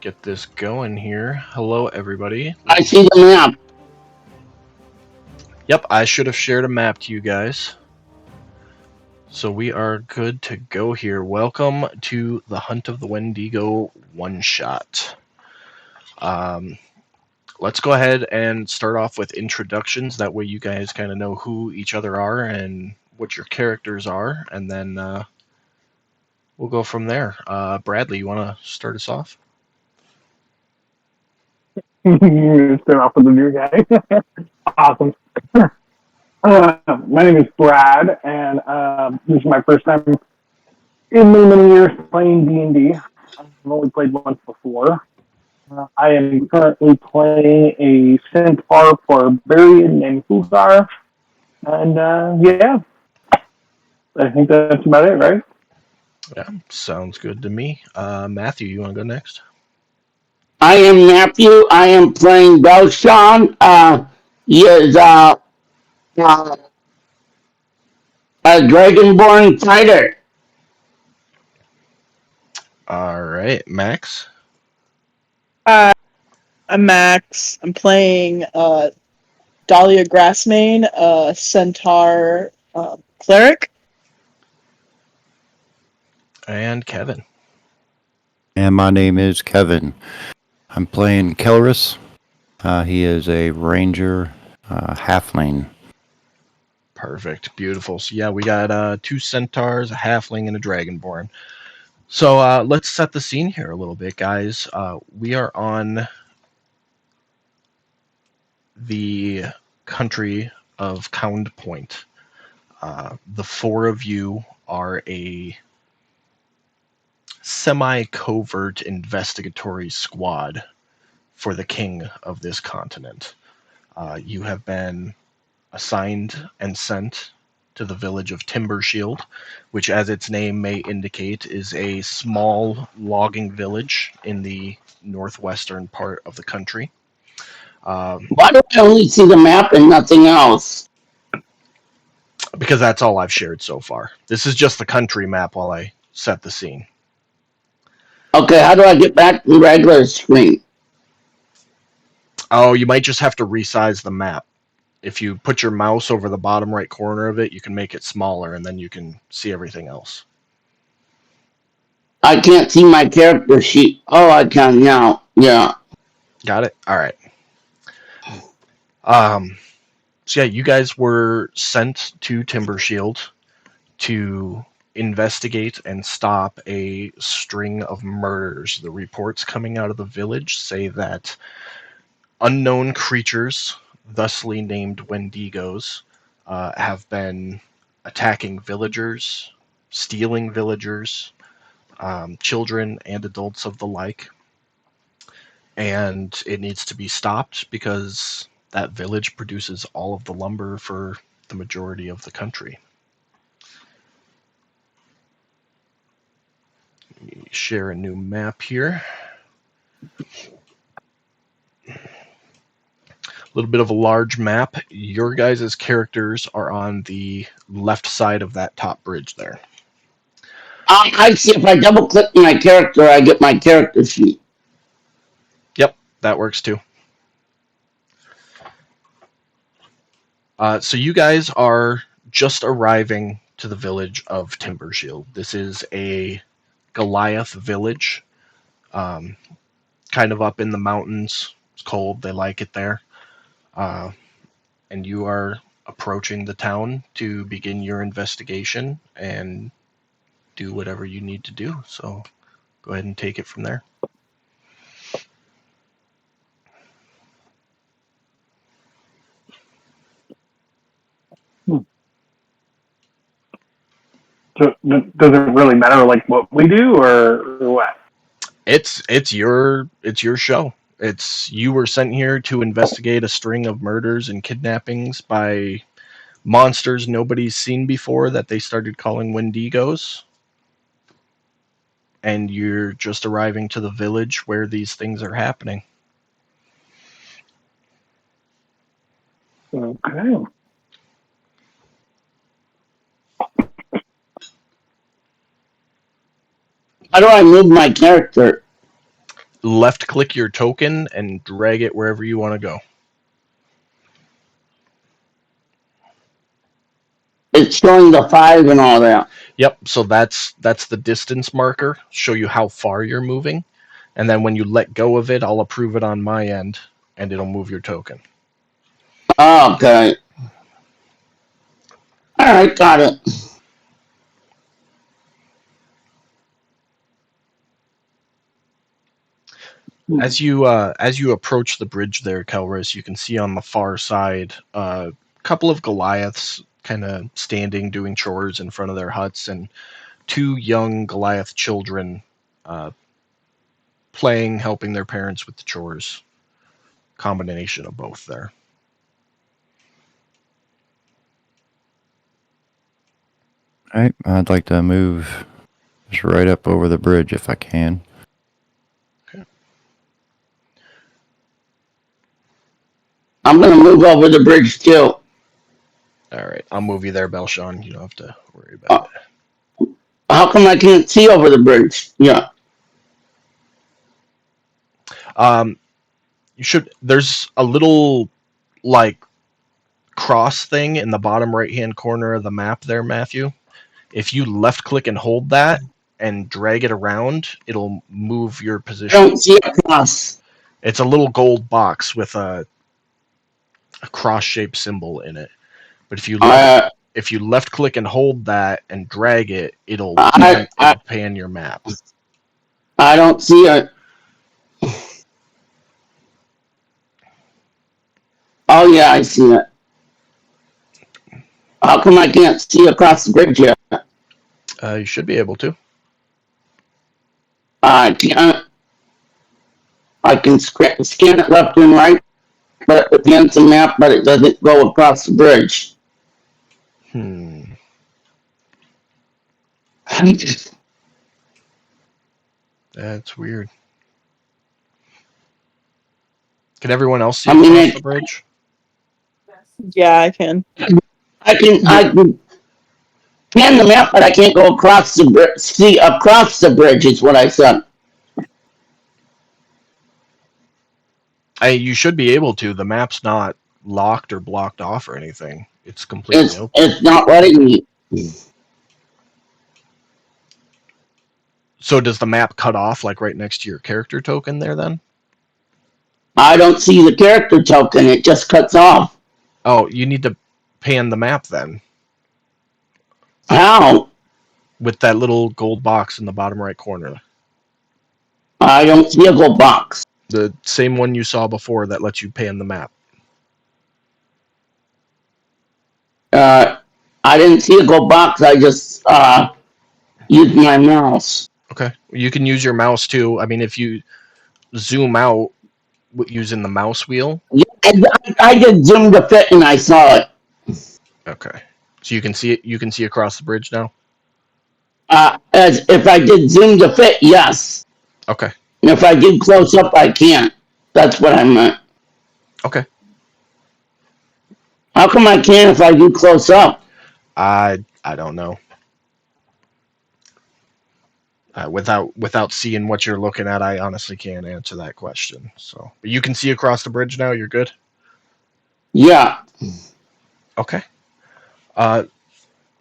get this going here. Hello, everybody. I see the map. Yep, I should have shared a map to you guys. So we are good to go here. Welcome to the Hunt of the Wendigo one-shot. Let's go ahead and start off with introductions. That way you guys kind of know who each other are and what your characters are. And then we'll go from there. Bradley, you want to start us off? Start off with the new guy. Awesome. My name is Brad, and this is my first time in many years playing D&D. I've only played once before. I am currently playing a centaur for Barbarian named Hugar, and yeah, I think that's about it, right? Yeah, sounds good to me. Matthew, you want to go next? I am Matthew. I am playing Belshon. He is a dragonborn fighter. All right, Max. Uh, I'm Max. I'm playing Dahlia Grassmane, Centaur Cleric. And Kevin. And my name is Kevin. I'm playing Kelris. He is a ranger halfling. Perfect. Beautiful. So yeah, we got two centaurs, a halfling, and a dragonborn. So let's set the scene here a little bit, guys. We are on the country of Cound Point. The four of you are a semi-covert investigatory squad for the king of this continent. You have been assigned and sent to the village of Timbershield, which, as its name may indicate, is a small logging village in the northwestern part of the country. Why do I only see the map and nothing else? Because that's all I've shared so far. This is just the country map while I set the scene. Okay, how do I get back to the regular screen? Oh, you might just have to resize the map. If you put your mouse over the bottom right corner of it, you can make it smaller, and then you can see everything else. I can't see my character sheet. Oh, I can now. Yeah. Got it? All right. So yeah, you guys were sent to Timbershield to investigate and stop a string of murders. The reports coming out of the village say that unknown creatures, thusly named Wendigos, have been attacking villagers, stealing villagers, children and adults of the like. And it needs to be stopped because that village produces all of the lumber for the majority of the country. Let me share a new map here. A little bit of a large map. Your guys' characters are on the left side of that top bridge there. I see if I double click my character, I get my character sheet. Yep, that works too. So you guys are just arriving to the village of Timbershield. This is a Goliath village, kind of up in the mountains. It's cold. They like it there. And you are approaching the town to begin your investigation and do whatever you need to do. So go ahead and take it from there. So, does it really matter, like, what we do, or what? It's your show. You were sent here to investigate a string of murders and kidnappings by monsters nobody's seen before that they started calling Wendigos. And you're just arriving to the village where these things are happening. Okay. How do I move my character? left click your token and drag it wherever you want to go. It's showing the 5 and all that. Yep, so that's the distance marker, show you how far you're moving. And then when you let go of it, I'll approve it on my end and it'll move your token. Okay. All right, got it. As you approach the bridge there, Kelris, you can see on the far side a couple of Goliaths kind of standing doing chores in front of their huts, and 2 young Goliath children playing, helping their parents with the chores. Combination of both there. All right, I'd like to move just right up over the bridge if I can. I'm gonna move over the bridge too. All right, I'll move you there, Belshawn. You don't have to worry about it. How come I can't see over the bridge? Yeah. You should. There's a little like cross thing in the bottom right hand corner of the map there, Matthew. If you left click and hold that and drag it around, it'll move your I position. don't see a cross. It's a little gold box with a cross shaped symbol in it. But if you left click and hold that and drag it, it'll pan your map. I don't see it. Oh yeah, I see it. How come I can't see across the bridge yet? You should be able to. I can't. I can scan it left and right, but against the map, but it doesn't go across the bridge. That's weird. Can everyone else see I mean, across the bridge? Yeah, I can. I can scan the map, but I can't go across the bridge. See across the bridge is what I said. You should be able to. The map's not locked or blocked off or anything. It's completely open. It's not letting me. So does the map cut off like right next to your character token there then? I don't see the character token. It just cuts off. Oh, you need to pan the map then. How? With that little gold box in the bottom right corner. I don't see a gold box. The same one you saw before that lets you pan the map. I didn't see a gold box. I just used my mouse. Okay. You can use your mouse too. I mean, if you zoom out using the mouse wheel. Yeah, I did zoom to fit and I saw it. Okay. So you can see it. You can see across the bridge now. As if I did zoom to fit, yes. Okay. And if I did close up, I can't. That's what I meant. Okay. How come I can't if I do close up? I don't know. Without seeing what you're looking at, I honestly can't answer that question. So, but you can see across the bridge now. You're good. Yeah. Okay.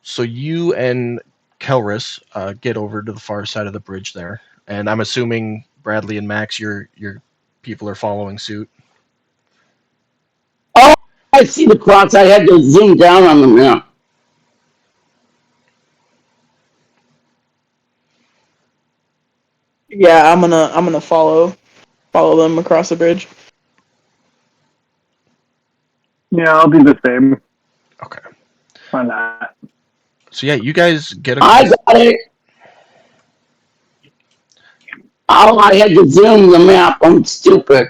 So you and Kelris get over to the far side of the bridge there, and I'm assuming Bradley and Max, your people are following suit. Oh, I see the cross. I had to zoom down on the map. Yeah, I'm gonna follow them across the bridge. Yeah, I'll do the same. Okay. Why not? So yeah, you guys get across. I got it. Oh, I had to zoom the map. I'm stupid.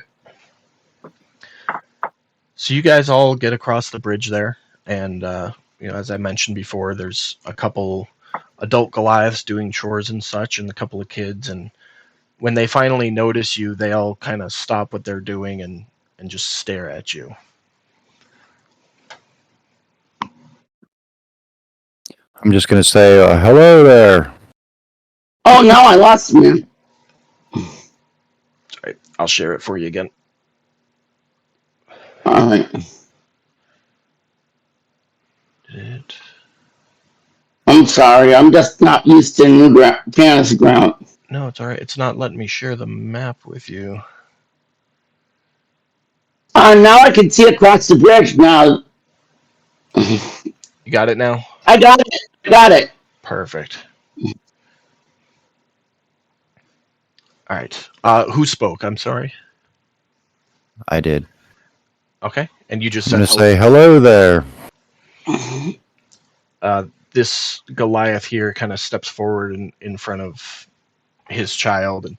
So you guys all get across the bridge there, and as I mentioned before, there's a couple adult Goliaths doing chores and such, and a couple of kids. And when they finally notice you, they all kind of stop what they're doing and just stare at you. I'm just going to say, hello there. Oh, now I lost me. I'll share it for you again. All right. It, I'm sorry. I'm just not used to new fantasy ground. no, it's all right. It's not letting me share the map with you. Now I can see across the bridge now. You got it now? I got it. I got it. Perfect. All right. Who spoke? I'm sorry. I did. Okay. And you just I'm said going to hello. say hello there. This Goliath here kind of steps forward in front of his child and,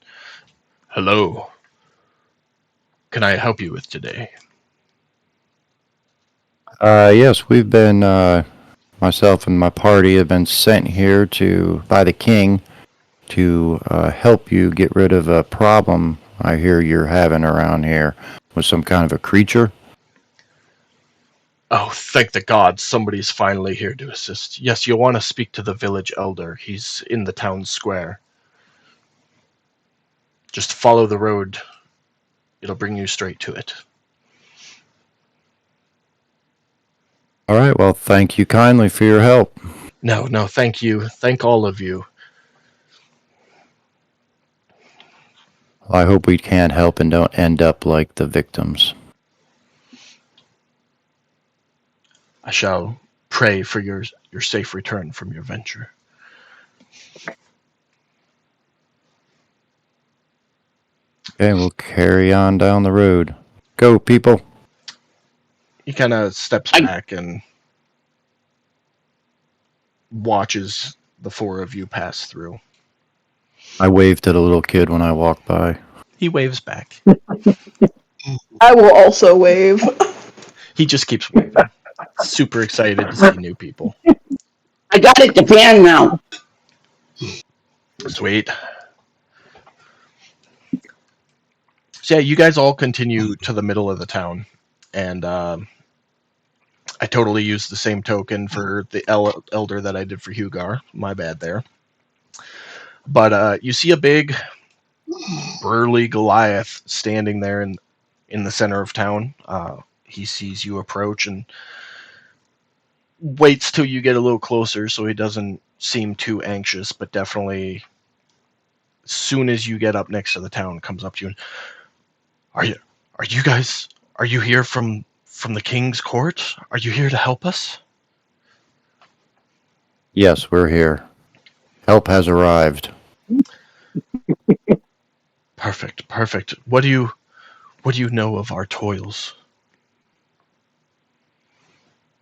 hello. Can I help you with today? Yes, we've been, myself and my party have been sent here by the king to help you get rid of a problem I hear you're having around here with some kind of a creature. Oh, thank the gods, somebody's finally here to assist. Yes, you'll want to speak to the village elder. He's in the town square. Just follow the road. It'll bring you straight to it. All right, well, thank you kindly for your help. No, thank you. Thank all of you. I hope we can help and don't end up like the victims. I shall pray for your safe return from your venture. Okay, we'll carry on down the road. Go, people. He kind of steps back and watches the four of you pass through. I waved to the little kid when I walked by. He waves back. I will also wave. He just keeps waving. Super excited to see new people. I got it to pan now. Sweet. So yeah, you guys all continue to the middle of the town, and I totally used the same token for the elder that I did for Hugar. My bad there. But you see a big, burly Goliath standing there in the center of town. He sees you approach and waits till you get a little closer, so he doesn't seem too anxious. But definitely, as soon as you get up next to the town, comes up to you and, are you guys? Are you here from the king's court? Are you here to help us? Yes, we're here. Help has arrived. Perfect. What do you know of our toils?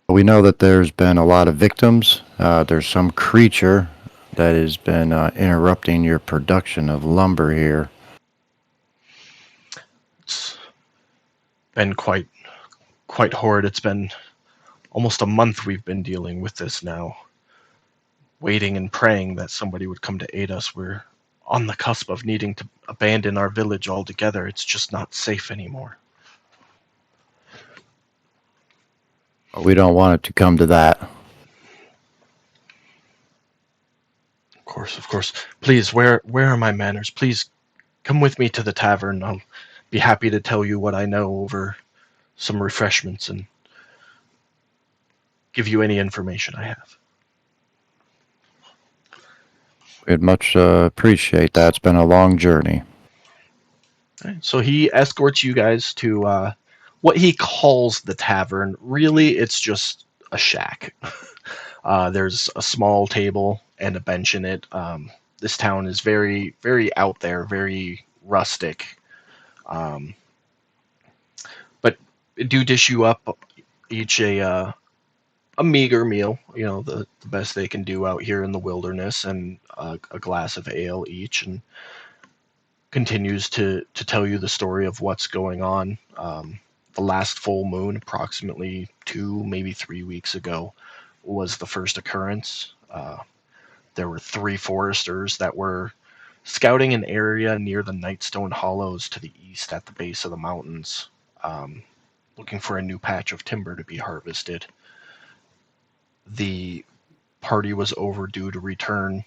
We know that there's been a lot of victims. There's some creature that has been interrupting your production of lumber here. It's been quite horrid. It's been almost a month we've been dealing with this now, waiting and praying that somebody would come to aid us. We're on the cusp of needing to abandon our village altogether. It's just not safe anymore. We don't want it to come to that. Of course. Please, where are my manners? Please come with me to the tavern. I'll be happy to tell you what I know over some refreshments and give you any information I have. We'd much appreciate that. It's been a long journey. Right, so he escorts you guys to what he calls the tavern. Really, it's just a shack. There's a small table and a bench in it. This town is very, very out there, very rustic. Um, but do dish you up each a meager meal, the best they can do out here in the wilderness, and a glass of ale each, and continues to tell you the story of what's going on. The last full moon, approximately 2, maybe 3 weeks ago, was the first occurrence. There were 3 foresters that were scouting an area near the Nightstone Hollows to the east at the base of the mountains, um, looking for a new patch of timber to be harvested. The party was overdue to return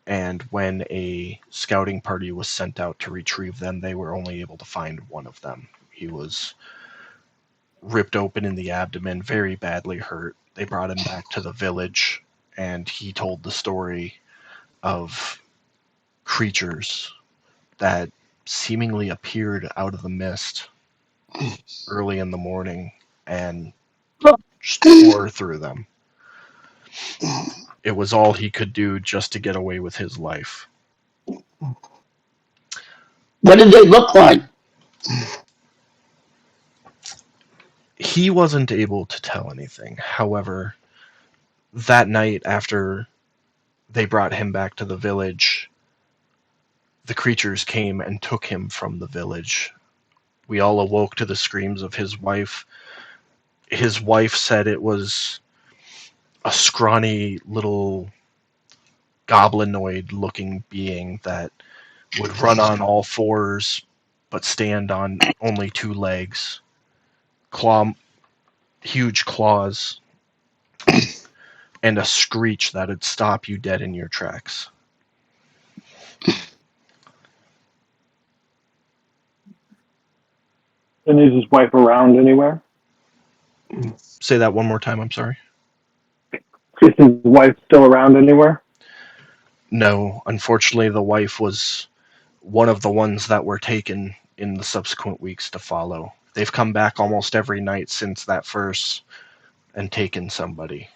and when a scouting party was sent out to retrieve them, they were only able to find one of them. He was ripped open in the abdomen, very badly hurt. They brought him back to the village, and he told the story of creatures that seemingly appeared out of the mist early in the morning and just tore through them. It was all he could do just to get away with his life. What did they look like? He wasn't able to tell anything. However, that night after they brought him back to the village, the creatures came and took him from the village. We all awoke to the screams of his wife. His wife said it was a scrawny little goblinoid looking being that would run on all fours but stand on only two legs. Huge claws, and a screech that'd stop you dead in your tracks. And is his wife around anywhere? Say that one more time, I'm sorry. Is his wife still around anywhere? No, unfortunately, the wife was one of the ones that were taken in the subsequent weeks to follow. They've come back almost every night since that first and taken somebody.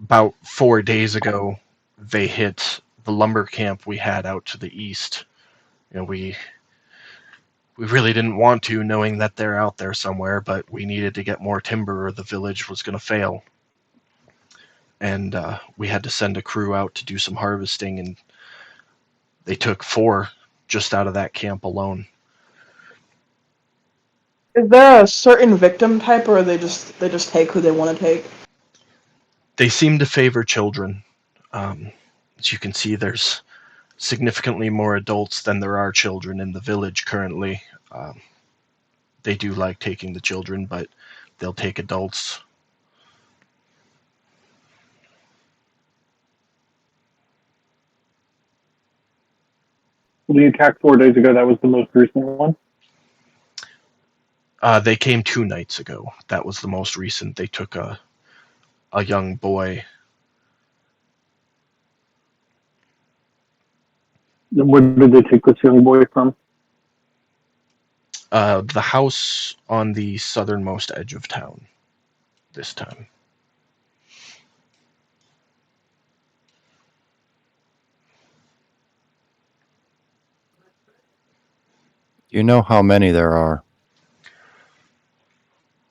About 4 days ago, they hit the lumber camp we had out to the east. We really didn't want to, knowing that they're out there somewhere, but we needed to get more timber or the village was going to fail. And we had to send a crew out to do some harvesting, and they took 4 just out of that camp alone. Is there a certain victim type, or they just take who they want to take? They seem to favor children. As you can see, there's significantly more adults than there are children in the village currently. They do like taking the children, but they'll take adults. The attack 4 days ago, that was the most recent one. They came 2 nights ago. That was the most recent. They took a young boy. Where did they take this young boy from? The house on the southernmost edge of town this time. You know how many there are?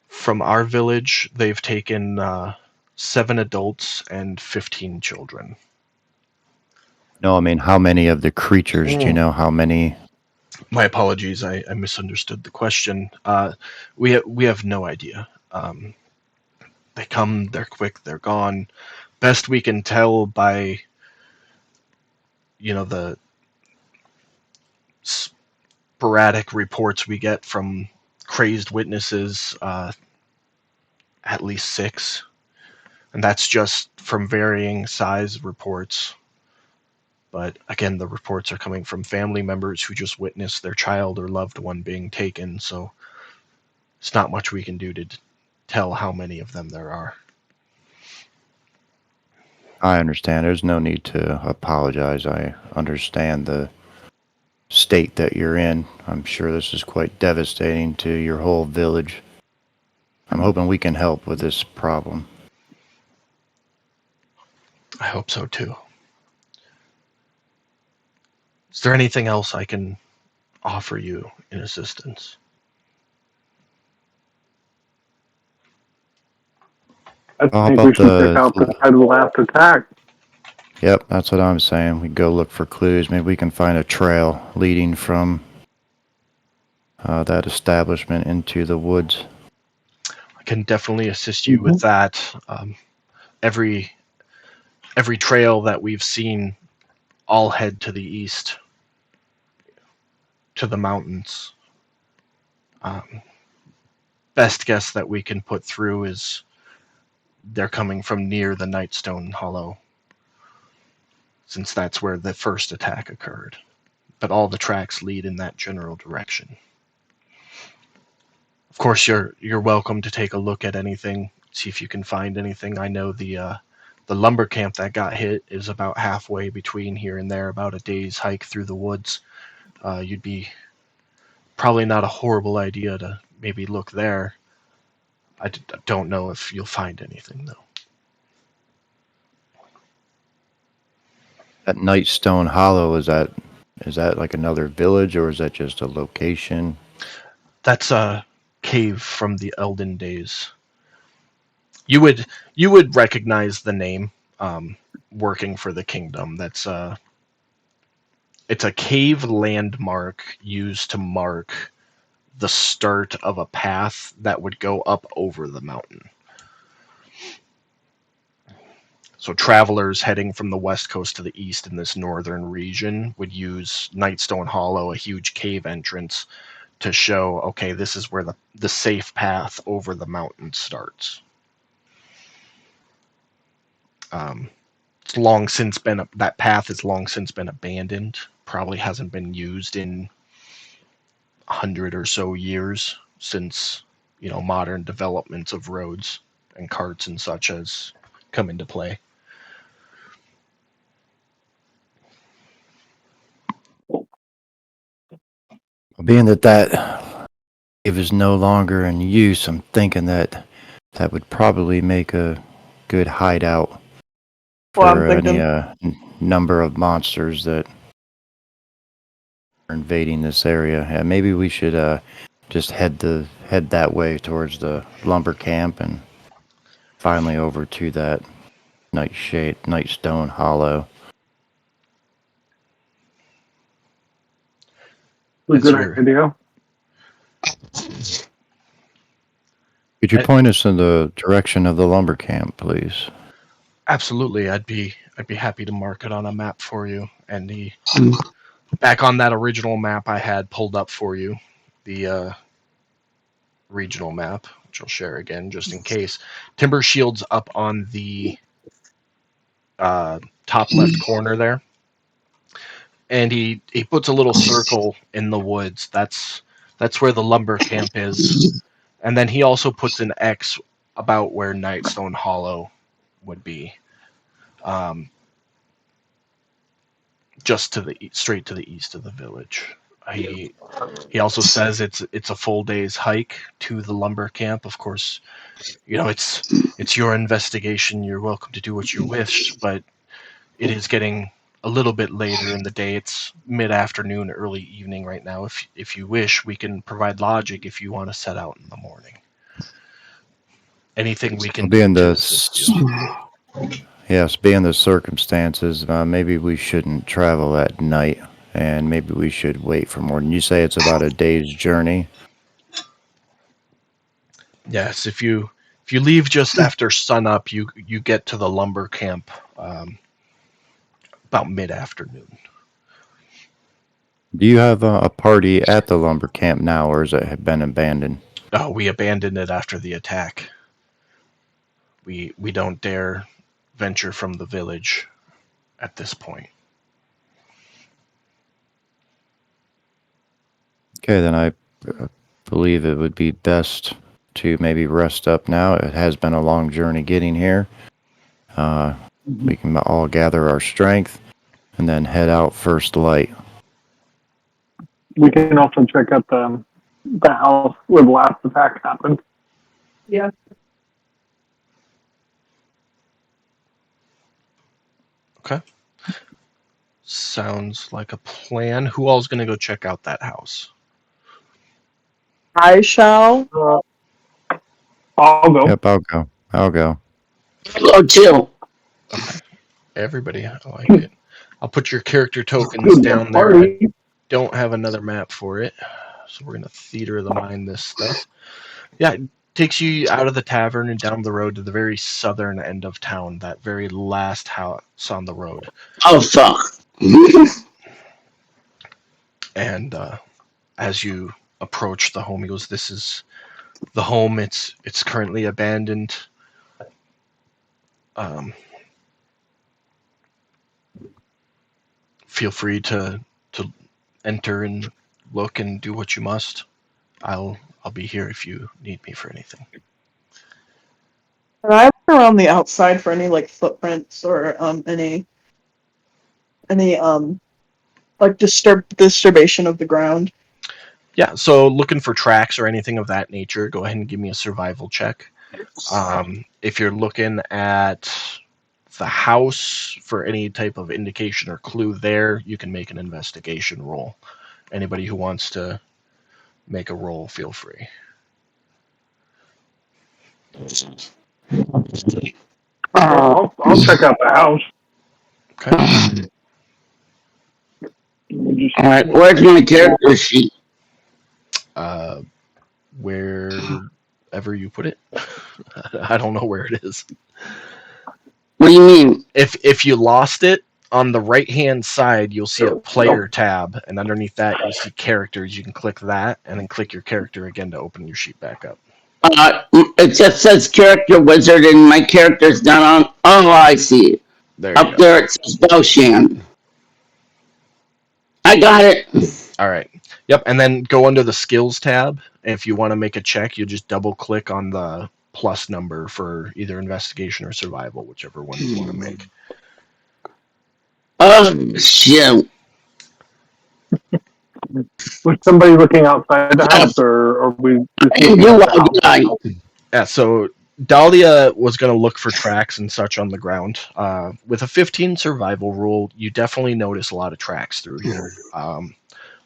From our village, they've taken 7 adults and 15 children. No, I mean, how many of the creatures? Do you know how many? My apologies, I misunderstood the question. We have no idea. They come, they're quick, they're gone. Best we can tell by the sporadic reports we get from crazed witnesses, at least 6, and that's just from varying size reports. But again, the reports are coming from family members who just witnessed their child or loved one being taken, so it's not much we can do to tell how many of them there are. I understand. There's no need to apologize. I understand the state that you're in. I'm sure this is quite devastating to your whole village. I'm hoping we can help with this problem. I hope so too. Is there anything else I can offer you in assistance? I How think about we should check out the site of the last attack. Yep, that's what I'm saying. We go look for clues. Maybe we can find a trail leading from that establishment into the woods. I can definitely assist you with that. Every trail that we've seen all head to the east, to the mountains. Best guess that we can put through is they're coming from near the Nightstone Hollow since that's where the first attack occurred. But all the tracks lead in that general direction. Of course, you're welcome to take a look at anything, see if you can find anything. I know the lumber camp that got hit is about halfway between here and there, about a day's hike through the woods. You'd be probably not a horrible idea to maybe look there. I don't know if you'll find anything though. That Nightstone Hollow, is that like another village or is that just a location? That's a cave from the Elden days. You would recognize the name, working for the kingdom. It's a cave landmark used to mark the start of a path that would go up over the mountain. So travelers heading from the west coast to the east in this northern region would use Nightstone Hollow, a huge cave entrance, to show, okay, this is where the safe path over the mountain starts. It's long since been that path has long since been abandoned. Probably hasn't been used in 100 or so years since modern developments of roads and carts and such has come into play. Being that cave is no longer in use, I'm thinking that would probably make a good hideout Well, I'm for any thinking. number of monsters that are invading this area. Yeah, maybe we should just head that way towards the lumber camp and finally over to that Nightstone Hollow. A That's good your idea. Could you I- point us in the direction of the lumber camp, please? Absolutely. I'd be happy to mark it on a map for you. And the back on that original map I had pulled up for you, the regional map, which I'll share again just in case. Timber Shield's up on the top left corner there, and he puts a little circle in the woods. That's where the lumber camp is, and then he also puts an X about where Nightstone Hollow would be, um, just to the straight to the east of the village. He also says it's a full day's hike to the lumber camp. Of course, it's your investigation. You're welcome to do what you wish, but it is getting a little bit later in the day. It's mid-afternoon, early evening right now. If you wish, we can provide logic if you want to set out in the morning. Anything we can do Being to the assist you. Yes, being the circumstances, maybe we shouldn't travel at night, and maybe we should wait for more. You say it's about a day's journey. Yes, if you leave just after sunup, you get to the lumber camp about mid-afternoon. Do you have a party at the lumber camp now, or has it been abandoned? Oh, we abandoned it after the attack. We don't dare venture from the village at this point. Okay, then I believe it would be best to maybe rest up now. It has been a long journey getting here. We can all gather our strength and then head out first light. We can also check out the house where the last attack happened. Yeah. Okay. Sounds like a plan. Who all's gonna go check out that house? I shall. I'll go. Yep, I'll go. I'll go. Hello, too. Okay. Everybody, I like it. I'll put your character tokens down there. I Party. don't have another map for it, so we're gonna theater of the mind this stuff. Yeah, it takes you out of the tavern and down the road to the very southern end of town, that very last house on the road. Oh, fuck. And as you approach the home, he goes, "This is the home. It's currently abandoned. Um, feel free to enter and look and do what you must. I'll be here if you need me for anything. Can I look around the outside for any like footprints or any like disturbation of the ground? Yeah, so looking for tracks or anything of that nature, go ahead and give me a survival check. If you're looking at the house for any type of indication or clue there, you can make an investigation roll. Anybody who wants to make a roll, feel free. I'll check out the house. Okay. All right, where's my character sheet? Uh, wherever you put it, I don't know where it is. What do you mean? If you lost it, on the right hand side you'll see a player tab, and underneath that you see characters. You can click that and then click your character again to open your sheet back up. It just says character wizard, and my character's not on. Oh, I see it. There you Up go. there it says Belshan. I got it. All right. Yep. And then go under the skills tab. If you want to make a check, you just double click on the plus number for either investigation or survival, whichever one you want to make. Oh, shoot. Was somebody looking outside the house, or are we just And looking you at the are house? right. Yeah, so Dahlia was going to look for tracks and such on the ground. With a 15 survival rule, you definitely notice a lot of tracks through here.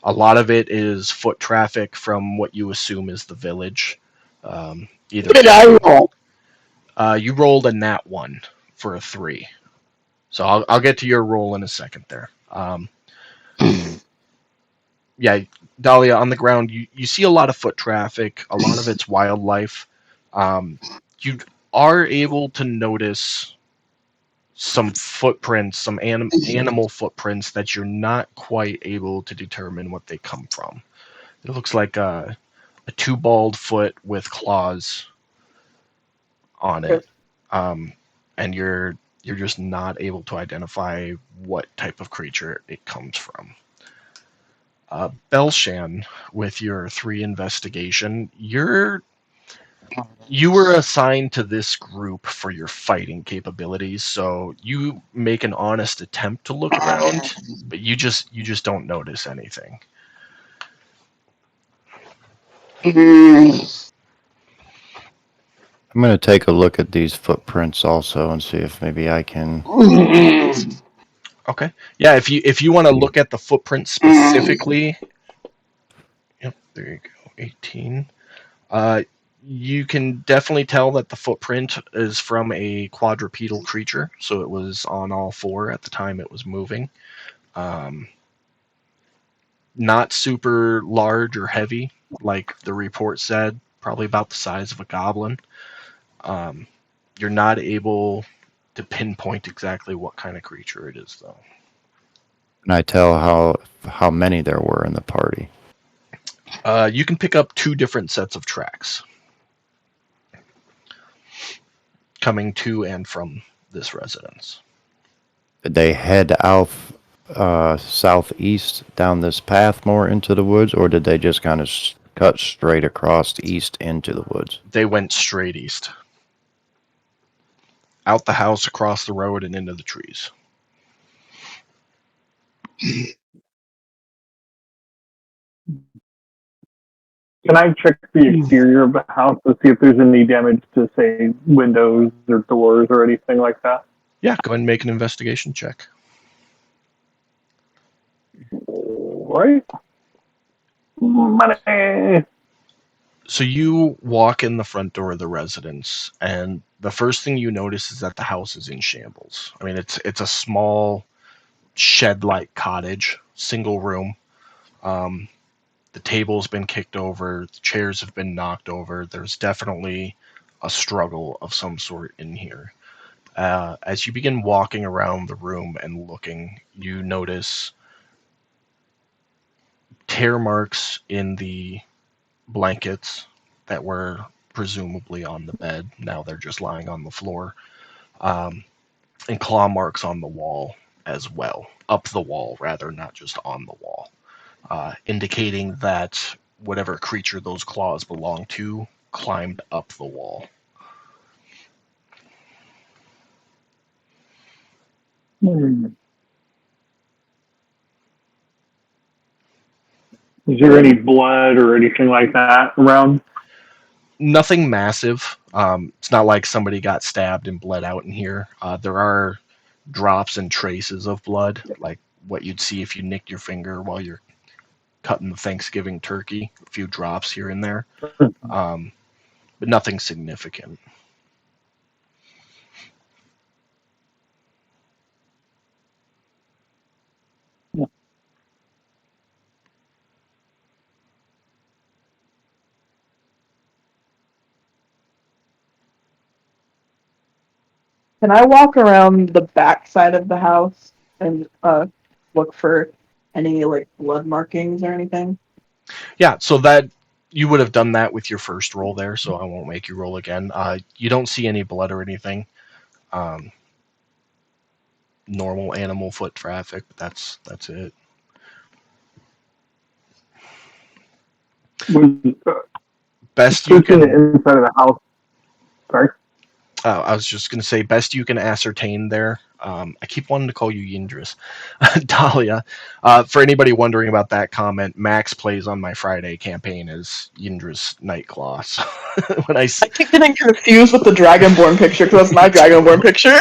A lot of it is foot traffic from what you assume is the village. Either What did I roll? you rolled a nat 1 for a 3. So I'll get to your roll in a second there. Yeah, Dahlia, on the ground, you see a lot of foot traffic. A lot of it's wildlife. You are able to notice some footprints, some animal footprints that you're not quite able to determine what they come from. It looks like a two-balled foot with claws on it, and you're just not able to identify what type of creature it comes from. Belshan, with your 3 investigation, you were assigned to this group for your fighting capabilities, so you make an honest attempt to look around, but you just don't notice anything. I'm going to take a look at these footprints also and see if maybe I can. Okay. Yeah, if you want to look at the footprint specifically, yep, there you go, 18. You can definitely tell that the footprint is from a quadrupedal creature, so it was on all 4 at the time it was moving. Not super large or heavy, like the report said, probably about the size of a goblin. You're not able to pinpoint exactly what kind of creature it is, though. Can I tell how many there were in the party? You can pick up 2 different sets of tracks coming to and from this residence. Did they head out southeast down this path more into the woods, or did they just kind of cut straight across east into the woods? They went straight east. Out the house, across the road, and into the trees. Can I check the exterior of the house to see if there's any damage to, say, windows or doors or anything like that? Yeah, go ahead and make an investigation check. Right? Money. So you walk in the front door of the residence, and the first thing you notice is that the house is in shambles. I mean, it's a small shed-like cottage, single room. The table's been kicked over, the chairs have been knocked over. There's definitely a struggle of some sort in here. As you begin walking around the room and looking, you notice tear marks in the blankets that were presumably on the bed. Now they're just lying on the floor. And claw marks on the wall as well. up the wall, rather, not just on the wall, indicating that whatever creature those claws belong to climbed up the wall. Is there any blood or anything like that around? Nothing massive. It's not like somebody got stabbed and bled out in here. There are drops and traces of blood, like what you'd see if you nicked your finger while you're cutting the Thanksgiving turkey. A few drops here and there, but nothing significant. Can I walk around the back side of the house and look for any like blood markings or anything? Yeah, so that you would have done that with your first roll there, so I won't make you roll again. You don't see any blood or anything. Um, Normal animal foot traffic, but that's it. Was Best you searching the can. inside of the house? Sorry. I was just going to say, best you can ascertain there. I keep wanting to call you Yindris. Dahlia. For anybody wondering about that comment, Max plays on my Friday campaign as Yindris Nightclaw. So when I keep getting confused with the Dragonborn picture because that's my Dragonborn picture.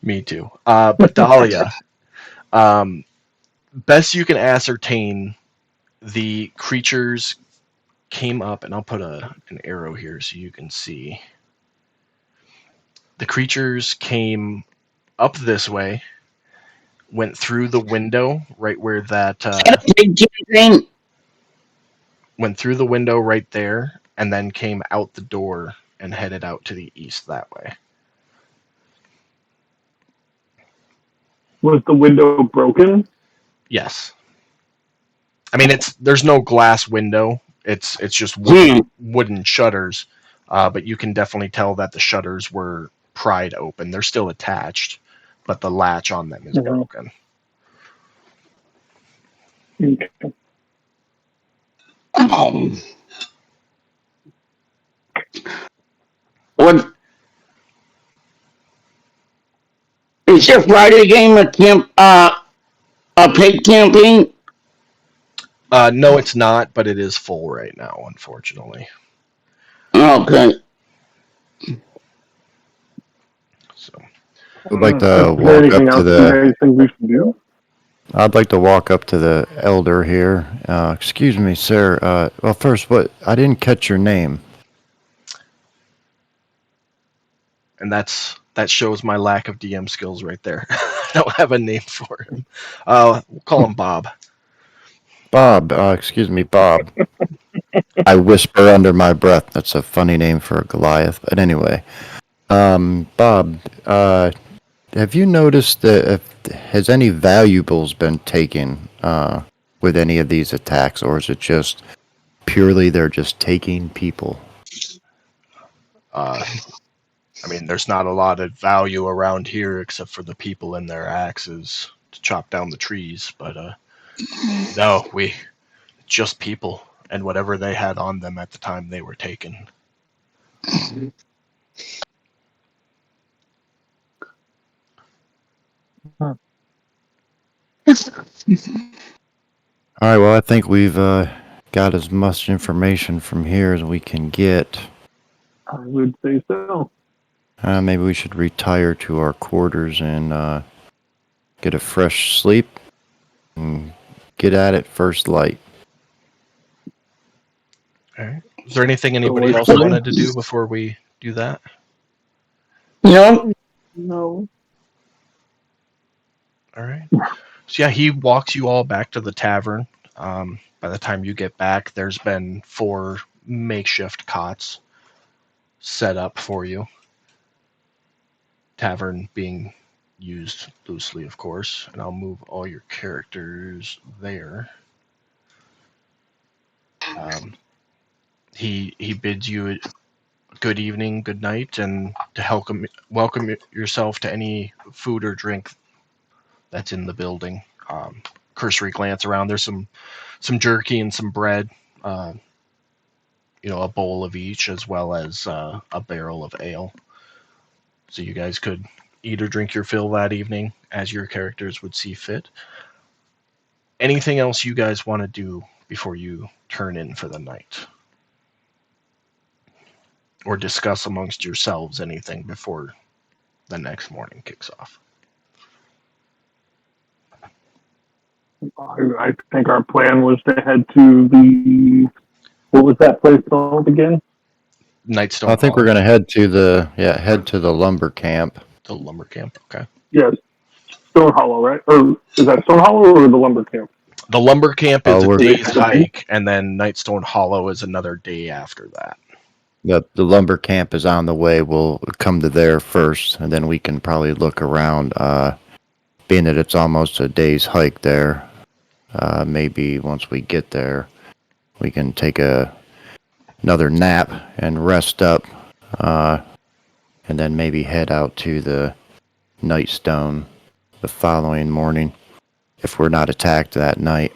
Me too. But Dahlia, best you can ascertain, the creatures came up, and I'll put an arrow here so you can see. The creatures came up this way, went through the window right where that went through the window right there, and then came out the door and headed out to the east that way. Was the window broken? Yes. I mean, there's no glass window. It's just wooden shutters, but you can definitely tell that the shutters were pried open. They're still attached, but the latch on them is broken. Okay. What is your Friday game a paid campaign? No, it's not, but it is full right now, unfortunately. Okay. So I'd like Is to there walk anything up to else you the. guys think we should do? I'd like to walk up to the elder here. Excuse me, sir. Well, first, what? I didn't catch your name. and that shows my lack of DM skills right there. I don't have a name for him. We'll call him Bob. Bob. Excuse me, Bob. I whisper under my breath. That's a funny name for a Goliath. But anyway, Bob. Have you noticed that has any valuables been taken with any of these attacks, or is it just purely they're just taking people? I mean, there's not a lot of value around here except for the people and their axes to chop down the trees. But no, we just people and whatever they had on them at the time they were taken. All right. Well, I think we've got as much information from here as we can get. I would say so. Maybe we should retire to our quarters and get a fresh sleep and get at it first light. All right. Is there anything anybody else wanted to do before we do that? No. No. All right. So yeah, he walks you all back to the tavern. By the time you get back, there's been 4 makeshift cots set up for you. Tavern being used loosely, of course, and I'll move all your characters there. He bids you a good evening, good night, and to welcome yourself to any food or drink that's in the building. Cursory glance around. There's some jerky and some bread. A bowl of each, as well as a barrel of ale. So you guys could eat or drink your fill that evening, as your characters would see fit. Anything else you guys want to do before you turn in for the night? Or discuss amongst yourselves anything before the next morning kicks off? I think our plan was to head to what was that place called again? Nightstone I think Hall, we're gonna head to the lumber camp. the lumber camp. Okay. Yes, Stone Hollow, right? Or is that Stone Hollow or the lumber camp? The lumber camp is Oh, a we're day's hike, and then Nightstone Hollow is another day after that. the lumber camp is on the way. We'll come to there first, and then we can probably look around. Being that it's almost a day's hike there, maybe once we get there, we can take another nap and rest up, and then maybe head out to the Nightstone the following morning if we're not attacked that night.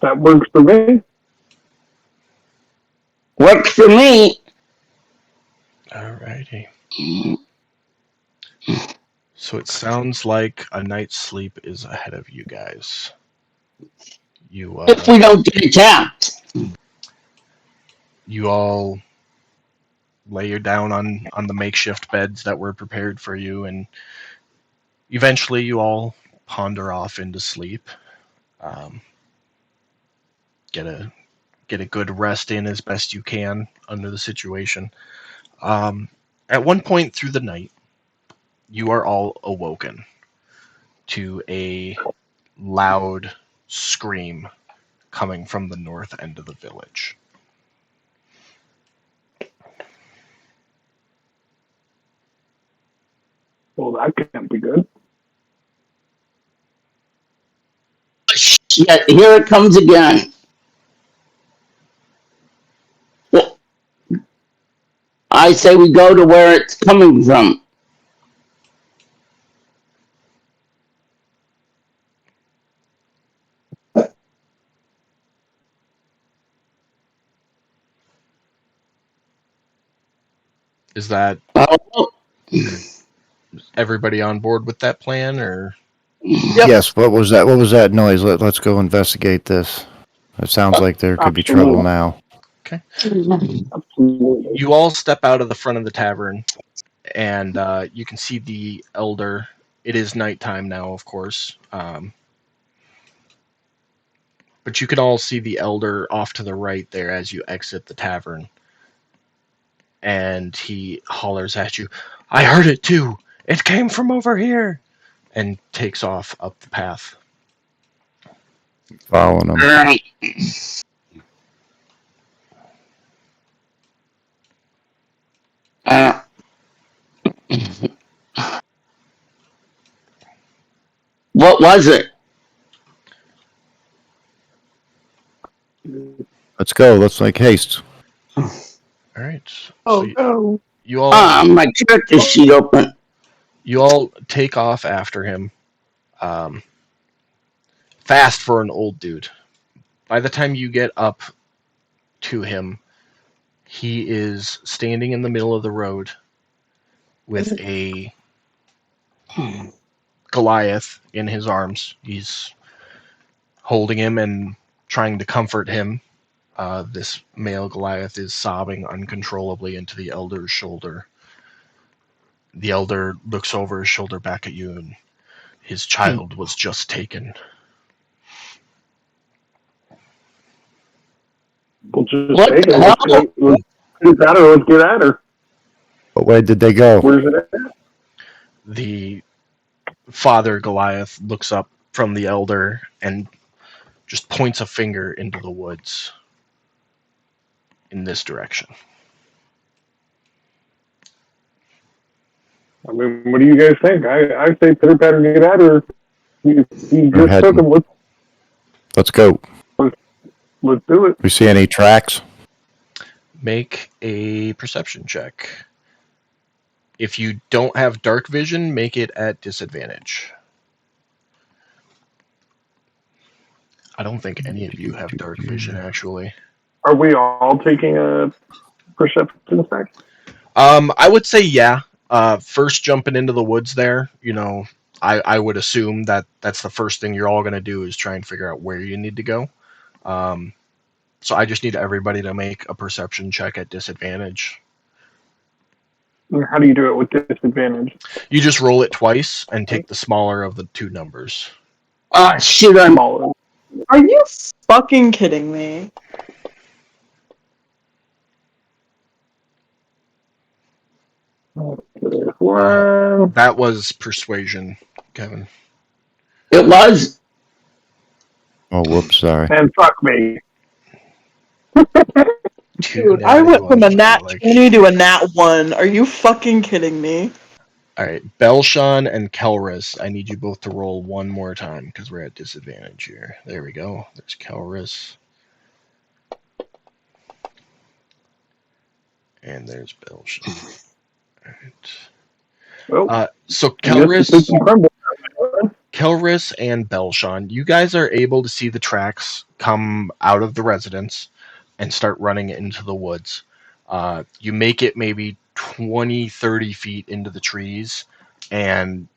That works for me. Works for me. Alrighty. So it sounds like a night's sleep is ahead of you guys. If we don't get attacked. You all lay you down on the makeshift beds that were prepared for you, and eventually you all ponder off into sleep. Get a good rest in as best you can under the situation. At one point through the night, you are all awoken to a loud scream coming from the north end of the village. Well, that can't be good. Yeah, here it comes again. Well, I say we go to where it's coming from. Is that Oh, everybody on board with that plan, or Yep. Yes. What was that? What was that noise? Let's go investigate this. It sounds like there could be trouble now. Absolutely. you all step out of the front of the tavern, and you can see the elder. It is nighttime now, of course, but you can all see the elder off to the right there as you exit the tavern, and he hollers at you, "I heard it too! It came from over here!" and takes off up the path. Following them. right. Uh, what was it? Let's go. Let's make haste. All right. Oh So no. you all My character sheet open. you all take off after him, fast for an old dude. By the time you get up to him, he is standing in the middle of the road with a Goliath in his arms. He's holding him and trying to comfort him. This male Goliath is sobbing uncontrollably into the elder's shoulder. The elder looks over his shoulder back at you, and his child was just taken. We'll just What take the it. hell? Let's get at her. Let's get at her. What way did they go? Where's it at? The father Goliath looks up from the elder and just points a finger into the woods in this direction. I mean, what do you guys think? I say pitter patter, get at her. You just heading. took him. Let's go. Let's do it. We see any tracks? Make a perception check. If you don't have dark vision, make it at disadvantage. I don't think any of you have dark vision, actually. Are we all taking a perception check? I would say yeah. First jumping into the woods there, I would assume that that's the first thing you're all going to do is try and figure out where you need to go. So I just need everybody to make a perception check at disadvantage. How do you do it with disadvantage? You just roll it twice and take the smaller of the two numbers. Shit, I'm Smaller. Are you fucking kidding me? One. That was persuasion, Kevin. It was. Oh, whoops, sorry. And fuck me. Dude, I went from a nat 20 to a nat 1. Are you fucking kidding me? All right, Belshan and Kelris, I need you both to roll one more time because we're at disadvantage here. There we go. There's Kelris. And there's Belshan. All right. Well, So I guess the cookie crumbled. Kelris and Belshan, you guys are able to see the tracks come out of the residence and start running into the woods. You make it maybe 20, 30 feet into the trees, and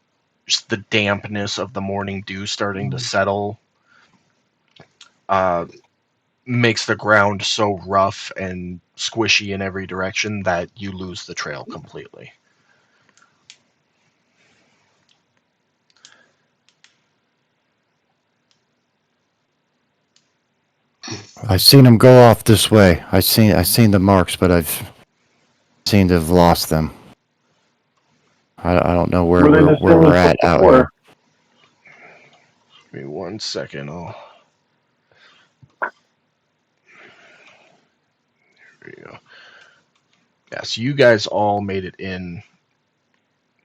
just the dampness of the morning dew starting to settle makes the ground so rough and squishy in every direction that you lose the trail completely. I've seen them go off this way. I seen the marks, but I've seemed to have lost them. I don't know where Were they just where in we're the at out before? here. Give me 1 second. There you go. Yeah, so you guys all made it in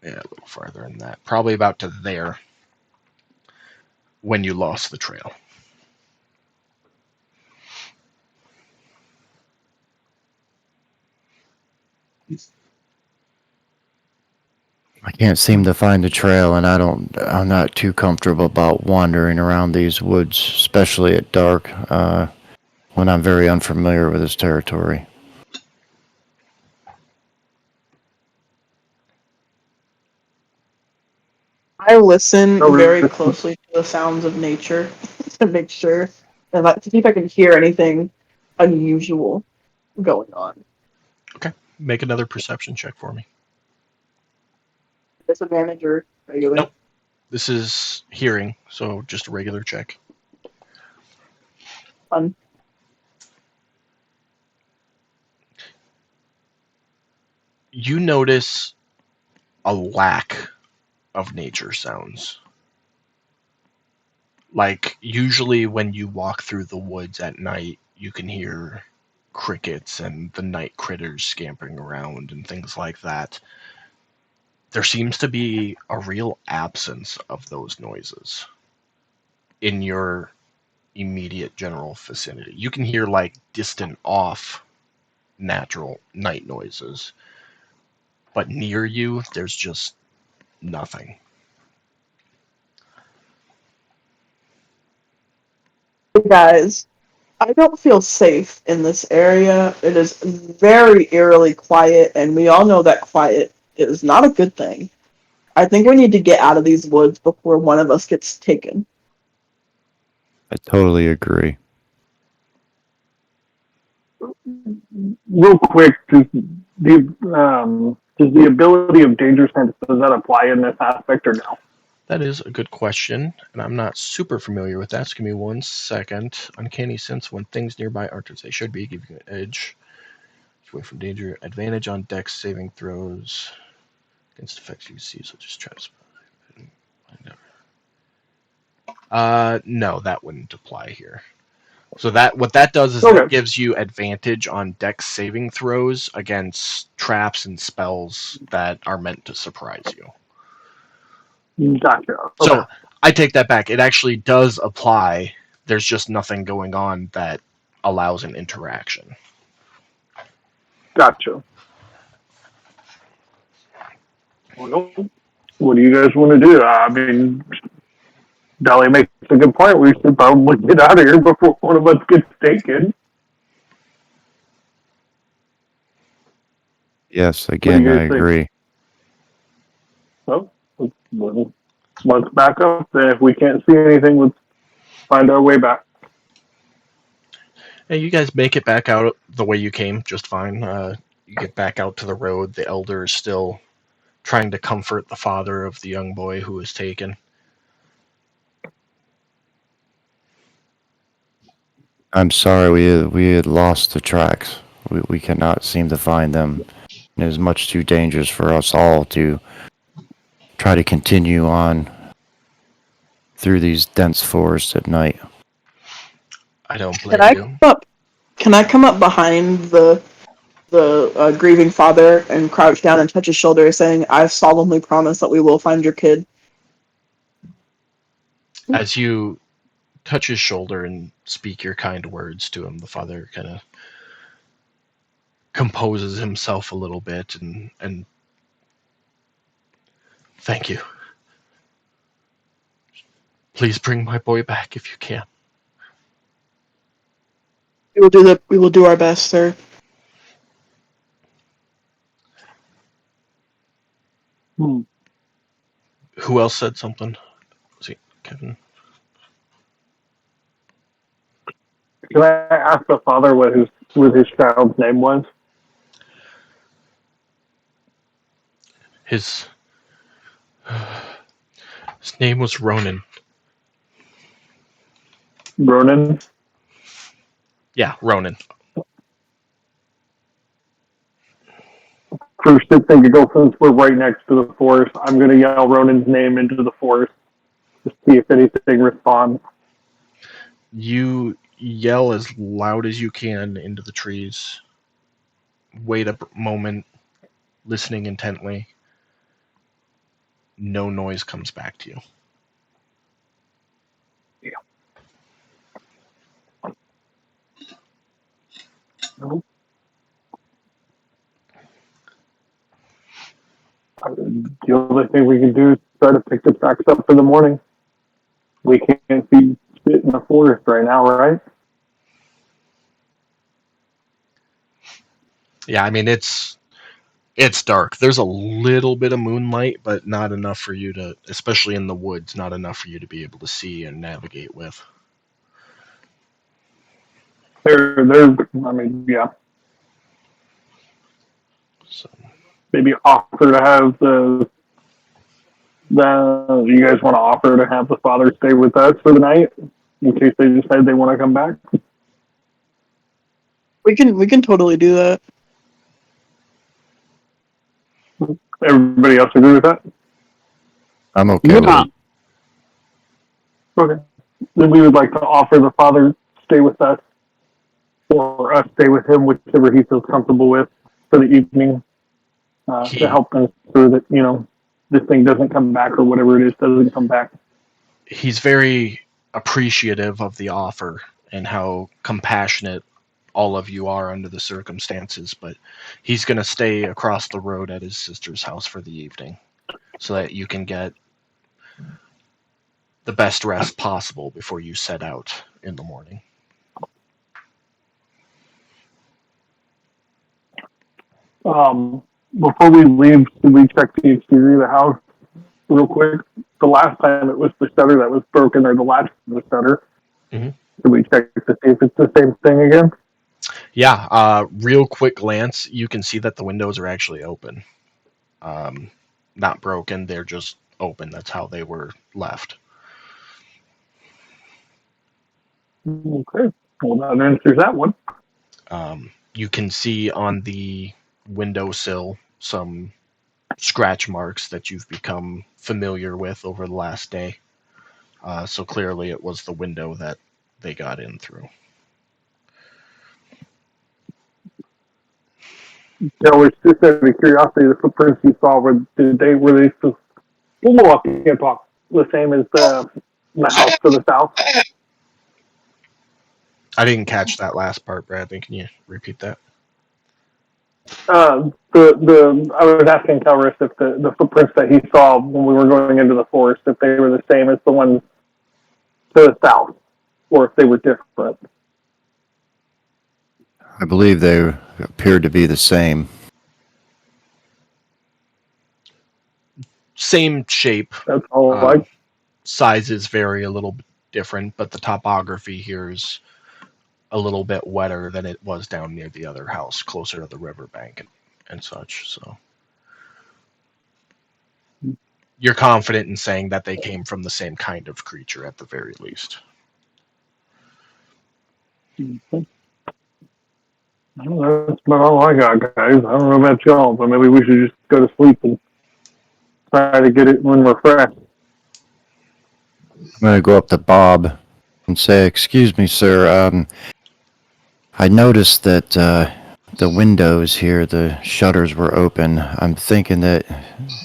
a little farther than that. Probably about to there when you lost the trail. I can't seem to find the trail, and I'm not too comfortable about wandering around these woods, especially at dark, when I'm very unfamiliar with this territory. I listen No, very closely to the sounds of nature to make sure to see if I can hear anything unusual going on. Okay, make another perception check for me. Disadvantage or regular? Nope. This is hearing, so just a regular check. Fun. You notice a lack of nature sounds. Like, usually when you walk through the woods at night, you can hear crickets and the night critters scampering around and things like that. There seems to be a real absence of those noises in your immediate general vicinity. You can hear like distant off natural night noises, but near you there's just nothing. Guys, I don't feel safe in this area. It is very eerily quiet, and we all know that quiet is not a good thing. I think we need to get out of these woods before one of us gets taken. I totally agree. Real quick, does the ability of danger sense, does that apply in this aspect or no? That is a good question, and I'm not super familiar with that. So give me 1 second. Uncanny sense when things nearby aren't as they should be, give you an edge. Away from danger. Advantage on dex saving throws against effects you see, such as traps. No, that wouldn't apply here. So what that does is it gives you advantage on dex saving throws against traps and spells that are meant to surprise you. Gotcha. Okay. So I take that back. It actually does apply. There's just nothing going on that allows an interaction. Gotcha. Well, what do you guys want to do? I mean, Dolly makes a good point. We should probably get out of here before one of us gets taken. Yes, What do again, you I guys think? agree. Well, let's back up. Then, if we can't see anything, let's find our way back. Hey, you guys make it back out the way you came just fine. You get back out to the road. The elder is still trying to comfort the father of the young boy who was taken. I'm sorry we had lost the tracks. We cannot seem to find them. It is much too dangerous for us all to try to continue on through these dense forests at night. I don't Can blame I you. come up? Can I come up behind the grieving father and crouch down and touch his shoulder, saying, "I solemnly promise that we will find your kid." As you touch his shoulder and speak your kind words to him, the father kind of composes himself a little bit and thank you. Please bring my boy back if you can. We will do our best, sir. Hmm. Who else said something? Was it Kevin? Can I ask the father what his child's name was? His his name was Ronan. Ronan. Yeah, Ronan. First thing, go since we're right next to the forest, I'm gonna yell Ronan's name into the forest to see if anything responds. You yell as loud as you can into the trees. Wait a moment, listening intently. No noise comes back to you. Nope. The only thing we can do is try to pick the tracks up in the morning. We can't see shit in the forest right now, right? Yeah, I mean it's dark. There's a little bit of moonlight, but not enough for you to, especially in the woods, not enough for you to be able to see and navigate with. I mean, yeah, So maybe offer to have you guys want to offer to have the father stay with us for the night in case they decide they want to come back. We can totally do that. Everybody else agree with that? I'm okay with Yeah, it. Okay. Then we would like to offer the father stay with us or us stay with him, whichever he feels comfortable with for the evening to he help ensure that, this thing doesn't come back or whatever it is doesn't come back. he's very appreciative of the offer and how compassionate all of you are under the circumstances, but he's going to stay across the road at his sister's house for the evening so that you can get the best rest possible before you set out in the morning. Before we leave, should we check the exterior of the house real quick? The last time it was the shutter that was broken, or the latch of the shutter. Mm-hmm. Should we check to see if it's the same thing again? Yeah, real quick glance, you can see that the windows are actually open. Um, Not broken, they're just open. That's how they were left. Okay. Well, that answers that one. You can see on the windowsill some scratch marks that you've become familiar with over the last day. So clearly, it was the window that they got in through. Yeah, it's just out of curiosity, the footprints you saw were they just well, I can't talk the same as the house to the south? I didn't catch that last part, Bradley. Can you repeat that? I was asking Calris if the footprints that he saw when we were going into the forest, if they were the same as the ones to the south, or if they were different. I believe they appeared to be the same. Same shape. That's all. Sizes vary a little bit different, but the topography here is a little bit wetter than it was down near the other house, closer to the riverbank and such. So you're confident in saying that they came from the same kind of creature at the very least. That's about all I got, guys. I don't know about y'all, but maybe we should just go to sleep and try to get it when we're fresh. I'm going to go up to Bob and say, "Excuse me, sir. I noticed that the windows here, the shutters were open. I'm thinking that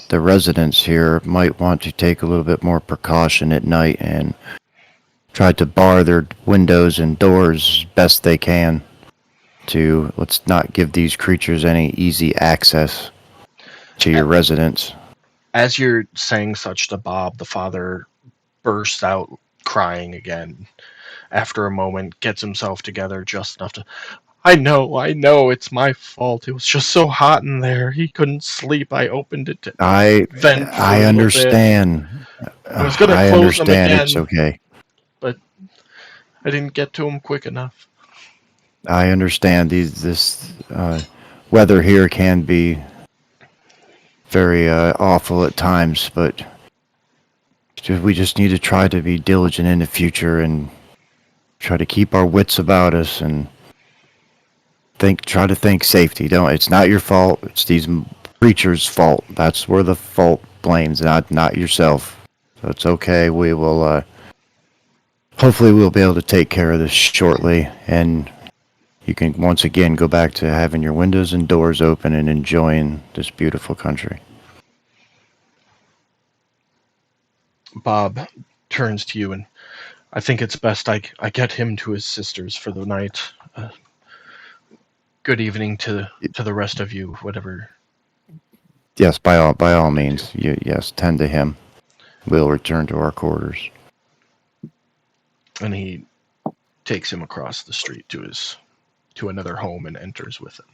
the residents here might want to take a little bit more precaution at night and try to bar their windows and doors best they can to let's not give these creatures any easy access to your residence." As you're saying such to Bob, the father bursts out crying again. After a moment, gets himself together just enough to, I know, it's my fault. It was just so hot in there. He couldn't sleep. I opened it to vent for a I little bit. understand. I was gonna I close them understand. It's again, okay. but I didn't get to him quick enough. I understand. This weather here can be very awful at times, but we just need to try to be diligent in the future and try to keep our wits about us and try to think safety. Don't. It's not your fault. It's these creatures' fault. That's where the fault blames, not yourself. So it's okay. We will. Hopefully, we'll be able to take care of this shortly, and you can once again go back to having your windows and doors open and enjoying this beautiful country. Bob turns to you, and I think it's best I get him to his sister's for the night. Good evening to the rest of you, whatever. Yes, by all means. Yes, tend to him. We'll return to our quarters. And he takes him across the street to another home and enters with him.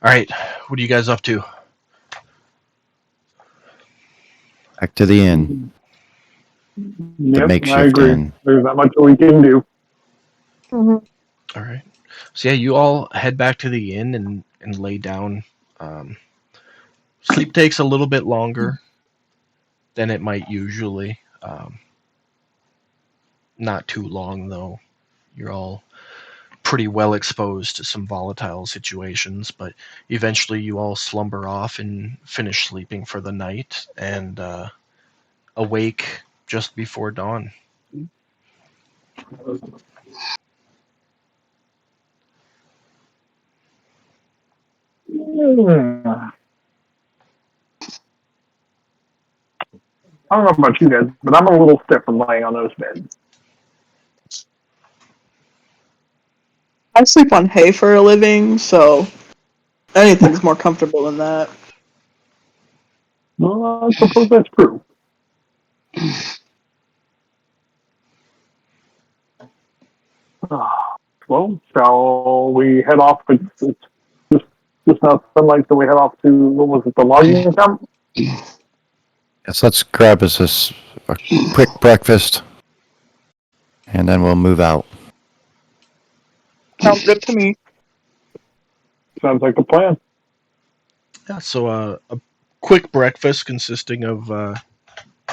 All right, what are you guys up to? Back to the inn. The Yep, I makeshift agree. inn. There's not much we can do. Mm-hmm. All right. So yeah, you all head back to the inn and lay down. Sleep takes a little bit longer than it might usually. Not too long though. You're all pretty well exposed to some volatile situations, but eventually you all slumber off and finish sleeping for the night and awake just before dawn. I don't know about you guys, but I'm a little stiff from laying on those beds. I sleep on hay for a living, so anything's more comfortable than that. Well, I suppose that's true. Well, shall we head off? It's just now sunlight, so we head off to, what was it, the logging camp? Yes, let's grab us a quick breakfast, and then we'll move out. Sounds good to me. Sounds like a plan. Yeah, so a quick breakfast consisting of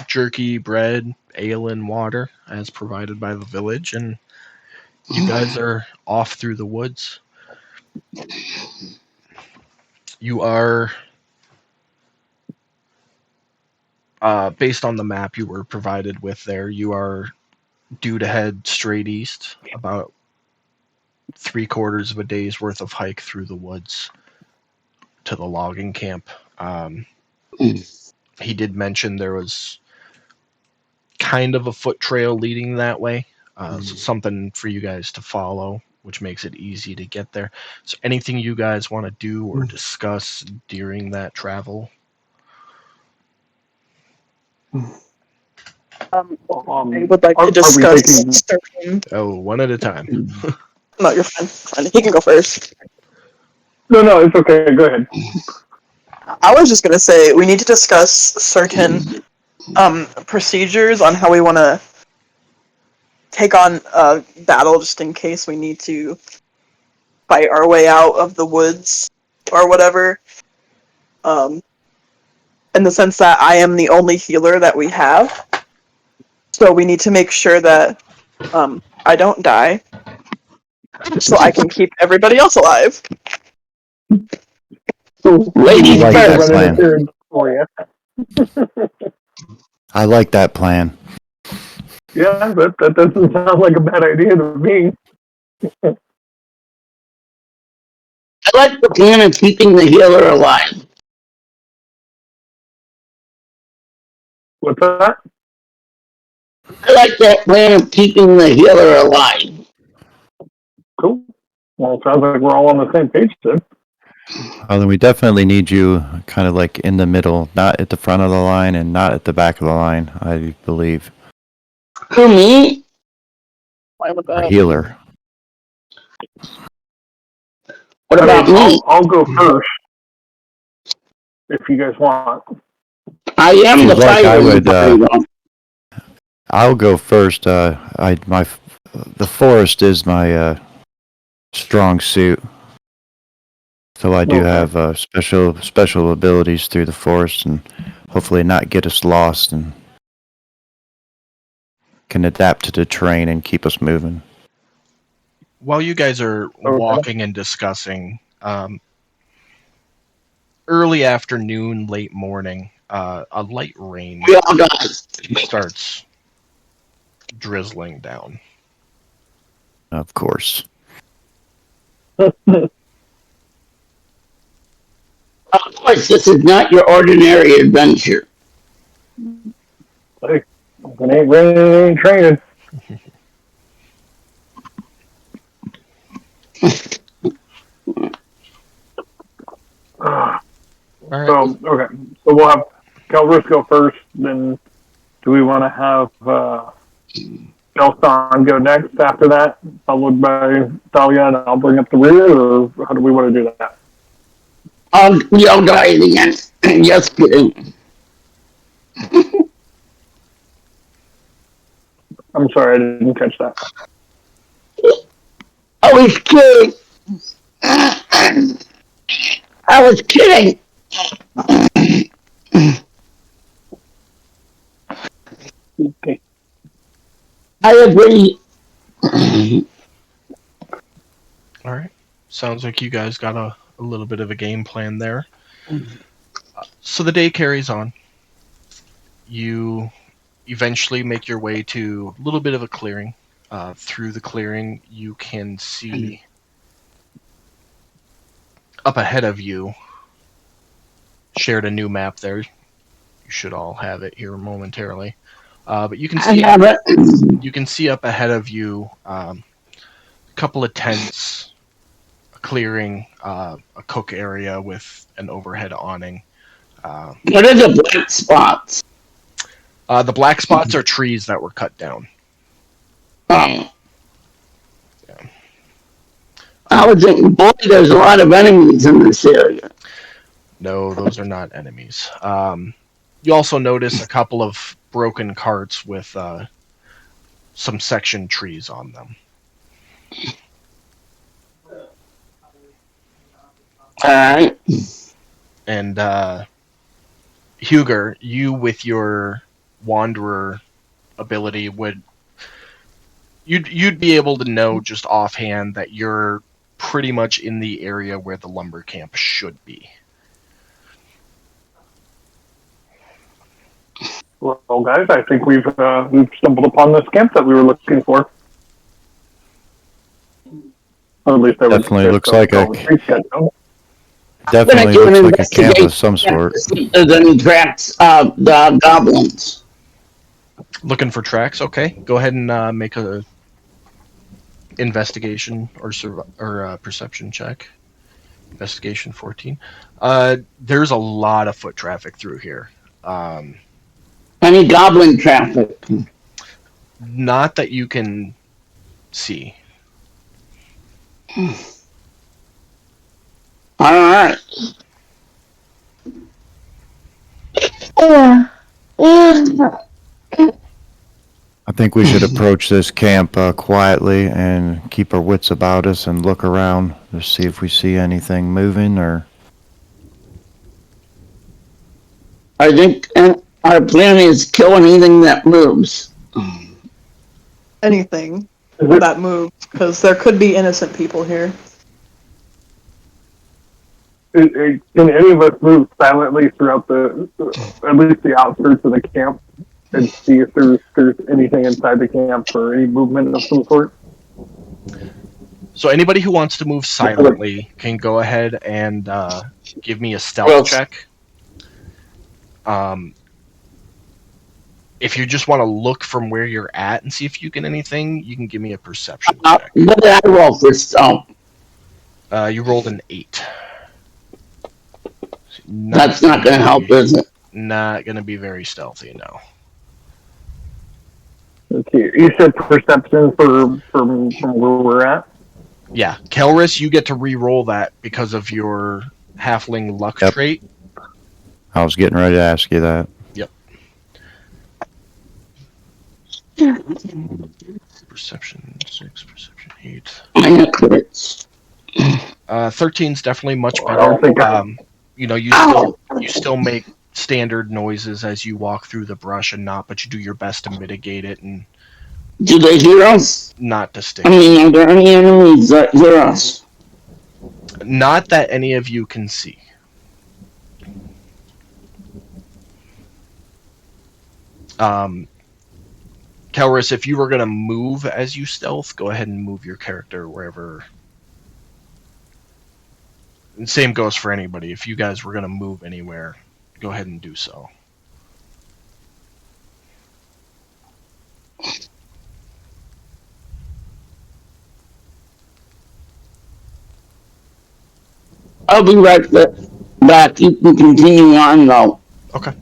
jerky, bread, ale, and water, as provided by the village, and you guys are off through the woods. You are, based on the map you were provided with there, you are due to head straight east, about 3/4 of a day's worth of hike through the woods to the logging camp. He did mention there was kind of a foot trail leading that way, so something for you guys to follow. which makes it easy to get there. So anything you guys want to do or discuss during that travel? I would like to Are we discuss taking- certain. Oh, one at a time. No, you're fine. Fine. He can go first. No, it's okay. Go ahead. I was just gonna say we need to discuss certain procedures on how we want to take on a battle, just in case we need to fight our way out of the woods or whatever. In the sense that I am the only healer that we have, so we need to make sure that I don't die, so I can keep everybody else alive. Ladies like that first. plan. For you. I like that plan. Yeah, that doesn't sound like a bad idea to me. I like the plan of keeping the healer alive. What's that? I like that plan of keeping the healer alive. Cool. Well, it sounds like we're all on the same page then. Well, then we definitely need you kind of like in the middle, not at the front of the line and not at the back of the line, I believe. Who, me? Fine with A that. healer. What about me? I'll go first if you guys want. I am If the you'd like, I fighter. would, I'll go first. The forest is my strong suit. So I do Okay. have special abilities through the forest, and hopefully not get us lost, and can adapt to the terrain and keep us moving. While you guys are walking and discussing, early afternoon, late morning, a light rain We all got starts drizzling down. Of course. Of course, this is not your ordinary adventure. Like, if it ain't raining, it ain't training. All right. So, okay. So we'll have Calvus go first. Then do we want to have Elston go next after that, followed by Thalia, and I'll bring up the rear, or how do we want to do that? We all got it again. Just kidding. I'm sorry, I didn't catch that. I was kidding. I was kidding. Okay. I agree. All right. Sounds like you guys got a little bit of a game plan there. So the day carries on. You eventually make your way to a little bit of a clearing. Through the clearing, you can see up ahead of you. Shared a new map there. You should all have it here momentarily. But you can I see have it. you can see up ahead of you a couple of tents, a clearing, a cook area with an overhead awning. What are the black spots? The black spots are trees that were cut down. Oh. Yeah. I was thinking, boy, there's a lot of enemies in this area. No, those are not enemies. You also notice a couple of broken carts with some section trees on them. Alright. And Huger, you with your wanderer ability you'd be able to know just offhand that you're pretty much in the area where the lumber camp should be. Well, guys, I think we've stumbled upon this camp that we were looking for. Or at least I Definitely looks like a camp of some sort. There's any tracks of the goblins. Looking for tracks? Okay, go ahead and make a Investigation or perception check. Investigation 14. There's a lot of foot traffic through here. Um, Any goblin traffic? Not that you can see. All right. I think we should approach this camp quietly and keep our wits about us and look around to see if we see anything moving or. I think our plan is kill anything that moves. Anything Is it, that moves, because there could be innocent people here. can any of us move silently throughout at least the outskirts of the camp and see if there's anything inside the camp or any movement of some sort? So anybody who wants to move silently can go ahead and give me a stealth Well, check. If you just want to look from where you're at and see if you get anything, you can give me a perception check. what did I roll for stealth? You rolled an 8. That's not going to help, is it? Not going to be very stealthy, no. Okay, you said perception from where we're at. Yeah, Kelris, you get to re-roll that because of your halfling luck Yep. trait. I was getting ready to ask you that. Yep. Perception 6, perception 8. Minor crits. 13's definitely much I don't better. think You still make standard noises as you walk through the brush and not, but you do your best to mitigate it and Do they hear us? not I distinct. mean, are there any enemies that hear us? Not that any of you can see. Kelris, if you were going to move as you stealth, go ahead and move your character wherever. And same goes for anybody. If you guys were going to move anywhere, go ahead and do so. I'll be right back. You can continue on, though. Okay.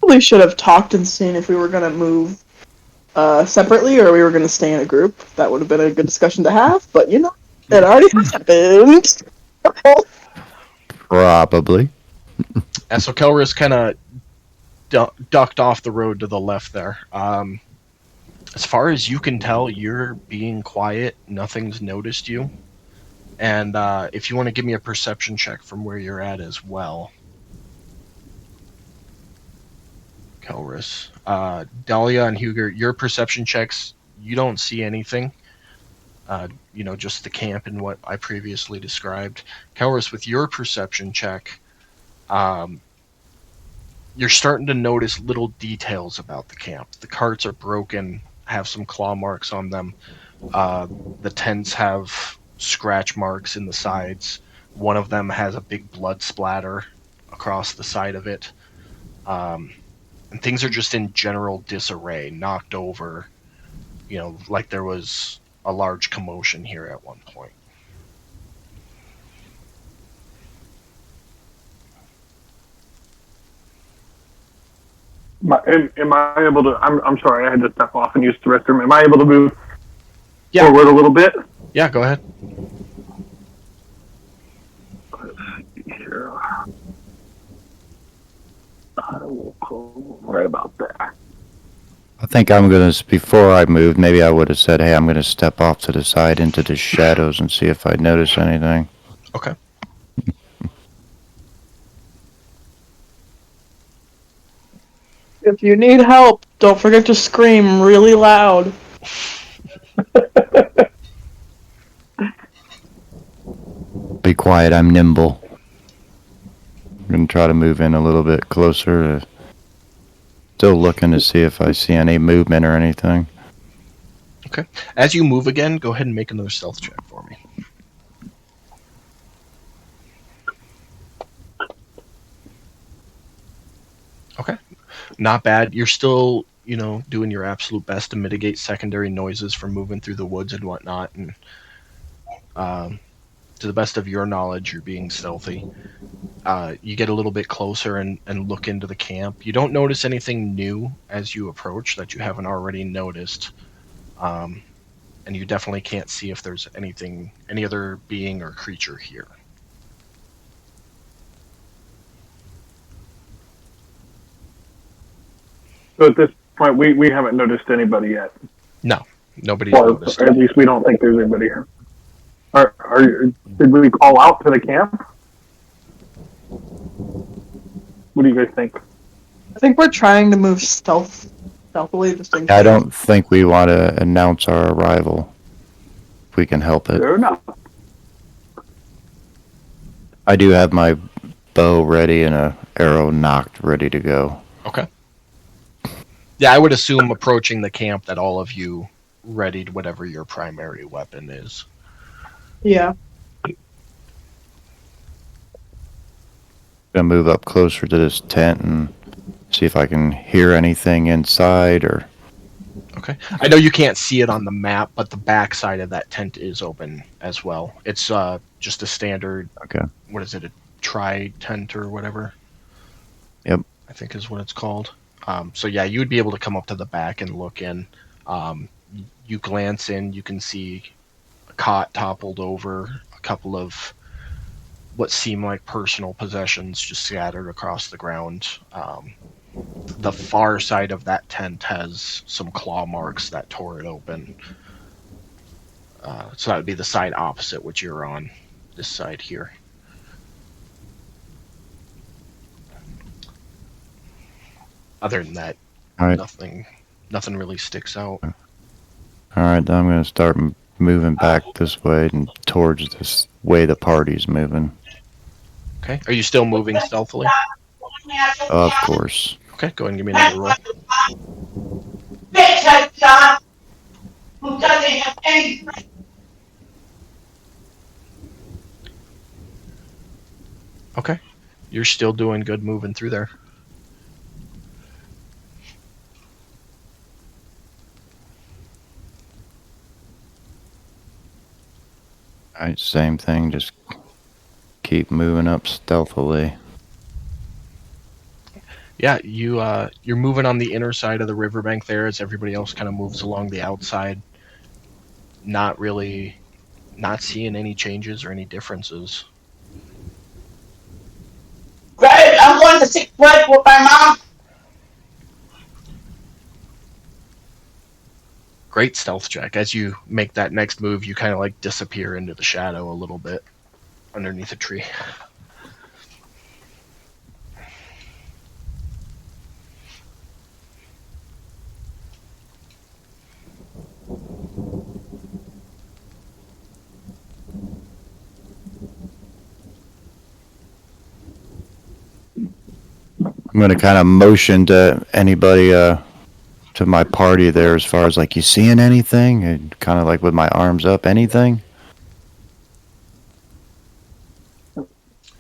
Probably should have talked and seen if we were going to move separately or we were going to stay in a group. That would have been a good discussion to have, but you know, it already happened. Probably. And so Kelris kind of ducked off the road to the left there. As far as you can tell, you're being quiet. Nothing's noticed you. And if you want to give me a perception check from where you're at as well. Kelris. Dahlia and Huger, your perception checks, you don't see anything. Just the camp and what I previously described. Kelris, with your perception check, you're starting to notice little details about the camp. The carts are broken, have some claw marks on them. The tents have scratch marks in the sides. One of them has a big blood splatter across the side of it. And things are just in general disarray, knocked over, like there was a large commotion here at one point. Am I able to? I'm sorry, I had to step off and use the restroom. Am I able to move Yeah. forward a little bit? Yeah, go ahead. Let's see here. I will go right about there. I think I'm going to, before I moved, maybe I would have said, hey, I'm going to step off to the side into the shadows and see if I notice anything. Okay. If you need help, don't forget to scream really loud. Be quiet, I'm nimble. I'm going to try to move in a little bit closer. Still looking to see if I see any movement or anything. Okay. As you move again, go ahead and make another stealth check for me. Okay, not bad. You're still, doing your absolute best to mitigate secondary noises from moving through the woods and whatnot. And um, to the best of your knowledge, you're being stealthy. You get a little bit closer and look into the camp. You don't notice anything new as you approach that you haven't already noticed. Um, and you definitely can't see if there's any other being or creature here. So at this point, we haven't noticed anybody yet, No, nobody's or noticed. at least we don't think there's anybody here. Did we call out to the camp? What do you guys think? I think we're trying to move stealthily, just in case. I don't think we want to announce our arrival. If we can help it. Fair enough. I do have my bow ready and a arrow knocked, ready to go. Okay. Yeah, I would assume approaching the camp that all of you readied whatever your primary weapon is. Yeah. Gonna move up closer to this tent and see if I can hear anything inside or. Okay. I know you can't see it on the map, but the back side of that tent is open as well. It's just a standard. Okay. What is it? A tri-tent or whatever? Yep. I think is what it's called. So yeah, you would be able to come up to the back and look in. You glance in, you can see a cot toppled over, a couple of what seem like personal possessions just scattered across the ground. The far side of that tent has some claw marks that tore it open. So that would be the side opposite which you're on, this side here. Other than that, All right. nothing really sticks out. All right, then I'm gonna start moving back this way and towards this way the party's moving. Okay. Are you still moving stealthily? Of course. Okay, go ahead and give me another roll. Who doesn't have any. Okay. You're still doing good moving through there. All right, same thing. Just keep moving up stealthily. Yeah, you're moving on the inner side of the riverbank there as everybody else kind of moves along the outside. Not seeing any changes or any differences. Right, I'm going to sick break with my mom. Great stealth check. As you make that next move, you kind of like disappear into the shadow a little bit underneath a tree. I'm gonna kind of motion to anybody to my party there as far as like you seeing anything and kind of like with my arms up anything.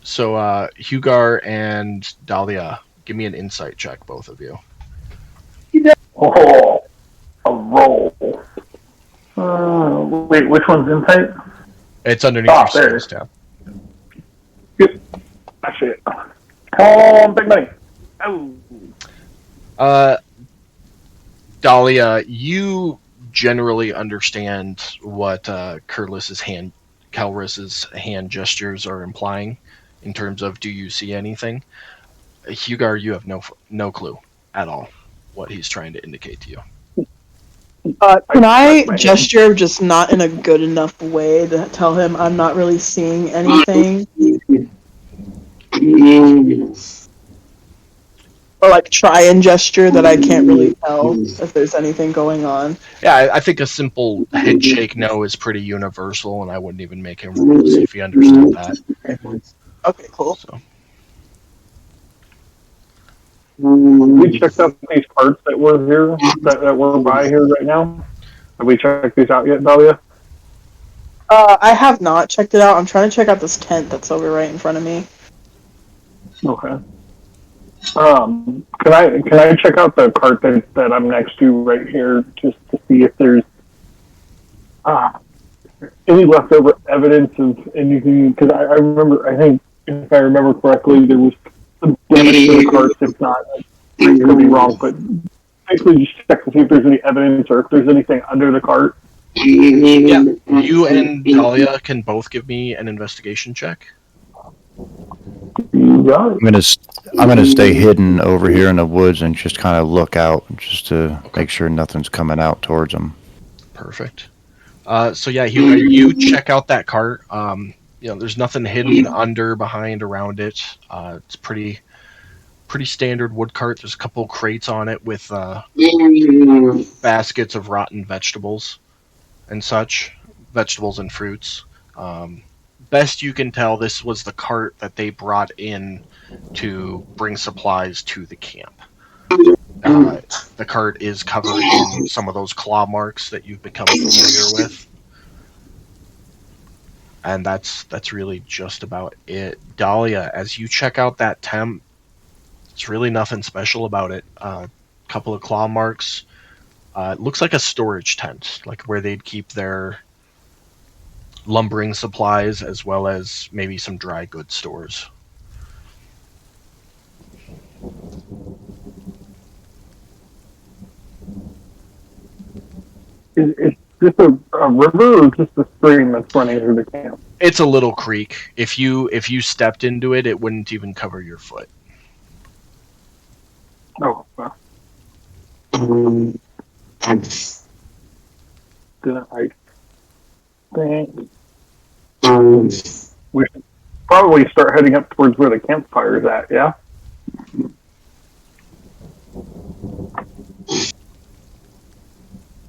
So Hugar and Dahlia, give me an insight check, both of you. Oh, a roll. Wait, which one's insight? It's underneath your skills tab. Yep. That's it. Come on, big money. Oh. Dahlia, you generally understand what Calris's hand gestures are implying in terms of do you see anything. Hugar, you have no clue at all what he's trying to indicate to you. Can I gesture just not in a good enough way to tell him I'm not really seeing anything? Or like try and gesture that I can't really tell if there's anything going on? Yeah, I think a simple head shake no is pretty universal, and I wouldn't even make him roll to see if he understood that. Okay, cool. So. We checked out these parts that were here, that were by here right now. Have we checked these out yet, Dahlia? I have not checked it out. I'm trying to check out this tent that's over right in front of me. Okay. Can I check out the cart that I'm next to right here just to see if there's uh, any leftover evidence of anything? Because I remember, I think if I remember correctly, there was some damage to the carts. If not, I could be wrong, but basically just check to see if there's any evidence or if there's anything under the cart. Yeah, you and Dahlia can both give me an investigation check. Yeah. I'm gonna stay hidden over here in the woods and just kind of look out, just to make sure nothing's coming out towards them. Perfect. So yeah, you check out that cart. There's nothing hidden under, behind, around it. It's pretty standard wood cart. There's a couple crates on it with baskets of rotten vegetables and such, vegetables and fruits. Best you can tell, this was the cart that they brought in to bring supplies to the camp. The cart is covered in some of those claw marks that you've become familiar with. And that's really just about it. Dahlia, as you check out that tent, it's really nothing special about it. Couple of claw marks. It looks like a storage tent, like where they'd keep their lumbering supplies as well as maybe some dry goods stores. Is this a river or just a stream that's running through the camp? It's a little creek. If you stepped into it, it wouldn't even cover your foot. Oh, well. Then I think we should probably start heading up towards where the campfire's at, yeah?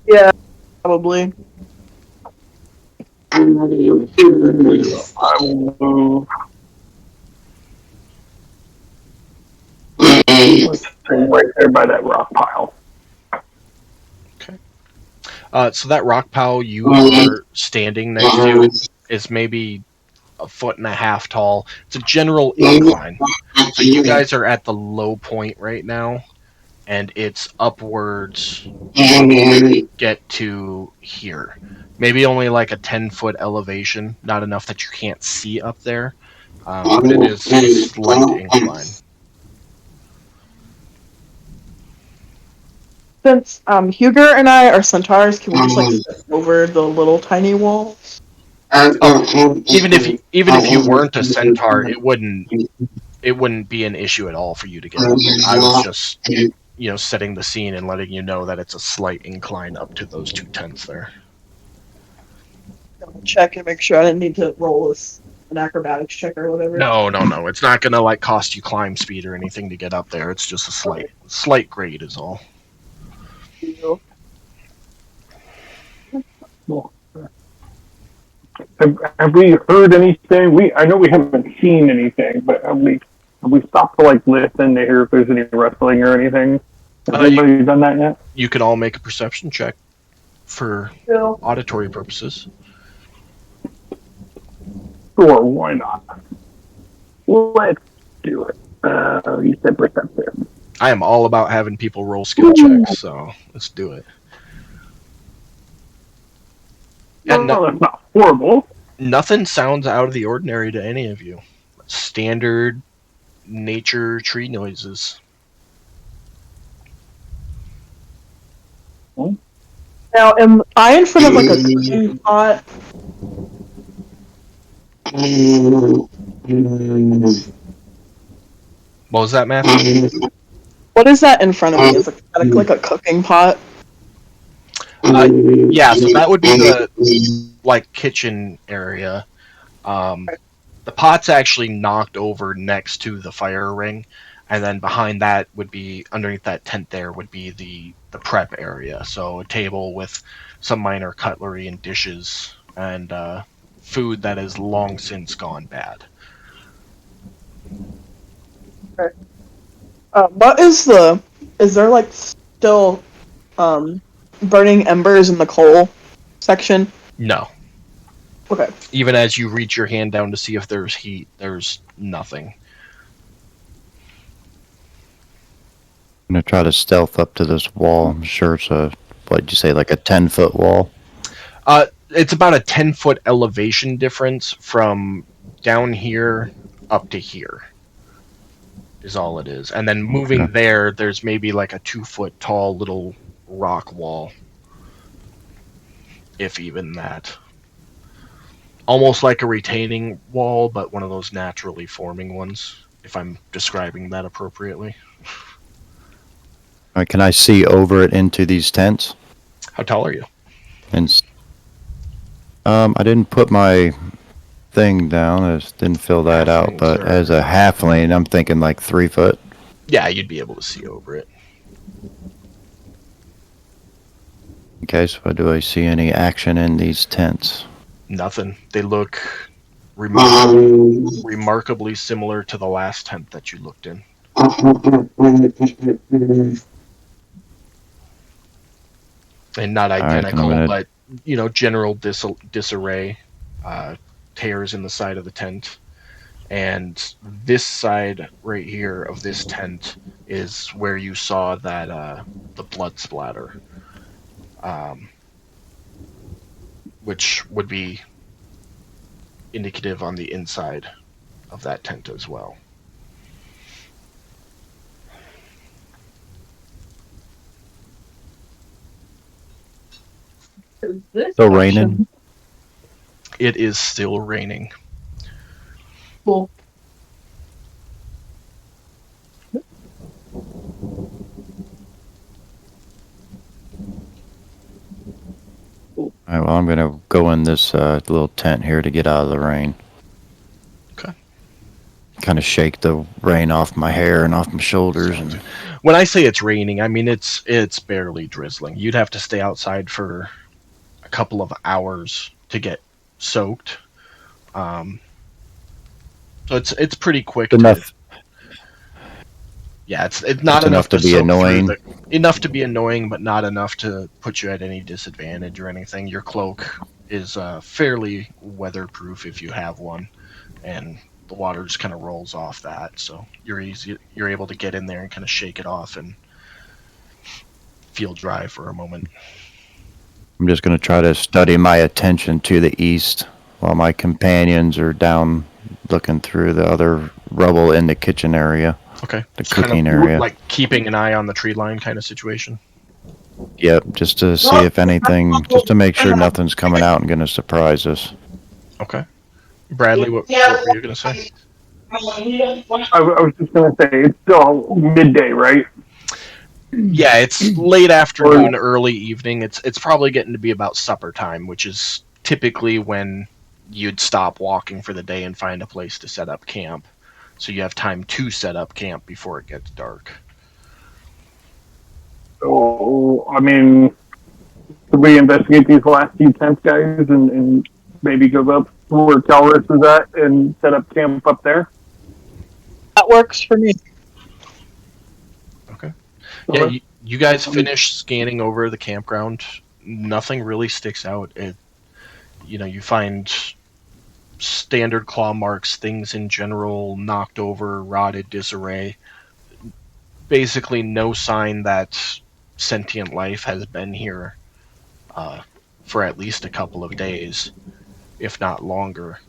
Yeah, probably. I will move. Let's see, right there by that rock pile. So that rock pile you are standing next to is maybe a foot and a half tall. It's a general incline. So you guys are at the low point right now, and it's upwards get to here. Maybe only like a 10-foot elevation, not enough that you can't see up there, but it is a slight incline. Since Huger and I are centaurs, can we just like step over the little tiny walls? Even if you weren't a centaur, it wouldn't be an issue at all for you to get up there. I was just setting the scene and letting you know that it's a slight incline up to those two tents there. Check and make sure I didn't need to roll an acrobatics check or whatever. No. It's not gonna like cost you climb speed or anything to get up there. It's just a slight grade is all. Have we heard anything? I know we haven't seen anything, but have we stopped to like listen to hear if there's any rustling or anything? Has anybody done that yet? You can all make a perception check for auditory purposes. Sure, why not? Let's do it. You said perception. I am all about having people roll skill checks, so let's do it. And that's not horrible. Nothing sounds out of the ordinary to any of you. Standard nature tree noises. Now, am I in front of like a cooking pot? What was that, Matthew? What is that in front of me? Is it like a cooking pot? Yeah, so that would be the like kitchen area. The pot's actually knocked over next to the fire ring, and then behind that would be, underneath that tent there, would be the prep area. So a table with some minor cutlery and dishes and food that has long since gone bad. Okay. What is there like still burning embers in the coal section? No. Okay. Even as you reach your hand down to see if there's heat, there's nothing. I'm gonna try to stealth up to this wall. I'm sure it's what'd you say, like a 10-foot wall? It's about a 10-foot elevation difference from down here up to here. Is all it is. And then moving Okay. there's maybe like a 2-foot tall little rock wall. If even that. Almost like a retaining wall, but one of those naturally forming ones, if I'm describing that appropriately. Can I see over it into these tents? How tall are you? And I didn't put my thing down. I just didn't fill that out. Halflings But as are- a halfling, I'm thinking like 3 foot. Yeah, you'd be able to see over it. Okay, so do I see any action in these tents? Nothing. They look remarkably similar to the last tent that you looked in. And not All right, identical, I'm gonna. but general disarray, tears in the side of the tent. And this side right here of this tent is where you saw that the blood splatter, which would be indicative on the inside of that tent as well. Is this Still raining? It is still raining. Cool. All right, well, I'm gonna go in this little tent here to get out of the rain. Okay. Kind of shake the rain off my hair and off my shoulders, and When I say it's raining, I mean it's barely drizzling. You'd have to stay outside for a couple of hours to get soaked. So it's pretty quick. enough. Yeah, it's not It's enough to be soak annoying. enough to be annoying, but not enough to put you at any disadvantage or anything. Your cloak is fairly weatherproof if you have one, and the water just kind of rolls off that, so you're able to get in there and kind of shake it off and feel dry for a moment. I'm just gonna try to study my attention to the east while my companions are down looking through the other rubble in the kitchen area, Okay, the it's kind cooking of area. like keeping an eye on the tree line kind of situation. Yep, just to see if anything, just to make sure nothing's coming out and gonna surprise us. Okay, Bradley, what were you gonna say? I was just going to say, it's still midday, right? Yeah, it's late afternoon, early evening. It's probably getting to be about supper time, which is typically when you'd stop walking for the day and find a place to set up camp. So you have time to set up camp before it gets dark. So, I mean, could we investigate these last few tents, guys, and maybe go up where Calrus is at and set up camp up there? That works for me. Okay. Yeah, you guys finish scanning over the campground. Nothing really sticks out. You find standard claw marks, things in general knocked over, rotted, disarray. Basically, no sign that sentient life has been here for at least a couple of days, if not longer.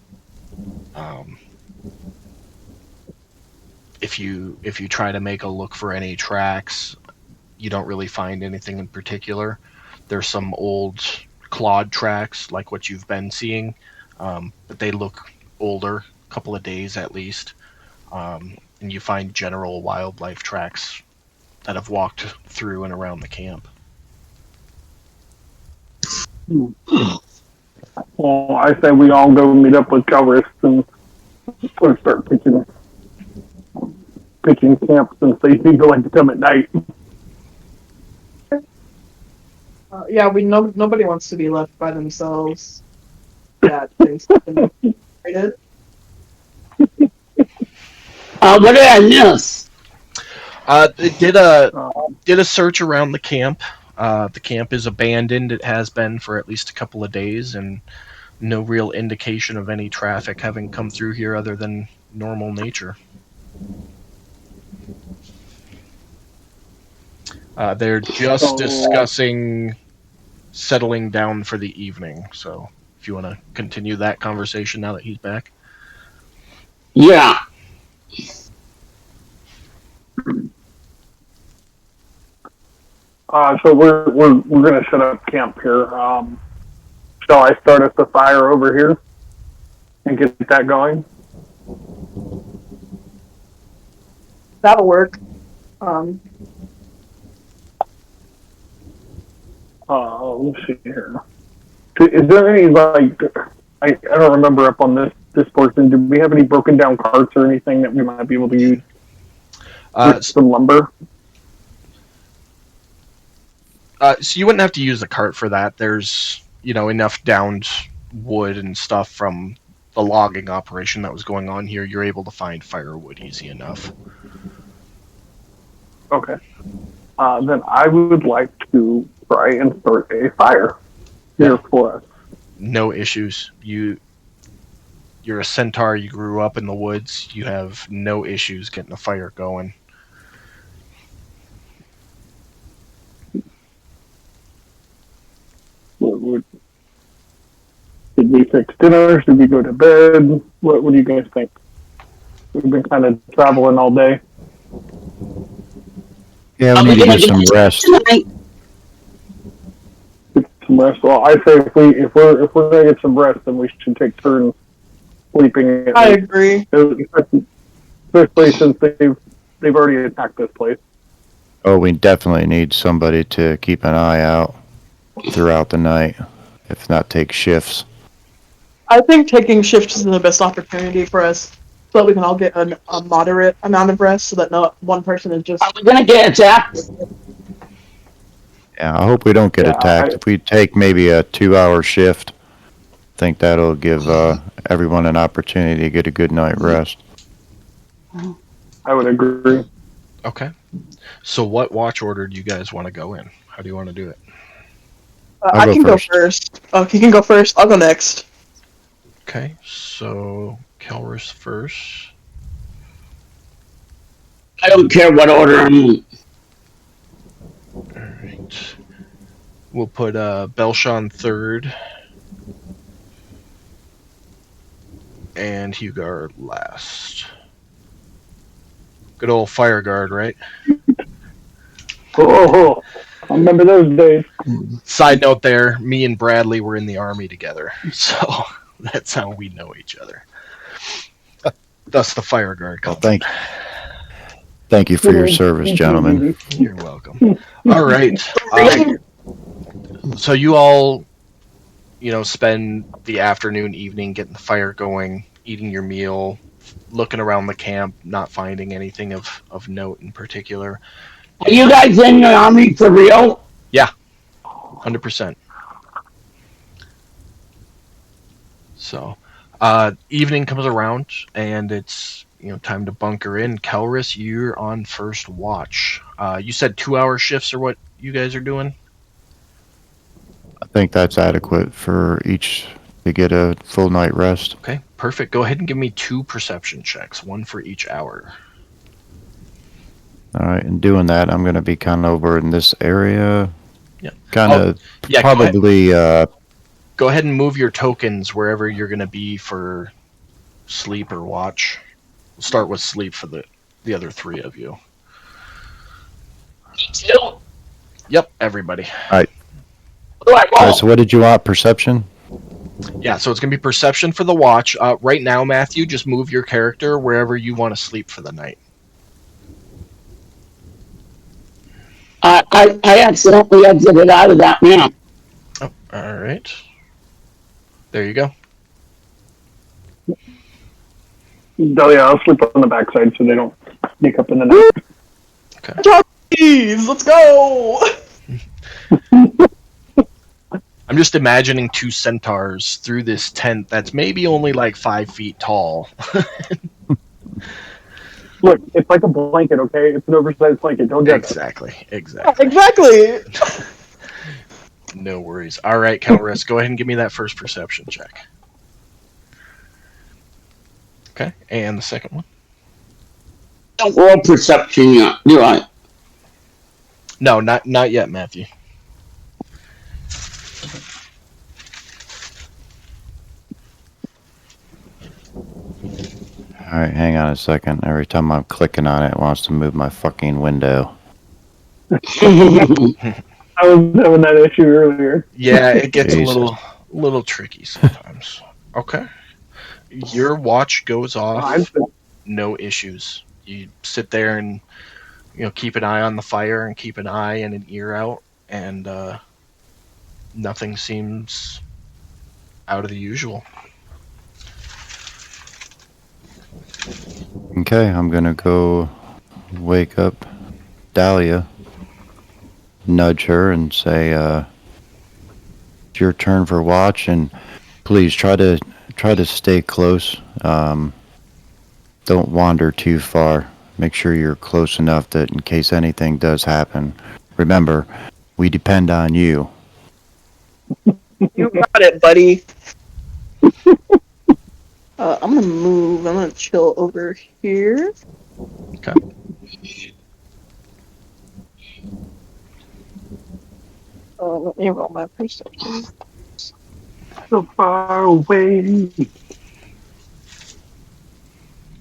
If you try to make a look for any tracks, you don't really find anything in particular. There's some old clawed tracks like what you've been seeing, but they look older, a couple of days at least. And you find general wildlife tracks that have walked through and around the camp. Well, I say we all go meet up with Calrus and we'll start pitching camps since they seem to like to come at night. Yeah, nobody wants to be left by themselves. Bad things happen. Right? What did I miss? It did a search around the camp. The camp is abandoned. It has been for at least a couple of days, and no real indication of any traffic having come through here other than normal nature. They're just So- discussing settling down for the evening. So if you want to continue that conversation now that he's back. Yeah. So we're gonna set up camp here. Shall I start us the fire over here and get that going? That'll work. Um, Let's see here. Is there any like I don't remember up on this portion. Do we have any broken down carts or anything that we might be able to use with some lumber? So you wouldn't have to use the cart for that. There's enough downed wood and stuff from the logging operation that was going on here. You're able to find firewood easy enough. Okay. Then I would like to try and start a fire here for us. No issues. You're a centaur. You grew up in the woods. You have no issues getting a fire going. Did we fix dinners? Did we go to bed? What do you guys think? We've been kind of traveling all day. Yeah, we need to get some rest. Tonight? Get some rest. Well, I say if we're gonna get some rest, then we should take turns sleeping. I agree. Especially since they've already attacked this place. Oh, we definitely need somebody to keep an eye out throughout the night, if not take shifts. I think taking shifts is the best opportunity for us, so that we can all get a moderate amount of rest, so that not one person is just. Are we gonna get attacked? Yeah, I hope we don't get attacked. If we take maybe a 2-hour shift, I think that'll give everyone an opportunity to get a good night rest. I would agree. Okay. So what watch order do you guys want to go in? How do you want to do it? I can go first. Oh, he can go first. I'll go next. Okay, so Kelris first. I don't care what order I'm in. Alright. We'll put Belshon third. And Hugar last. Good old fire guard, right? Oh, I remember those days. Side note there, me and Bradley were in the army together. So that's how we know each other. Thus the fire guard Well, comes. thank you for your service, gentlemen. You're welcome. All right. So you all, spend the afternoon, evening getting the fire going, eating your meal, looking around the camp, not finding anything of note in particular. Are you guys in the army for real? 100%. So, evening comes around, and it's time to bunker in. Kelris, you're on first watch. You said 2-hour shifts are what you guys are doing? I think that's adequate for each to get a full night rest. Okay, perfect. Go ahead and give me 2 perception checks, 1 for each hour. All right, and doing that, I'm going to be kind of over in this area. Yeah. Kind of yeah, probably. Go ahead and move your tokens wherever you're going to be for sleep or watch. We'll start with sleep for the other 3 of you. Me too. Yep, everybody. What do I All roll? right, so what did you want? Perception? Yeah, so it's going to be perception for the watch. Right now, Matthew, just move your character wherever you want to sleep for the night. I accidentally exited out of that map. Oh, all right. There you go. Delia, I'll sleep on the backside so they don't sneak up in the night. Please, let's go. I'm just imagining 2 centaurs through this tent that's maybe only like 5 feet tall. Look, it's like a blanket, okay? It's an oversized blanket. Don't judge us. Exactly. Exactly. No worries. All right, Kelris, go ahead and give me that first perception check. Okay, and the second one. Don't roll perception yet. Do I? No, not yet, Matthew. Alright, hang on a second. Every time I'm clicking on it, it wants to move my fucking window. I was having that issue earlier. Yeah, it gets a Jesus. little tricky sometimes. Okay. Your watch goes I've off, been, no issues. You sit there and keep an eye on the fire and keep an eye and an ear out, and nothing seems out of the usual. Okay, I'm gonna go wake up Dahlia, nudge her, and say, it's your turn for watch, and please try to stay close. Don't wander too far. Make sure you're close enough that in case anything does happen, remember, we depend on you. You got it, buddy. I'm gonna move. I'm gonna chill over here. Okay. Let me roll my perception. so far away.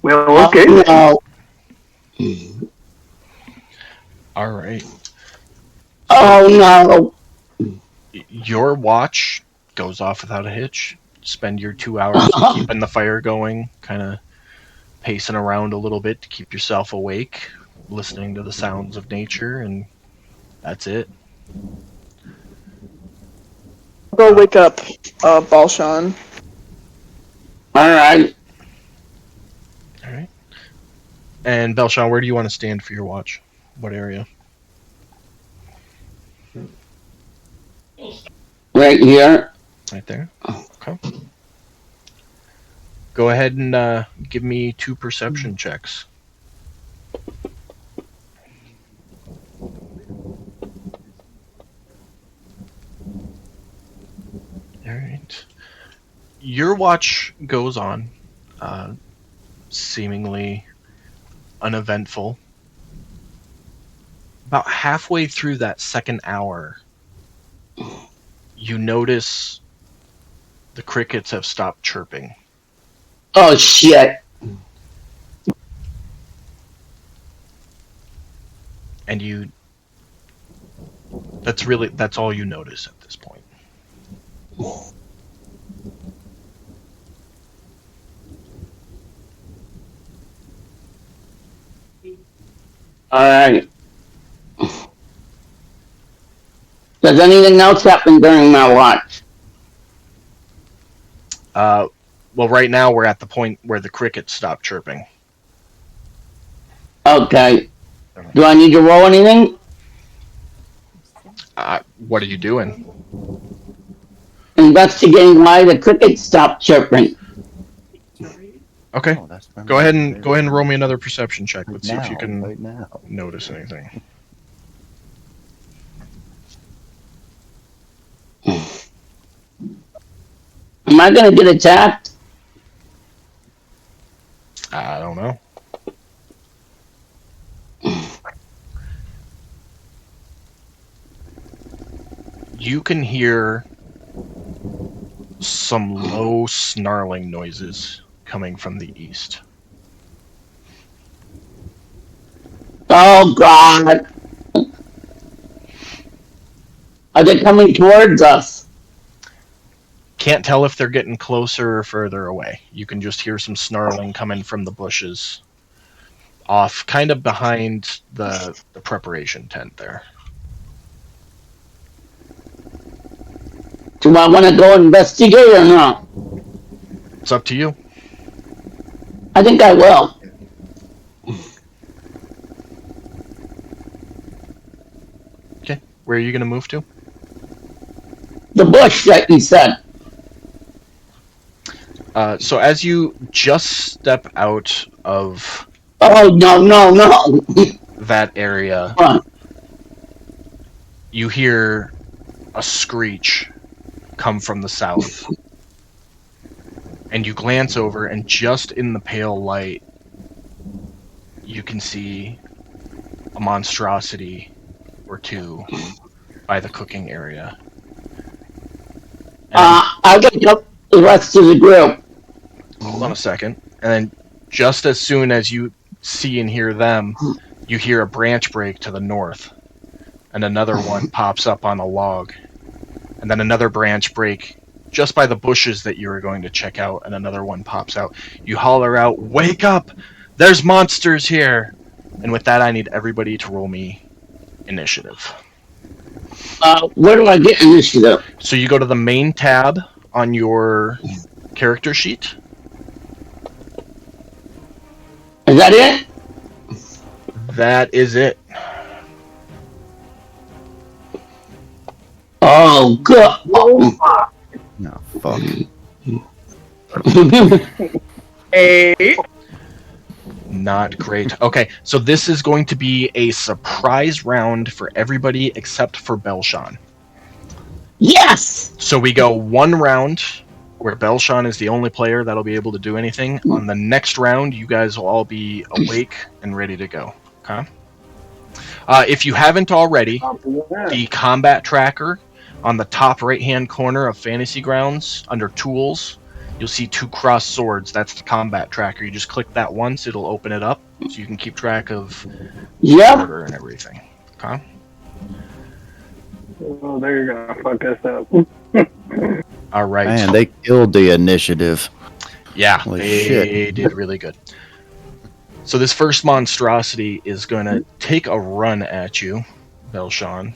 Well, okay. No. All right. Oh no. Your watch goes off without a hitch. Spend your 2 hours keeping the fire going, kind of pacing around a little bit to keep yourself awake, listening to the sounds of nature, and that's it. Go wake up, Balshan. Alright. All right. And Belshaw, where do you want to stand for your watch? What area? Right here. Right there. Okay. Go ahead and give me 2 perception checks. All right. Your watch goes on, seemingly uneventful. About halfway through that second hour, you notice the crickets have stopped chirping. Oh shit. And that's all you notice at this point. Alright. Does anything else happen during my watch? Well, right now we're at the point where the crickets stop chirping. Okay. Do I need to roll anything? What are you doing? Investigating why the crickets stopped chirping. Okay. Oh, that's Go ahead and roll me another perception check. Let's see if you can right now. notice anything. Am I gonna get attacked? I don't know. You can hear some low snarling noises coming from the east. Oh god. Are they coming towards us? Can't tell if they're getting closer or further away. You can just hear some snarling coming from the bushes off kind of behind the preparation tent there. Do I want to go investigate or not? It's up to you. I think I will. Okay. Where are you going to move to? The bush that you said. So as you just step out of Oh no. that area, Come on. you hear a screech come from the south. And you glance over, and just in the pale light, you can see a monstrosity or two by the cooking area. I wake up the rest of the group. Hold on a second. And then just as soon as you see and hear them, you hear a branch break to the north. And another one pops up on a log. And then another branch break just by the bushes that you were going to check out, and another one pops out. You holler out, "Wake up! There's monsters here!" And with that, I need everybody to roll me initiative. Where do I get initiative? So you go to the main tab on your character sheet. Is that it? That is it. Oh, good. No, fuck. 8. Not great. Okay, so this is going to be a surprise round for everybody except for Belshan. Yes! So we go one round where Belshan is the only player that'll be able to do anything. On the next round, you guys will all be awake and ready to go. Okay? If you haven't already, the combat tracker on the top right-hand corner of Fantasy Grounds, under Tools, you'll see 2 crossed swords. That's the combat tracker. You just click that once, it'll open it up, so you can keep track of order and everything. Okay? Oh, they're gonna fuck us up. All right. Man, they killed the initiative. Yeah, Holy they shit. did really good. So this first monstrosity is going to take a run at you, Belshan,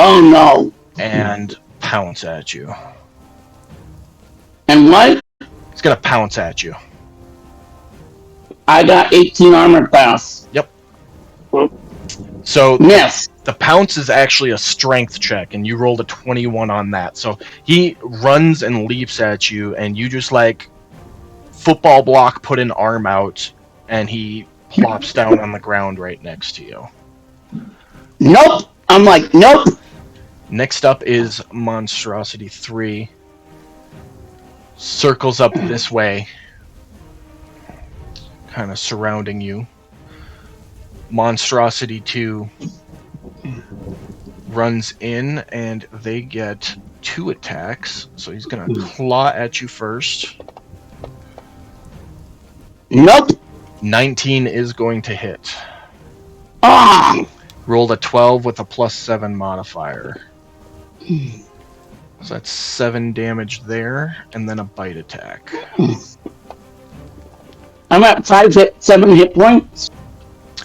Oh no. and pounce at you. And what? It's going to pounce at you. I got 18 armor class. So Miss. the pounce is actually a strength check, and you rolled a 21 on that. So he runs and leaps at you, and you just like football block, put an arm out, and he plops down on the ground right next to you. Nope. I'm like, nope. Next up is Monstrosity 3. Circles up this way, kind of surrounding you. Monstrosity 2 runs in, and they get 2 attacks. So he's going to claw at you first. Nope. 19 is going to hit. Ah. Rolled a 12 with a +7 modifier. So that's 7 damage there, and then a bite attack. I'm at 7 hit points.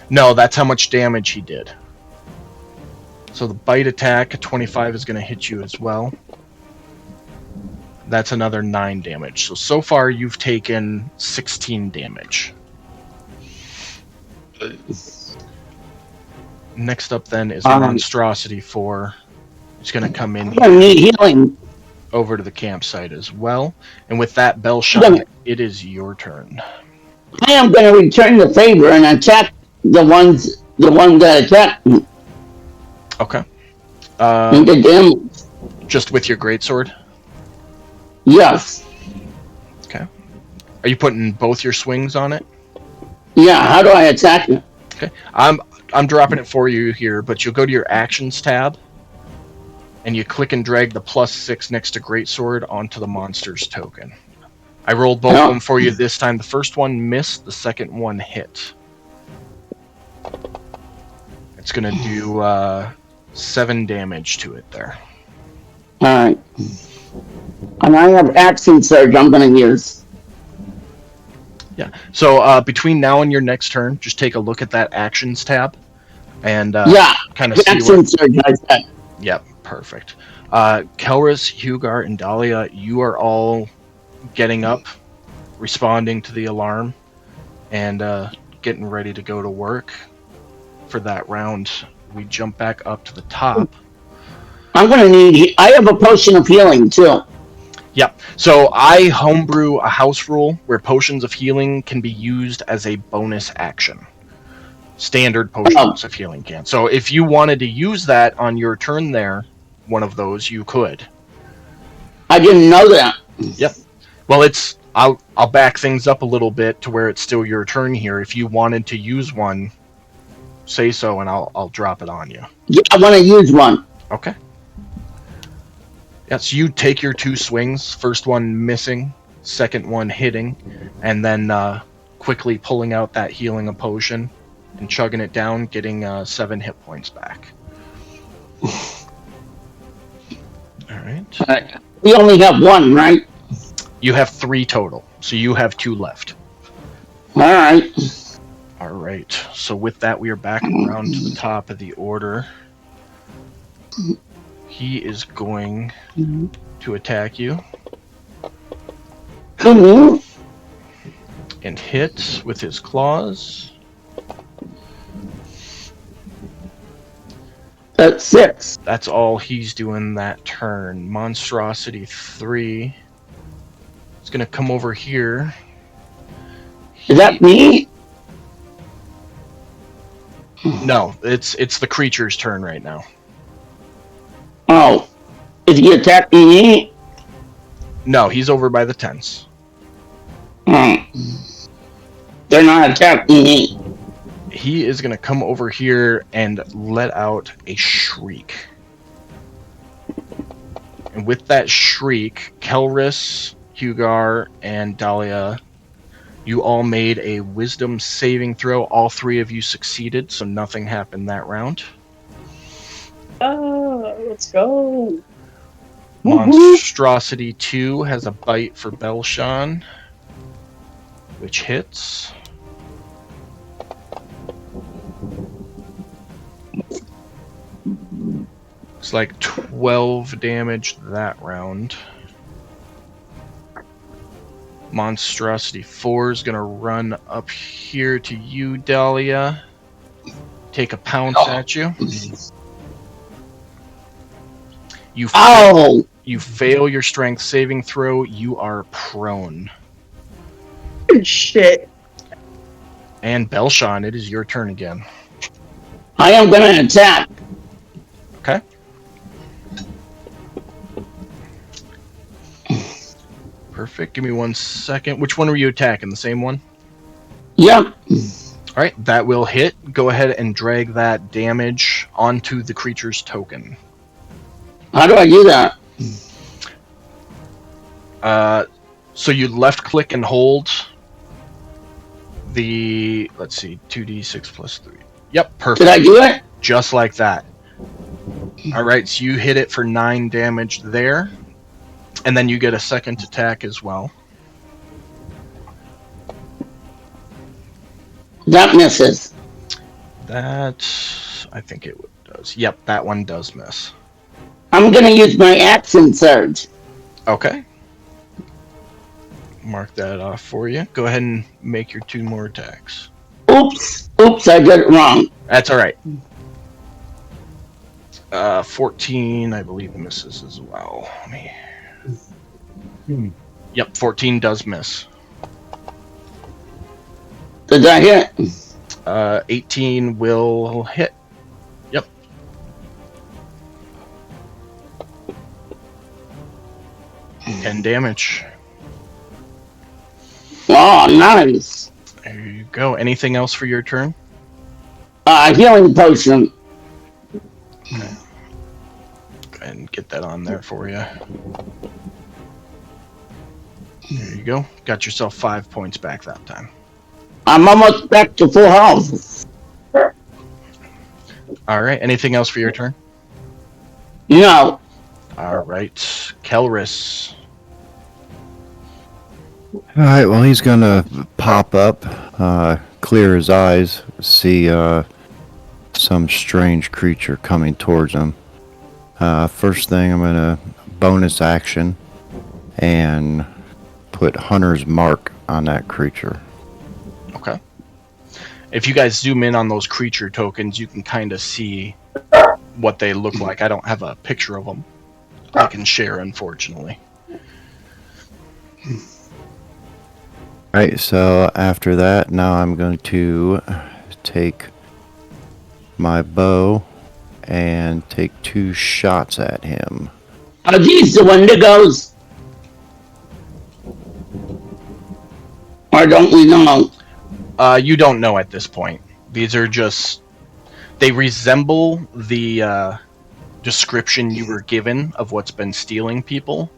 No, that's how much damage he did. So the bite attack, 25, is going to hit you as well. That's another 9 damage. So far you've taken 16 damage. Next up then is Monstrosity 4. It's going to come in I need healing. over to the campsite as well. And with that, Belshan, it is your turn. I am going to return the favor and attack the ones that attacked me. Okay. And the damage. Just with your greatsword? Yes. Okay. Are you putting both your swings on it? Yeah. How do I attack it? Okay. I'm dropping it for you here, but you'll go to your Actions tab, and you click and drag the +6 next to Greatsword onto the monster's token. I rolled both of them for you this time. The first one missed, the second one hit. It's going to do 7 damage to it there. Alright. And I have action surge I'm going to use. Yeah. So between now and your next turn, just take a look at that Actions tab, and kind of see action surge I said. Yep, perfect. Kelris, Hugar, and Dahlia, you are all getting up, responding to the alarm, and getting ready to go to work for that round. We jump back up to the top. I'm going to need... I have a potion of healing, too. Yep. So I homebrew a house rule where potions of healing can be used as a bonus action. Standard potions of healing can. So if you wanted to use that on your turn there, one of those, you could. I didn't know that. Yep. Well, I'll back things up a little bit to where it's still your turn here. If you wanted to use one, say so, and I'll drop it on you. Yeah, I want to use one. Okay. Yes, you take your 2 swings. First one missing, second one hitting, and then quickly pulling out that healing potion and chugging it down, getting 7 hit points back. All right. We only have one, right? You have 3 total, so you have 2 left. All right. All right. So with that, we are back around to the top of the order. He is going to attack you and hit with his claws. That's 6. That's all he's doing that turn. Monstrosity 3 is going to come over here. Is that me? No, it's the creature's turn right now. Oh. Is he attacking me? No, he's over by the tents. Oh. They're not attacking me. He is going to come over here and let out a shriek. And with that shriek, Kelris, Hugar, and Dahlia, you all made a wisdom saving throw. All 3 of you succeeded, so nothing happened that round. Let's go. Monstrosity 2 has a bite for Belshan, which hits. It's like 12 damage that round. Monstrosity 4 is going to run up here to you, Dahlia. Take a pounce at you. You fail your strength saving throw. You are prone. Shit. And Belshan, it is your turn again. I am going to attack. Okay. Perfect. Give me 1 second. Which one were you attacking? The same one? Yep. All right, that will hit. Go ahead and drag that damage onto the creature's token. How do I do that? So you left click and hold the, let's see, 2d6 plus 3. Yep, perfect. Did I do it? Just like that. All right, so you hit it for 9 damage there. And then you get a second attack as well. That misses. That, I think it does. Yep, that one does miss. I'm going to use my action surge. Okay. Mark that off for you. Go ahead and make your 2 more attacks. Oops, I did it wrong. That's all right. 14, I believe, misses as well. Yep, 14 does miss. Did that hit? 18 will hit. Yep. Ten damage. Oh, nice. There you go. Anything else for your turn? Healing potion. Okay. Go ahead and get that on there for you. There you go. Got yourself 5 points back that time. I'm almost back to full health. All right. Anything else for your turn? No. All right. Kelris. right, well, he's gonna pop up, clear his eyes, see some strange creature coming towards him. First thing, I'm gonna bonus action and put Hunter's Mark on that creature. Okay. If you guys zoom in on those creature tokens, you can kind of see what they look like. I don't have a picture of them I can share, unfortunately. Right, so after that, now I'm going to take my bow and take 2 shots at him. Are these the Wendigos? Or don't we know? You don't know at this point. These are just They resemble the description you were given of what's been stealing people,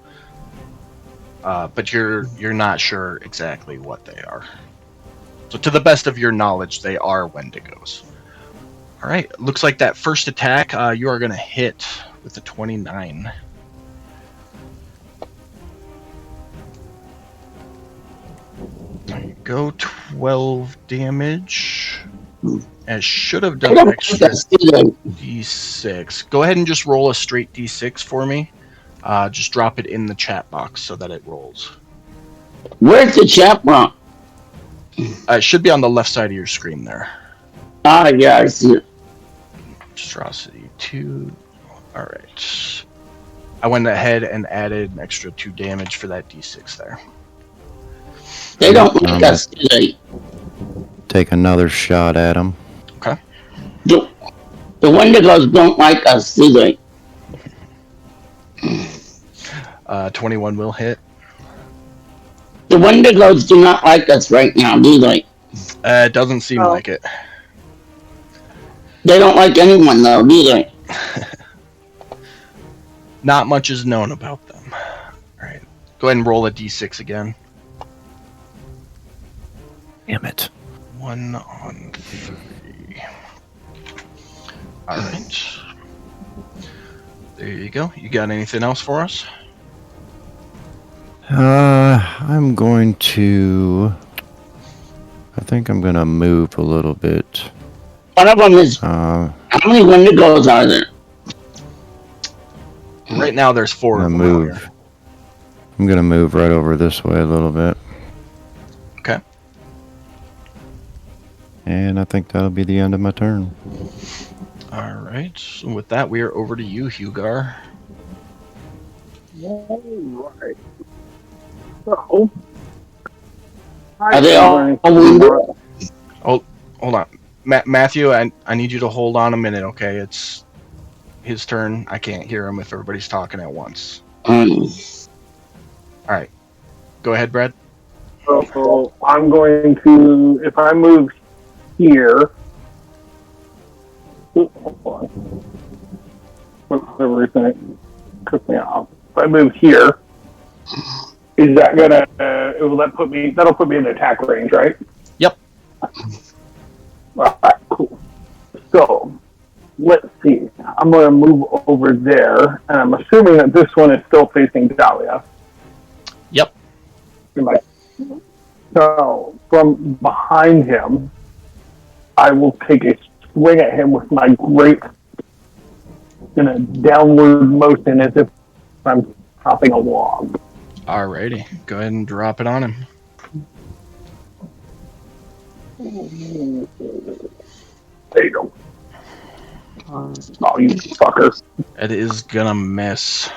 but you're not sure exactly what they are. So, to the best of your knowledge, they are Wendigos. All right, looks like that first attack you are going to hit with a 29. There you go, 12 damage. And should have I done don't an like extra us, do they? d6. Go ahead and just roll a straight d6 for me. Just drop it in the chat box so that it rolls. Where's the chat room? It should be on the left side of your screen there. Ah, yeah, I see it. Monstrosity 2. Alright. I went ahead and added an extra 2 damage for that d6 there. They don't like us, do they? Take another shot at him. Okay. The Wendigos don't like us, do they? 21 will hit. The Wendigos do not like us right now, do they? It doesn't seem No. like it. They don't like anyone, though, do they? Not much is known about them. Alright. Go ahead and roll a d6 again. Damn it. 1 on 3. Alright. There you go. You got anything else for us? I'm going to... I think I'm going to move a little bit. One of them is... I'm How many Wendigos are there? Right now there's 4 going of to them out move. here. I'm going to move right over this way a little bit. Okay. And I think that'll be the end of my turn. Alright. So with that, we are over to you, Hugar. Alright. So, Are they all wounded? Hold on. Matthew, I need you to hold on a minute, okay? It's his turn. I can't hear him if everybody's talking at once. Alright. Go ahead, Brad. So I'm going to, if I move here, hold on. Whatever reason it took me off. If I move here, is that gonna, that'll put me in attack range, right? Yep. Alright, cool. So, let's see. I'm gonna move over there, and I'm assuming that this one is still facing Dahlia. Yep. So, from behind him, I will take a swing at him with my great in a downward motion as if I'm chopping a log. Alrighty. Go ahead and drop it on him. There you go. Oh, you fucker. It is gonna miss.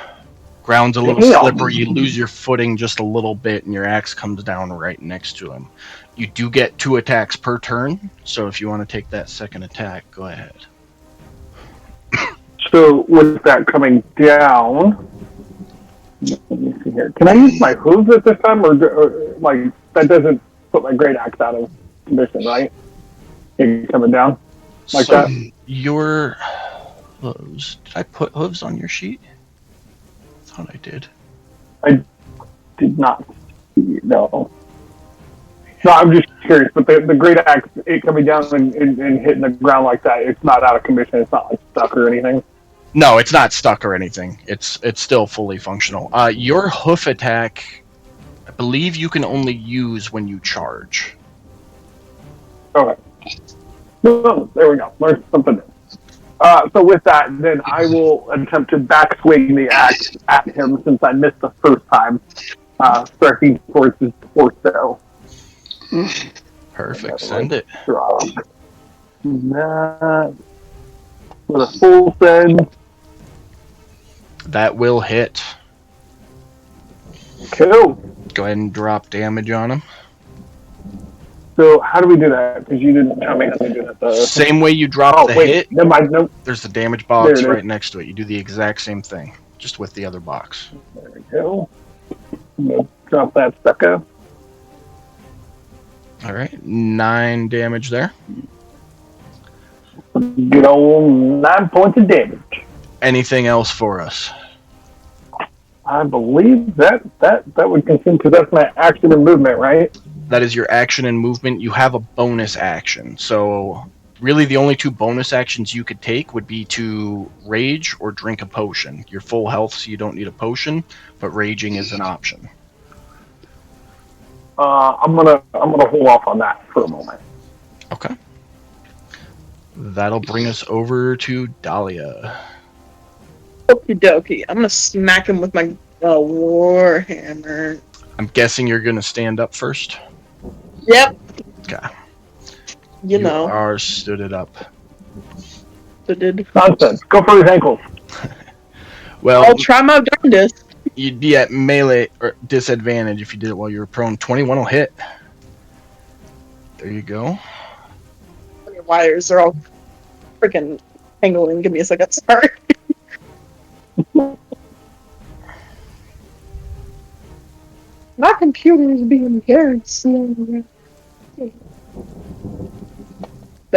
Ground's a little Damn. slippery. You lose your footing just a little bit, and your axe comes down right next to him. You do get 2 attacks per turn, so if you want to take that second attack, go ahead. So, with that coming down, let me see here. Can I use my hooves at this time, or like, that doesn't put my great axe out of commission, right? It coming down like so that? your hooves. Did I put hooves on your sheet? I thought I did. Did not see, no. No, I'm just curious, but the great axe, it coming down and hitting the ground like that, it's not out of commission, it's not like stuck or anything. No, it's not stuck or anything. It's still fully functional. Your hoof attack, I believe you can only use when you charge. Okay. No, there we go. Learn something new. So with that, then I will attempt to backswing the axe at him since I missed the first time, striking towards his torso. Perfect. Send it. Drop. That with a full send. That will hit. Cool. Go ahead and drop damage on him. So how do we do that? Because you didn't tell me how to do that. Same way you drop the hit, never mind. Nope. there's the damage box There it right is. next to it. You do the exact same thing, just with the other box. There we go. I'm gonna drop that sucker. All right, 9 damage there. Good old 9 points of damage. Anything else for us? I believe that would consume, because that's my action and movement, right? That is your action and movement. You have a bonus action. So, really, the only two bonus actions you could take would be to rage or drink a potion. You're full health, so you don't need a potion, but raging is an option. I'm gonna hold off on that for a moment. Okay. That'll bring us over to Dahlia. Okie dokie. I'm gonna smack him with my warhammer. I'm guessing you're going to stand up first? Yep. Okay. You know. are stood it up. So did. Nonsense. Go for his ankles. Well, I'll try my darndest. you'd be at melee or disadvantage if you did it while you were prone. 21 will hit. There you go. Your wires are all freaking tangling. Give me a second. Sorry. My computer is being very slow. There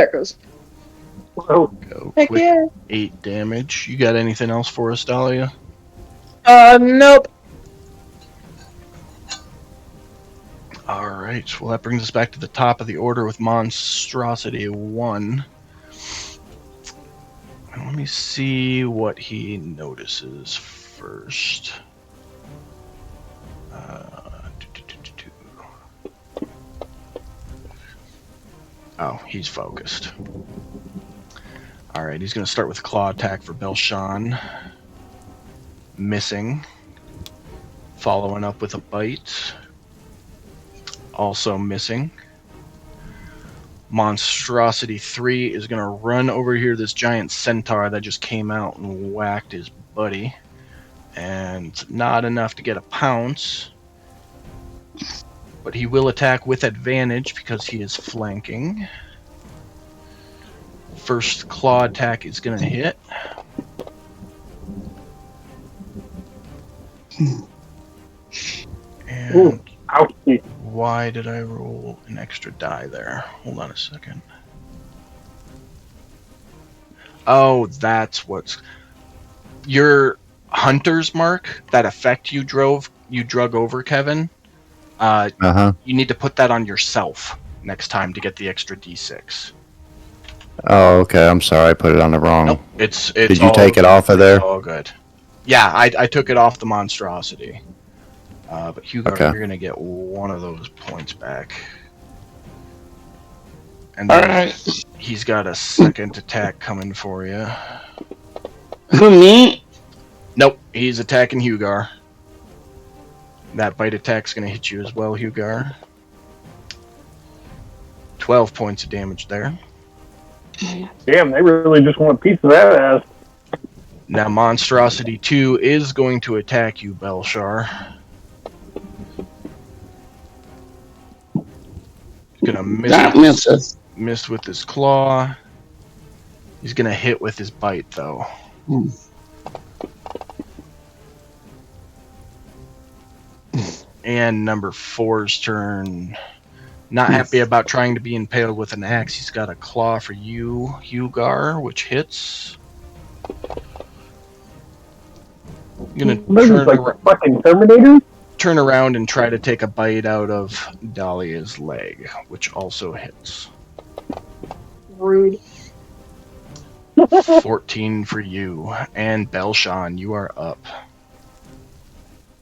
it goes. Oh, Go Heck quick. yeah. 8 damage. You got anything else for us, Dahlia? Nope. Alright, well that brings us back to the top of the order with Monstrosity 1. Let me see what he notices first. Oh, he's focused. Alright, he's going to start with a claw attack for Belshan. Missing. Following up with a bite. Also missing. Monstrosity 3 is going to run over here, this giant centaur that just came out and whacked his buddy. And not enough to get a pounce. But he will attack with advantage because he is flanking. First claw attack is going to hit. And ooh, ouchie. why did I roll an extra die there? Hold on a second. Oh, that's what's... Your hunter's mark, that effect you drug over, Kevin, you need to put that on yourself next time to get the extra d6. Oh, okay. I'm sorry. I put it on the wrong. Nope, it's Did you all take it off of there? It's all good. Yeah, I took it off the monstrosity. But Hugo, Okay. you're gonna get one of those points back. And then Alright. he's got a second attack coming for you. Who, me? Nope, he's attacking Hugar. That bite attack's gonna hit you as well, Hugar. 12 points of damage there. Damn, they really just want a piece of that ass. Now Monstrosity 2 is going to attack you, Belshar. He's gonna That misses. miss with his claw. He's gonna hit with his bite, though. And number 4's turn. Not happy about trying to be impaled with an axe. He's got a claw for you, Hugar, which hits. I'm gonna This is like the fucking Terminator. turn around and try to take a bite out of Dahlia's leg, which also hits. Rude. 14 for you. And Belshan, you are up.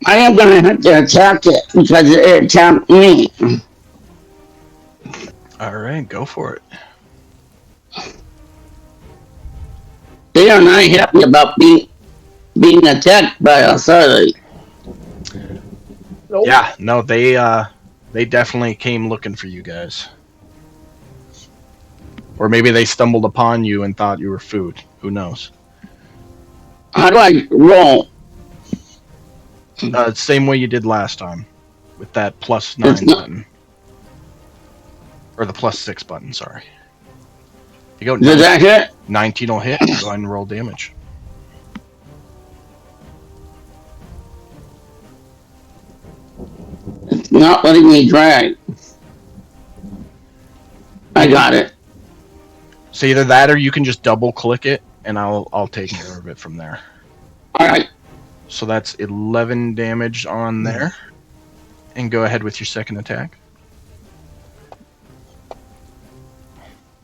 I am gonna have to attack it because it attacked me. Alright, go for it. They are not happy about being attacked by us, are they? Nope. Yeah, no, they definitely came looking for you guys. Or maybe they stumbled upon you and thought you were food. Who knows? How do I roll? Same way you did last time. With that +9 It's not- button. Or the +6 button, sorry. You go Did that hit? 19 will hit. Go ahead and roll damage. It's not letting me drag. I got it. So either that or you can just double click it and I'll take care of it from there. Alright. So that's 11 damage on there. And go ahead with your second attack.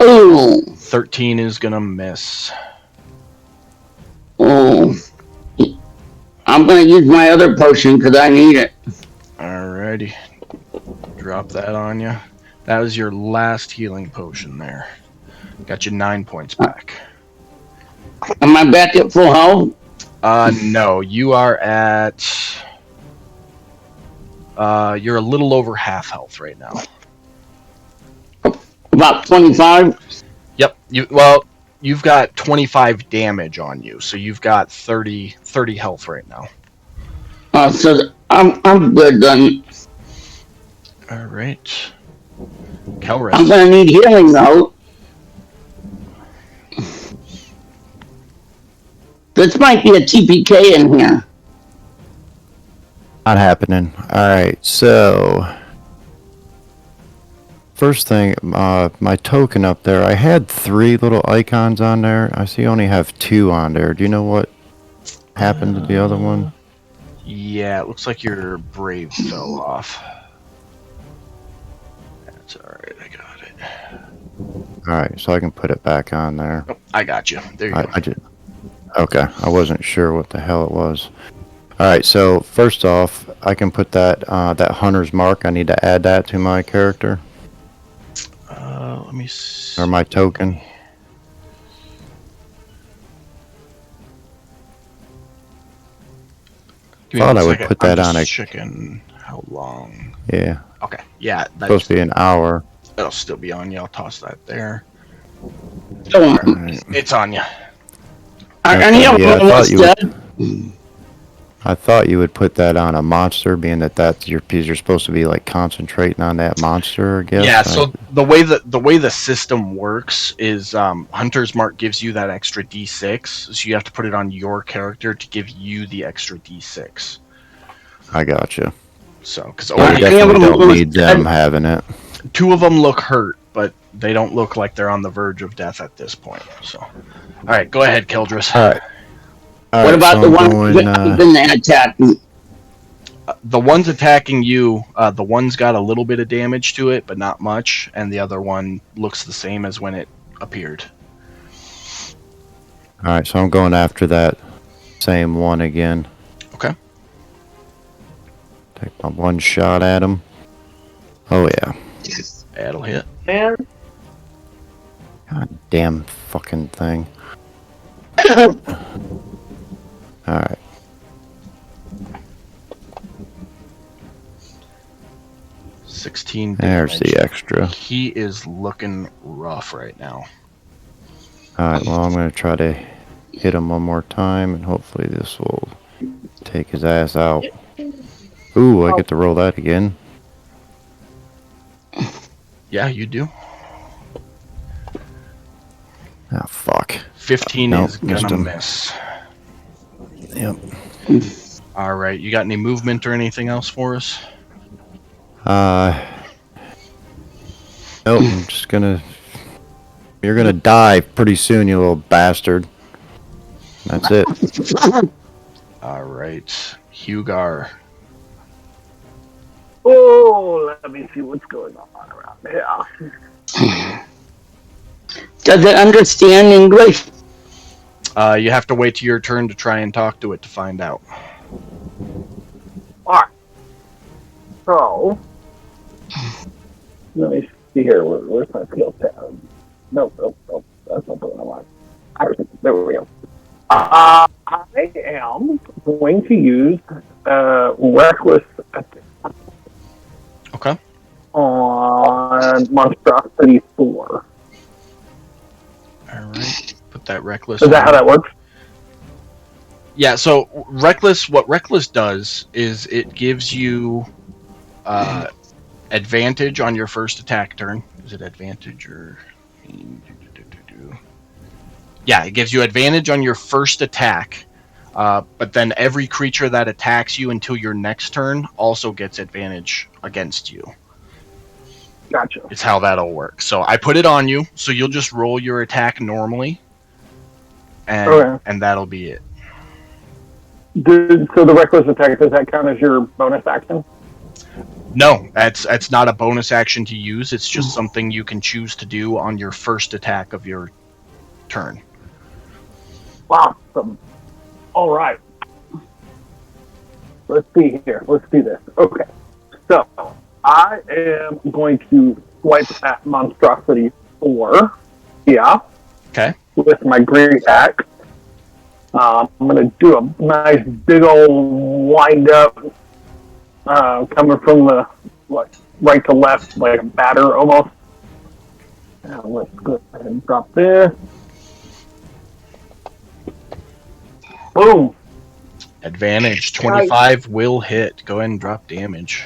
Ooh. 13 is gonna miss. Oh. I'm gonna use my other potion because I need it. Alrighty. Drop that on you. That was your last healing potion there. Got you 9 points back. Am I back at full health? No, you are at... you're a little over half health right now. About 25? Yep. You've got 25 damage on you, so you've got 30 health right now. So I'm good then. Alright. I'm Kelris. gonna need healing though. This might be a TPK in here. Not happening. Alright, so first thing, my token up there, I had 3 little icons on there. I see I only have 2 on there. Do you know what happened to the other one? Yeah, it looks like your brave fell off. That's alright, I got it. Alright, so I can put it back on there. Oh, I got you. There you go. I just, okay, I wasn't sure what the hell it was. Alright, so first off, I can put that that hunter's mark. I need to add that to my character. Let me see. Or my token. Thought I would put that on a chicken. How long? Yeah. Okay. Yeah, that's Supposed to be an hour. That'll still be on you. I'll toss that there. Alright. It's on you. Any of them almost dead? I thought you would put that on a monster, being that you're supposed to be like concentrating on that monster, I guess. Yeah, so the way the system works is Hunter's Mark gives you that extra D6, so you have to put it on your character to give you the extra D6. I gotcha. So, because I definitely don't need them having it. 2 of them look hurt, but they don't look like they're on the verge of death at this point. So, all right, go ahead, Keldris. All right. What about the one that's been attacking? The one's attacking you, the one's got a little bit of damage to it, but not much, and the other one looks the same as when it appeared. Alright, so I'm going after that same one again. Okay. Take my one shot at him. Oh yeah. That'll hit. Man, God damn fucking thing. Alright. $16 There's the extra. He is looking rough right now. Alright, well I'm gonna try to hit him one more time and hopefully this will take his ass out. Ooh, I get to roll that again. Yeah, you do. Ah, fuck. 15 Nope, is missed gonna him. miss. Yep. Alright, you got any movement or anything else for us? Nope, I'm just gonna... You're gonna die pretty soon, you little bastard. That's it. Alright, Hugar. Oh, let me see what's going on around here. Does it understand English? You have to wait till your turn to try and talk to it to find out. Alright. So, let me see here. Where's my skill tab? Nope. That's not the one I want. There we go. I am going to use Reckless Okay. on Monstrosity 4. Alright, put that Reckless Is that on. how that works? Yeah, so what Reckless does is it gives you advantage on your first attack turn. Is it advantage or... Yeah, it gives you advantage on your first attack, but then every creature that attacks you until your next turn also gets advantage against you. Gotcha. It's how that'll work. So I put it on you, so you'll just roll your attack normally, and Okay. and that'll be it. So the reckless attack, does that count as your bonus action? No, that's not a bonus action to use. It's just something you can choose to do on your first attack of your turn. Awesome. All right. Let's see here. Let's do this. Okay. So I am going to swipe at Monstrosity 4. Yeah. Okay. With my great axe. I'm going to do a nice big old wind up, coming from the right to left, like a batter almost. Now let's go ahead and drop this. Boom. Advantage 25 will hit. Go ahead and drop damage.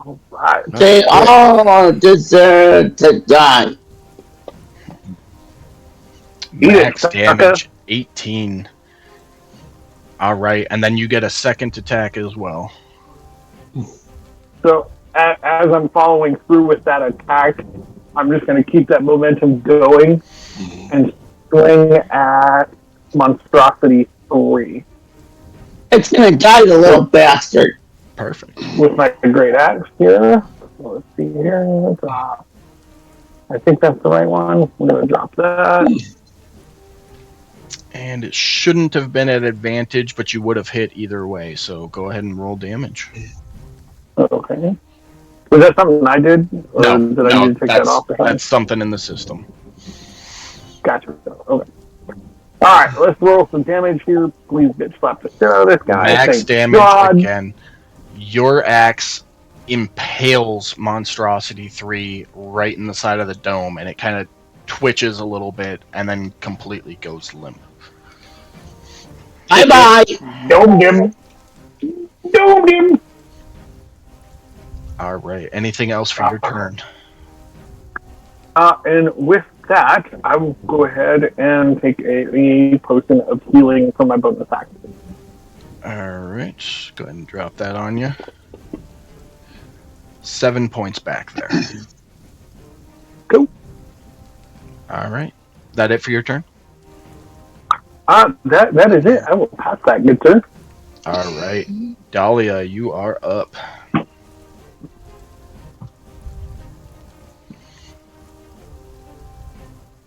All right. They all deserve to die. Max sucker. damage 18. All right, and then you get a second attack as well. So as I'm following through with that attack, I'm just going to keep that momentum going and swing at Monstrosity 3 It's gonna die, the little bastard. Perfect. with my great axe here. So let's see here. I think that's the right one. We're going to drop that. And it shouldn't have been at advantage, but you would have hit either way. So go ahead and roll damage. Okay. Was that something I did? Or did I need to take that off? That's something in the system. Gotcha. Okay. Alright, let's roll some damage here. Please bitch slap the shit out of this guy. Max Thank damage God. again. Your axe impales Monstrosity 3 right in the side of the dome, and it kind of twitches a little bit and then completely goes limp. Bye-bye. Domed him. Domed him. All right. Anything else for your turn? And with that, I will go ahead and take a potion of healing for my bonus action. All right. Go ahead and drop that on you. 7 points back there. Cool. All right. That it for your turn? That is it. I will pass that, good sir. All right. Dahlia, you are up.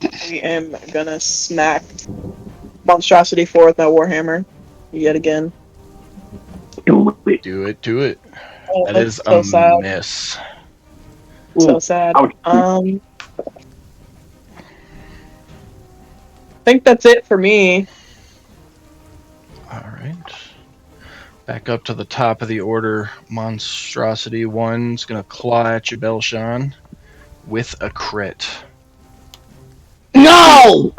I am gonna smack Monstrosity 4 with my Warhammer yet again. Do it. Do it. Do it. Oh, That that's is so a sad. miss. So sad. Ouch. I think that's it for me. All right. Back up to the top of the order. Monstrosity 1's going to claw at you, Belshan, with a crit. No!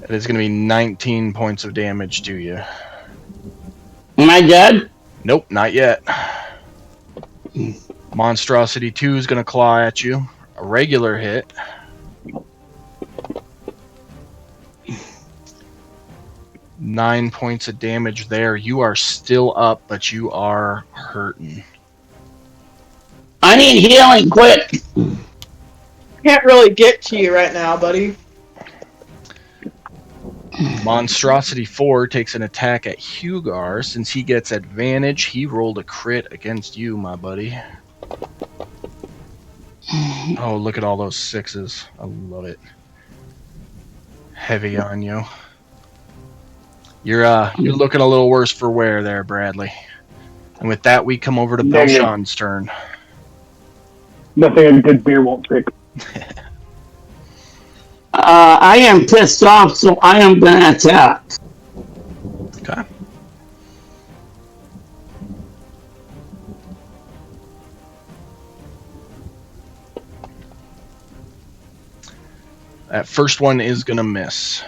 It is going to be 19 points of damage to you. Am I dead? Nope, not yet. Monstrosity 2 is going to claw at you. A regular hit. Nine points of damage there. You are still up, but you are hurting. I need healing quick. Can't really get to you right now, buddy. Monstrosity 4 takes an attack at Hugar. Since he gets advantage, he rolled a crit against you, my buddy. Oh, look at all those sixes. I love it. Heavy on you. You're looking a little worse for wear there, Bradley. And with that, we come over to Belshan's turn. Nothing a good beer won't fix. I am pissed off, so I am gonna attack. Okay. That first one is gonna miss.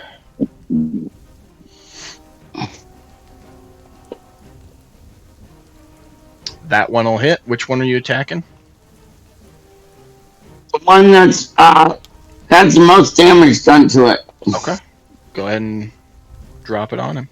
That one will hit. Which one are you attacking? The one that's has the most damage done to it. Okay. Go ahead and drop it on him.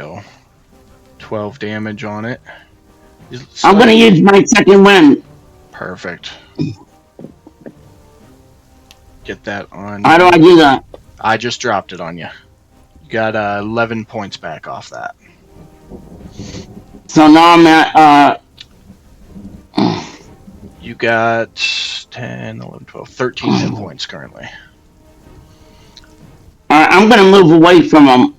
go. 12 damage on it. I'm gonna use my second wind. Perfect. Get that on. How do I do that? I just dropped it on you. You got 11 points back off that. So now I'm at, You got 10, 11, 12, 13 hit points currently. I'm gonna move away from them.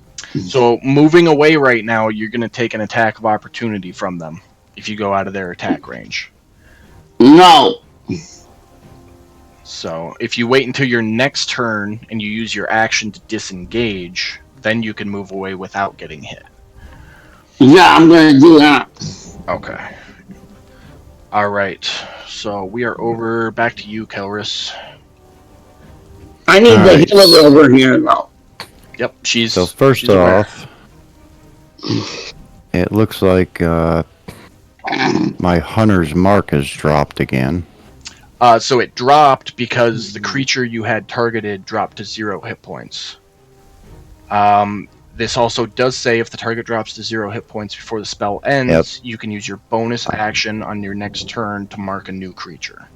So moving away right now, you're going to take an attack of opportunity from them if you go out of their attack range. No. So if you wait until your next turn and you use your action to disengage, then you can move away without getting hit. Yeah, I'm gonna do that. Okay. All right. So we are over back to you, Kelris. I need the Alright. healer over here though. Yep, she's So first she's aware. off, it looks like my hunter's mark has dropped again. So it dropped because the creature you had targeted dropped to 0 hit points. This also does say if the target drops to 0 hit points before the spell ends, you can use your bonus action on your next turn to mark a new creature.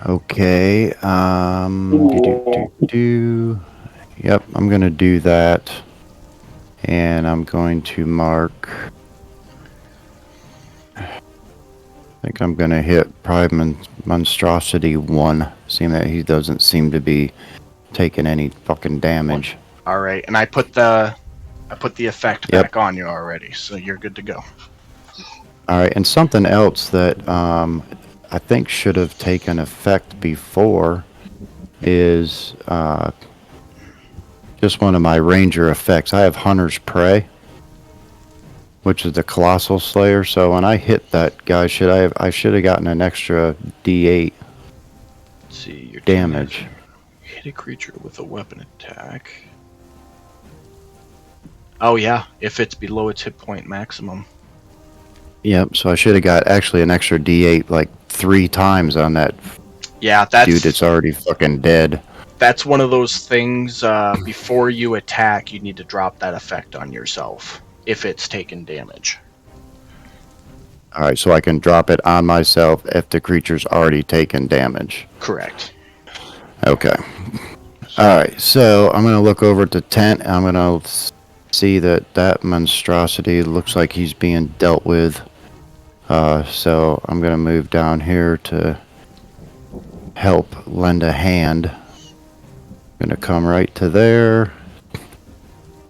Okay. Yep, I'm gonna do that, and I'm going to mark. I think I'm gonna hit probably monstrosity 1, seeing that he doesn't seem to be taking any fucking damage. All right, and I put the effect Yep. back on you already, so you're good to go. All right, and something else that I think should have taken effect before is just one of my ranger effects. I have Hunter's Prey, which is the Colossal Slayer. So when I hit that guy, I should have gotten an extra D8 Let's see your damage. Hit a creature with a weapon attack. Oh yeah, if it's below its hit point maximum. Yep. So I should have got actually an extra D8 like 3 times on that Yeah, that's dude that's already fucking dead. That's one of those things. Before you attack, you need to drop that effect on yourself if it's taken damage. All right, so I can drop it on myself if the creature's already taken damage. Correct. Okay. All right, so I'm gonna look over at the tent. And I'm gonna see that monstrosity looks like he's being dealt with. So I'm gonna move down here to help lend a hand. I'm gonna come right to there,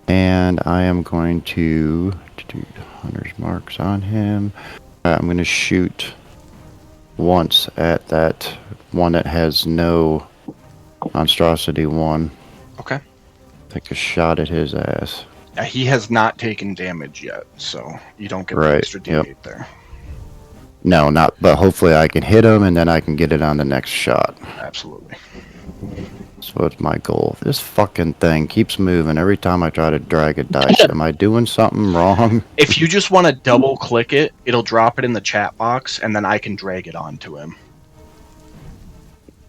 and I am going to do hunter's marks on him. I'm gonna shoot once at that one that has no monstrosity 1. Okay. Take a shot at his ass. He has not taken damage yet, so you don't get the Right, extra D8 there. No, not. But hopefully I can hit him, and then I can get it on the next shot. Absolutely. That's what's my goal. This fucking thing keeps moving every time I try to drag a dice. Am I doing something wrong? If you just want to double click it, it'll drop it in the chat box, and then I can drag it onto him.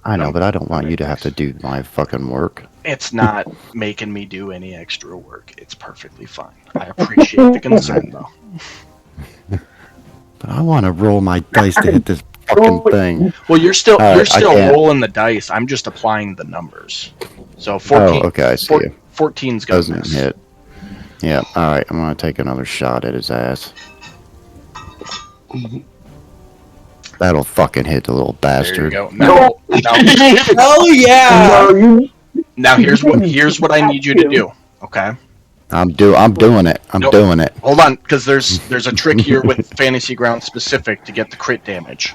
I know, but I don't want you to have to do my fucking work. It's not making me do any extra work. It's perfectly fine. I appreciate the concern, though. But I want to roll my dice to hit this fucking thing. Well, you're still I can't. rolling the dice. I'm just applying the numbers. So 14. Oh, okay, I see you. 14's gonna Doesn't miss. hit. Yeah, alright, I'm gonna take another shot at his ass. That'll fucking hit the little There you bastard. go. Now, Oh yeah. now here's what I need you to do. Okay. I'm doing it. I'm Nope. doing it. Hold on, because there's a trick here with Fantasy Ground specific to get the crit damage.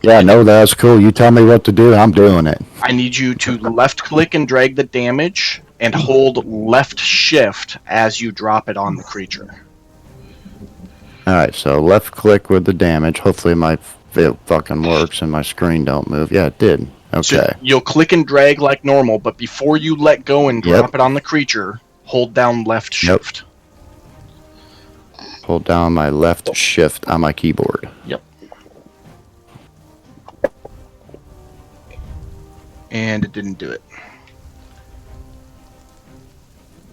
Yeah, no, that's cool. You tell me what to do, I'm doing it. I need you to left click and drag the damage and hold left shift as you drop it on the creature. Alright, so left click with the damage. Hopefully it fucking works and my screen don't move. Yeah, it did. Okay. So you'll click and drag like normal, but before you let go and drop it on the creature, hold down left shift. Hold down my left shift on my keyboard. Yep. And it didn't do it.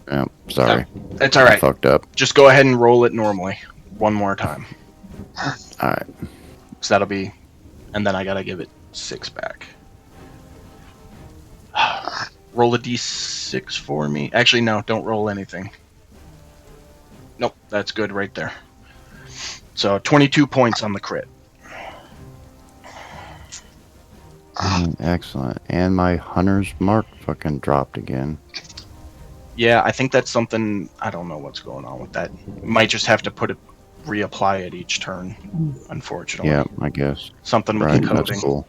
Yeah, sorry. It's all I right. fucked up. Just go ahead and roll it normally. One more time. All right. So that'll be, and then I gotta give it 6 back. Roll a d6 for me. Actually, no, don't roll anything. Nope, that's good right there. So 22 points on the crit. Excellent. And my hunter's mark fucking dropped again. Yeah, I think that's something, I don't know what's going on with that. Might just have to reapply it each turn, unfortunately. Yeah, I guess. Something with Right, the coding. that's cool.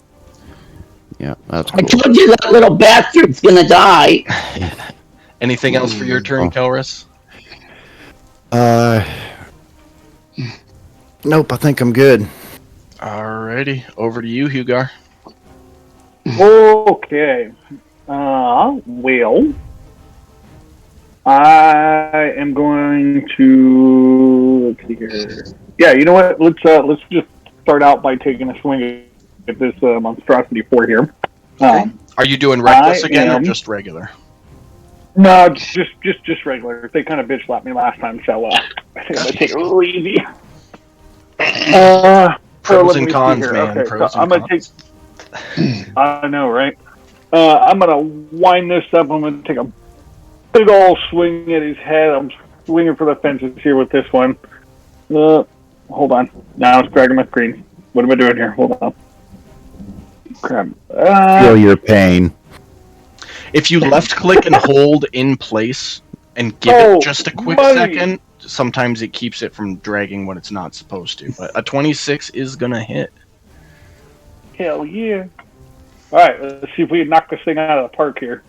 Yeah, that's I cool. told you that little bastard's gonna die. Anything else for your turn, Oh. Kelris? Nope, I think I'm good. Alrighty, over to you, Hugar. Okay. Well, I am going to let's see here. Yeah, you know what? Let's just start out by taking a swing at this monstrosity 4 here. Are you doing reckless again or am- just regular? No, just regular. They kind of bitch slapped me last time, so I think I'm gonna take it a little easy. So Pros let and me cons, see here. man. Okay, Pros so and I'm gonna cons. I know, right? I'm gonna wind this up. I'm gonna take a big old swing at his head. I'm swinging for the fences here with this one. Hold on. Now it's dragging my screen. What am I doing here? Hold on. Crap. Feel your pain. If you left click and hold in place and give it just a quick second, sometimes it keeps it from dragging when it's not supposed to. But a 26 is gonna hit. Hell yeah. Alright, let's see if we can knock this thing out of the park here.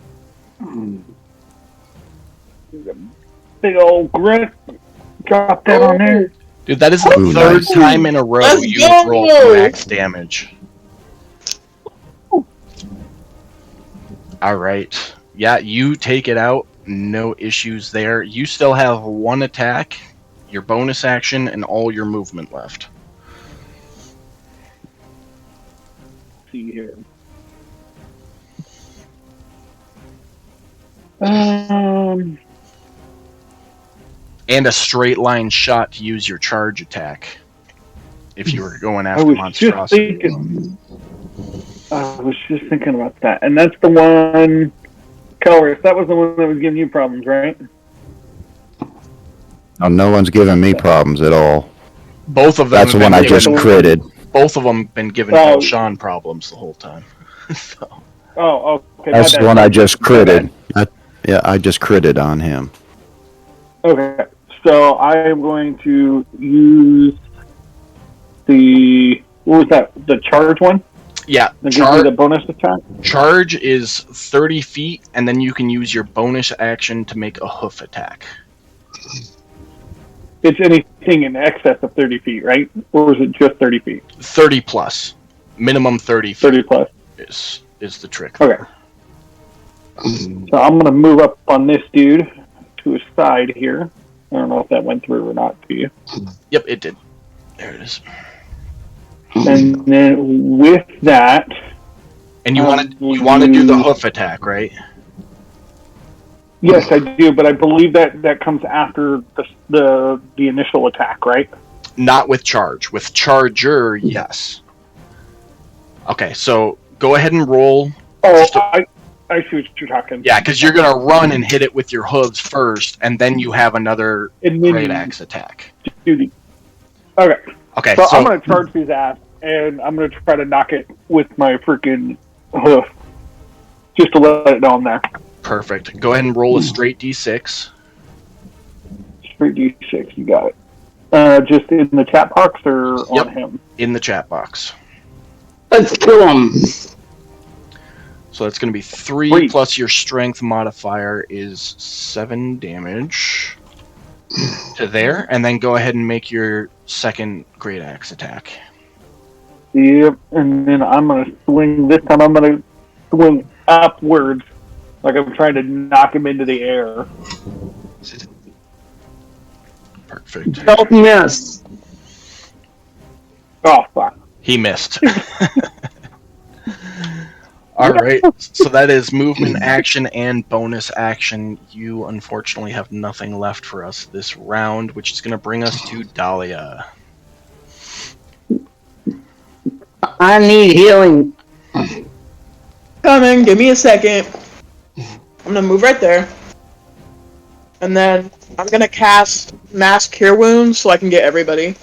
Big old grit. Drop that on there. Dude, that is the Ooh, third nice. time in a row Let's you've go! rolled max damage. Alright. Yeah, you take it out. No issues there. You still have 1 attack, your bonus action, and all your movement left. Let's see here. And a straight line shot to use your charge attack. If you were going I after was monstrosity. just thinking about that. And that's the one, Kelris, that was the one that was giving you problems, right? Oh, no one's giving me problems at all. Both of them. That's the one I just critted. Both of them been giving Sean problems the whole time. So. Oh, okay. That's the one I just critted. I just critted on him. Okay, so I am going to use what was that? The charge one? Yeah, That gives you the bonus attack? Charge is 30 feet, and then you can use your bonus action to make a hoof attack. It's anything in excess of 30 feet, right? Or is it just 30 feet? 30 plus. Minimum 30 feet 30 plus. is the trick. Okay. So I'm going to move up on this dude to his side here. I don't know if that went through or not to you. Yep, it did. There it is. And then with that... And you want to do the hoof attack, right? Yes, I do, but I believe that comes after the initial attack, right? Not with charge. With charger, yes. Okay, so go ahead and roll. Oh, I see what you're talking. Yeah, because you're going to run and hit it with your hooves first, and then you have another great axe attack. Okay. Okay, so I'm going to charge his ass, and I'm going to try to knock it with my freaking hoof. Just to let it know I'm there. Perfect. Go ahead and roll a straight d6. Straight d6, you got it. Just in the chat box or on him? In the chat box. Let's kill him. So that's going to be 3 plus your strength modifier is 7 damage to there, and then go ahead and make your second great axe attack. Yep, and then I'm going to swing. This time I'm going to swing upwards, like I'm trying to knock him into the air. Perfect. Don't miss. Oh, fuck. He missed. All right. So that is movement, action, and bonus action. You unfortunately have nothing left for us this round, which is going to bring us to Dahlia. I need healing. Coming, give me a second. I'm gonna move right there. And then I'm gonna cast Mass Cure Wounds so I can get everybody.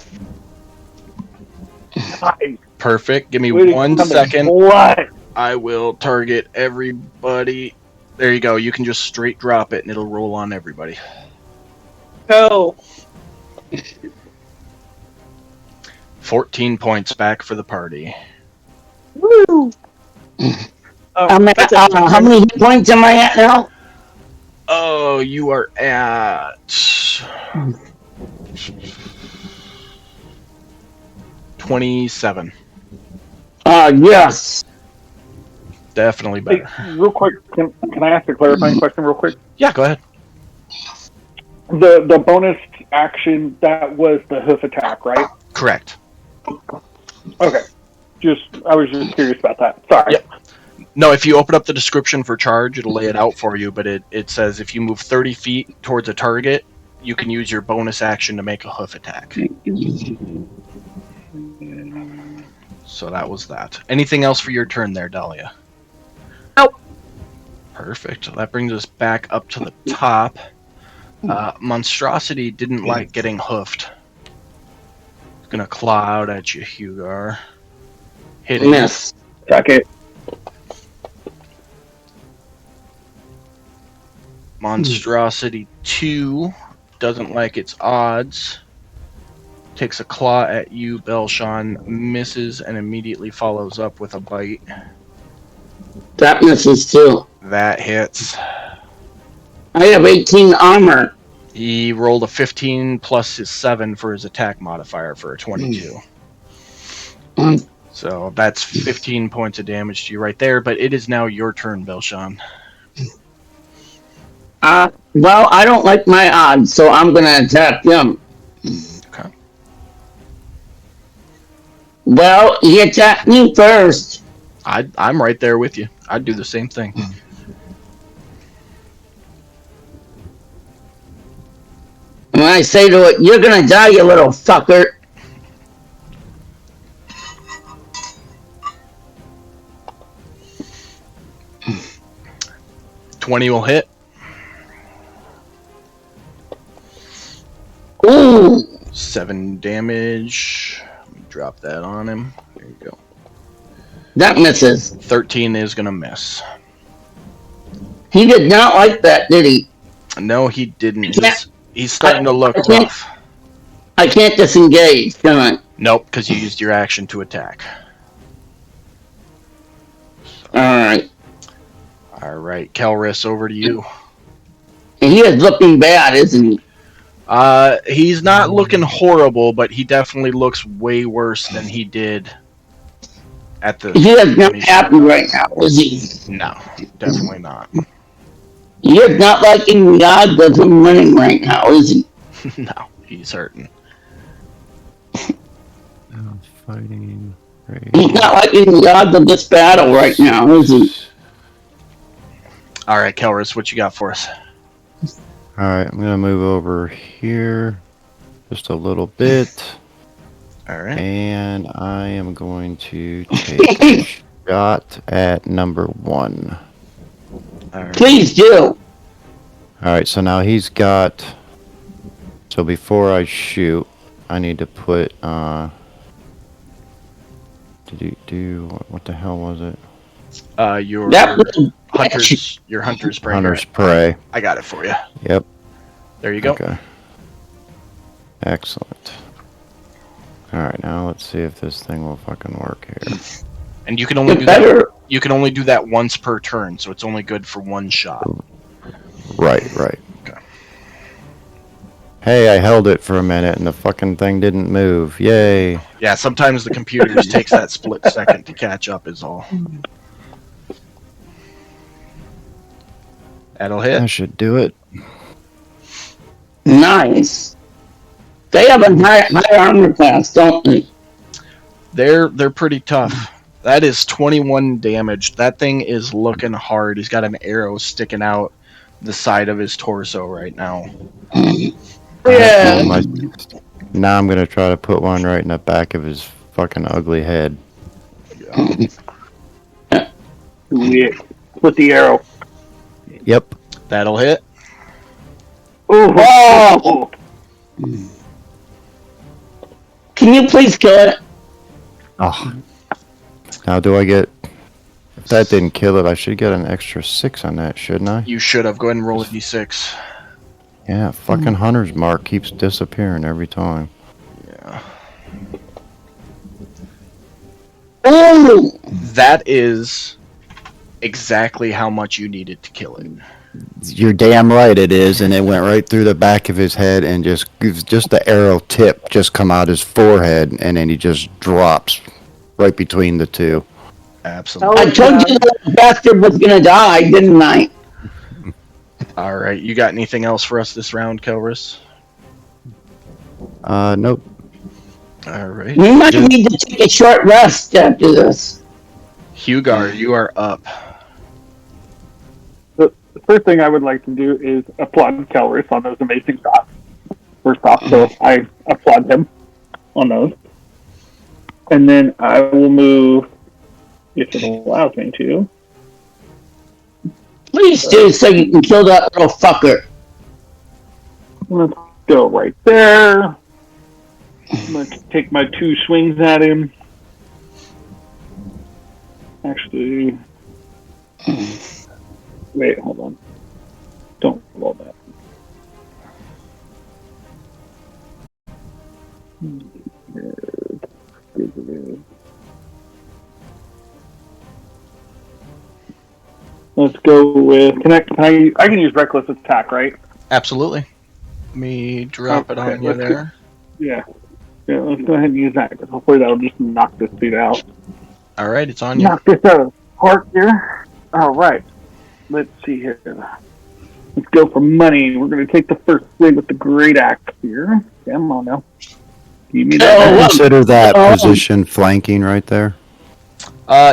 Nice. Perfect. Give me Way to 1 come in second. clutch. I will target everybody. There you go. You can just straight drop it and it'll roll on everybody. Go. 14 points back for the party. Woo! How many hit points am I at now? Oh, you are at 27. Yes. Definitely Hey, better. real quick, can I ask a clarifying question real quick? Yeah, go ahead. The bonus action, that was the hoof attack, right? Correct. Okay. I was just curious about that. Sorry. Yep. No, if you open up the description for charge, it'll lay it out for you, but it says if you move 30 feet towards a target, you can use your bonus action to make a hoof attack. So that was that. Anything else for your turn there, Dahlia? Nope. Perfect. That brings us back up to the top. Monstrosity didn't like getting hoofed. It's gonna claw out at you, Hugar. Hitting. Miss. Suck it. Monstrosity 2 doesn't like its odds. Takes a claw at you, Belshawn, misses, and immediately follows up with a bite. That misses too. That hits. I have 18 armor. He rolled a 15 plus his 7 for his attack modifier for a 22. So that's 15 points of damage to you right there, but it is now your turn, Belshawn. Well, I don't like my odds, so I'm gonna attack him. Okay. Well, he attacked me first. I'm right there with you. I'd do the same thing. And I say to it, "You're gonna die, you little fucker." 20 will hit. Ooh. 7 damage. Let me drop that on him. There you go. That misses. 13 is going to miss. He did not like that, did he? No, he didn't. He's starting to look rough. I can't disengage, can I? Nope, because you used your action to attack. Alright. Alright, Kelris, over to you. He is looking bad, isn't he? He's not looking horrible, but he definitely looks way worse than he did at the... He is not happy right now, is he? No, definitely not. He is not liking the odds of him winning right now, is he? No, he's hurting. Fighting. He's not liking the odds of this battle right now, is he? Alright, Kelris, what you got for us? Alright, I'm gonna move over here just a little bit. Alright. And I am going to take a shot at number 1. Right. Please do. Alright, so now he's got... So before I shoot, I need to put, what the hell was it? Your hunter's prey. Hunter's prey. I got it for you. Yep. There you go. Okay. Excellent. Alright, now let's see if this thing will fucking work here. And you can only do that. You can only do that once per turn, so it's only good for one shot. Right. Okay. Hey, I held it for a minute and the fucking thing didn't move. Yay. Yeah, sometimes the computer just takes that split second to catch up is all. That'll hit. I should do it. Nice. They have a high armor class, don't they? They're pretty tough. That is 21 damage. That thing is looking hard. He's got an arrow sticking out the side of his torso right now. Yeah. Now I'm gonna try to put one right in the back of his fucking ugly head. With the arrow. Yep. That'll hit. Oh! Can you please kill it? Oh. Now do I get... If that didn't kill it, I should get an extra 6 on that, shouldn't I? You should have. Go ahead and roll a d6. Yeah, fucking hunter's mark keeps disappearing every time. Yeah. Oh! That is exactly how much you needed to kill it. You're damn right it is, and it went right through the back of his head, and just the arrow tip just come out his forehead, and then he just drops right between the two. Absolutely. I told you that bastard was gonna die, didn't I? All right. You got anything else for us this round, Kelris? Nope. All right. We might need to take a short rest after this. Hugar, you are up. The first thing I would like to do is applaud Kelris on those amazing shots. First off, so I applaud him on those. And then I will move, if it allows me to. Please do, so you can kill that little fucker. Let's go right there. I'm going to take my 2 swings at him. Actually, wait, hold on. Don't roll that. Let's go with I can use reckless attack, right? Absolutely. Let me drop it on you there. Yeah, let's go ahead and use that, because hopefully that'll just knock this dude out. All right, it's on you. Knock this out of the park here. All right, let's see here. Let's go for money. We're going to take the first swing with the great axe here. Come on now. Give me that. Consider that position flanking right there.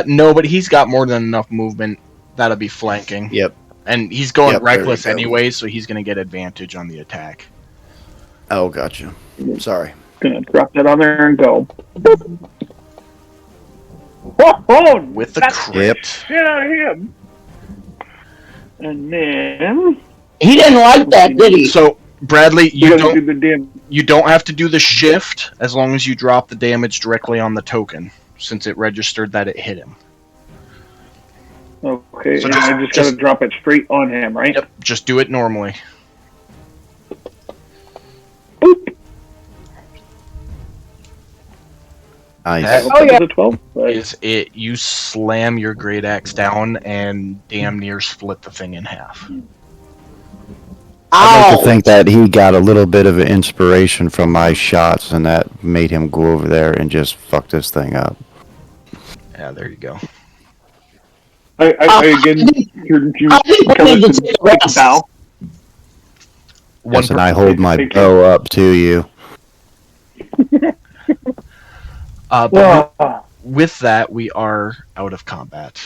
No, but he's got more than enough movement. That'll be flanking. Yep. And he's going Yep, reckless there you go. anyway, so he's going to get advantage on the attack. Oh, gotcha. Sorry. Gonna drop that on there and go. Oh, With the that's crit. Yep. shit out of him. And then He didn't like that, did he? So, Bradley, you you gotta do don't the damn. you don't have to do the shift as long as you drop the damage directly on the token, since it registered that it hit him. Okay, So and just- I just just- gotta drop it straight on him, right? Yep, just do it normally. Boop. Nice. That Oh yeah, 12. is it. You slam your great axe down and damn near split the thing in half. I like Ow! to think that he got a little bit of an inspiration from my shots, and that made him go over there and just fuck this thing up. Yeah, there you go. I again heard you I think we tell need us to to take a take a rest. bow. Yes, and I person- hold my Thank you. bow up to you. but Well, with that, we are out of combat.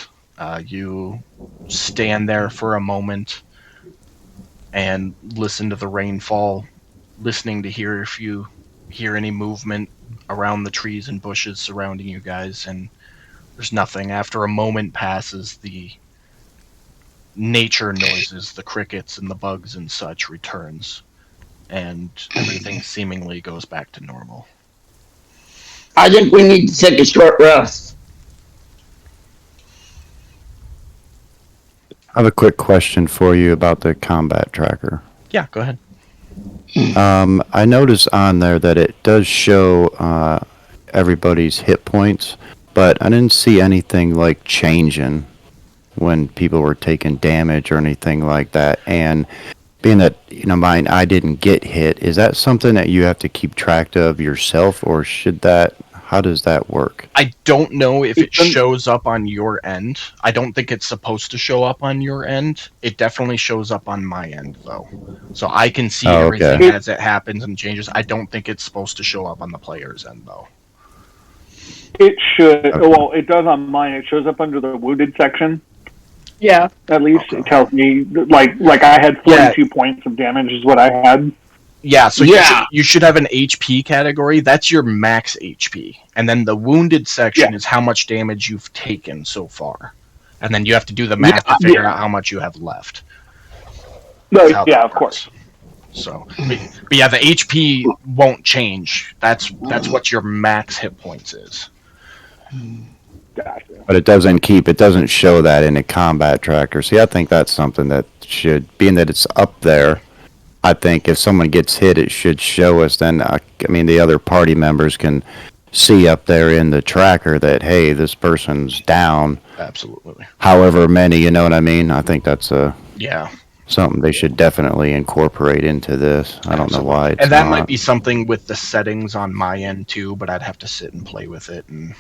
You stand there for a moment and listen to the rainfall, listening to hear if you hear any movement around the trees and bushes surrounding you guys, and there's nothing. After a moment passes, the nature noises, the crickets and the bugs and such returns, and everything seemingly goes back to normal. I think we need to take a short rest. I have a quick question for you about the combat tracker. Yeah, go ahead. I noticed on there that it does show everybody's hit points, but I didn't see anything like changing when people were taking damage or anything like that. And being that, I didn't get hit, is that something that you have to keep track of yourself, or how does that work? I don't know if it shows up on your end. I don't think it's supposed to show up on your end. It definitely shows up on my end, though. So I can see Oh, okay. everything as it happens and changes. I don't think it's supposed to show up on the player's end, though. It should. Okay. Well, it does on mine. It shows up under the wounded section. Yeah. At least Okay. it tells me like I had 42 points of damage is what I had. Yeah, so Yeah. you should have an HP category. That's your max HP. And then the wounded section Yeah. is how much damage you've taken so far. And then you have to do the Yeah. math to figure out how much you have left. No, That's how yeah, that of course. works. So, but yeah, the HP won't change. That's what your max hit points is. Gotcha. But it doesn't show that in a combat tracker. See, I think that's something that should, being that it's up there, I think if someone gets hit, it should show us. Then, I mean, the other party members can see up there in the tracker that, hey, this person's down. Absolutely. However many, you know what I mean? I think that's Yeah. something they should definitely incorporate into this. I don't know why it's And that not. might be something with the settings on my end too, but I'd have to sit and play with it and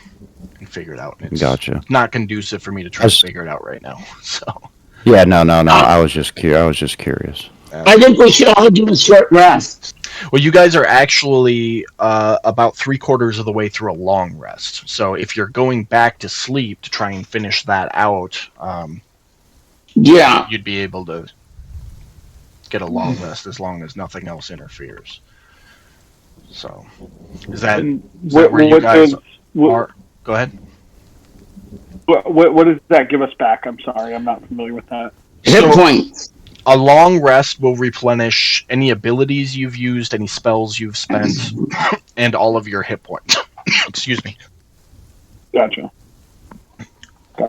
figure it out. It's Gotcha. not conducive for me to try to figure it out right now. So Yeah, no. I was just curious. I think we should all do a short rest. Well, you guys are actually about 3/4 of the way through a long rest. So if you're going back to sleep to try and finish that out, Yeah. you'd be able to get a long rest as long as nothing else interferes. So, is that where you guys are? Go ahead. What does that give us back? I'm sorry, I'm not familiar with that. Hit So, points. a long rest will replenish any abilities you've used, any spells you've spent, and all of your hit points. Excuse me. Gotcha.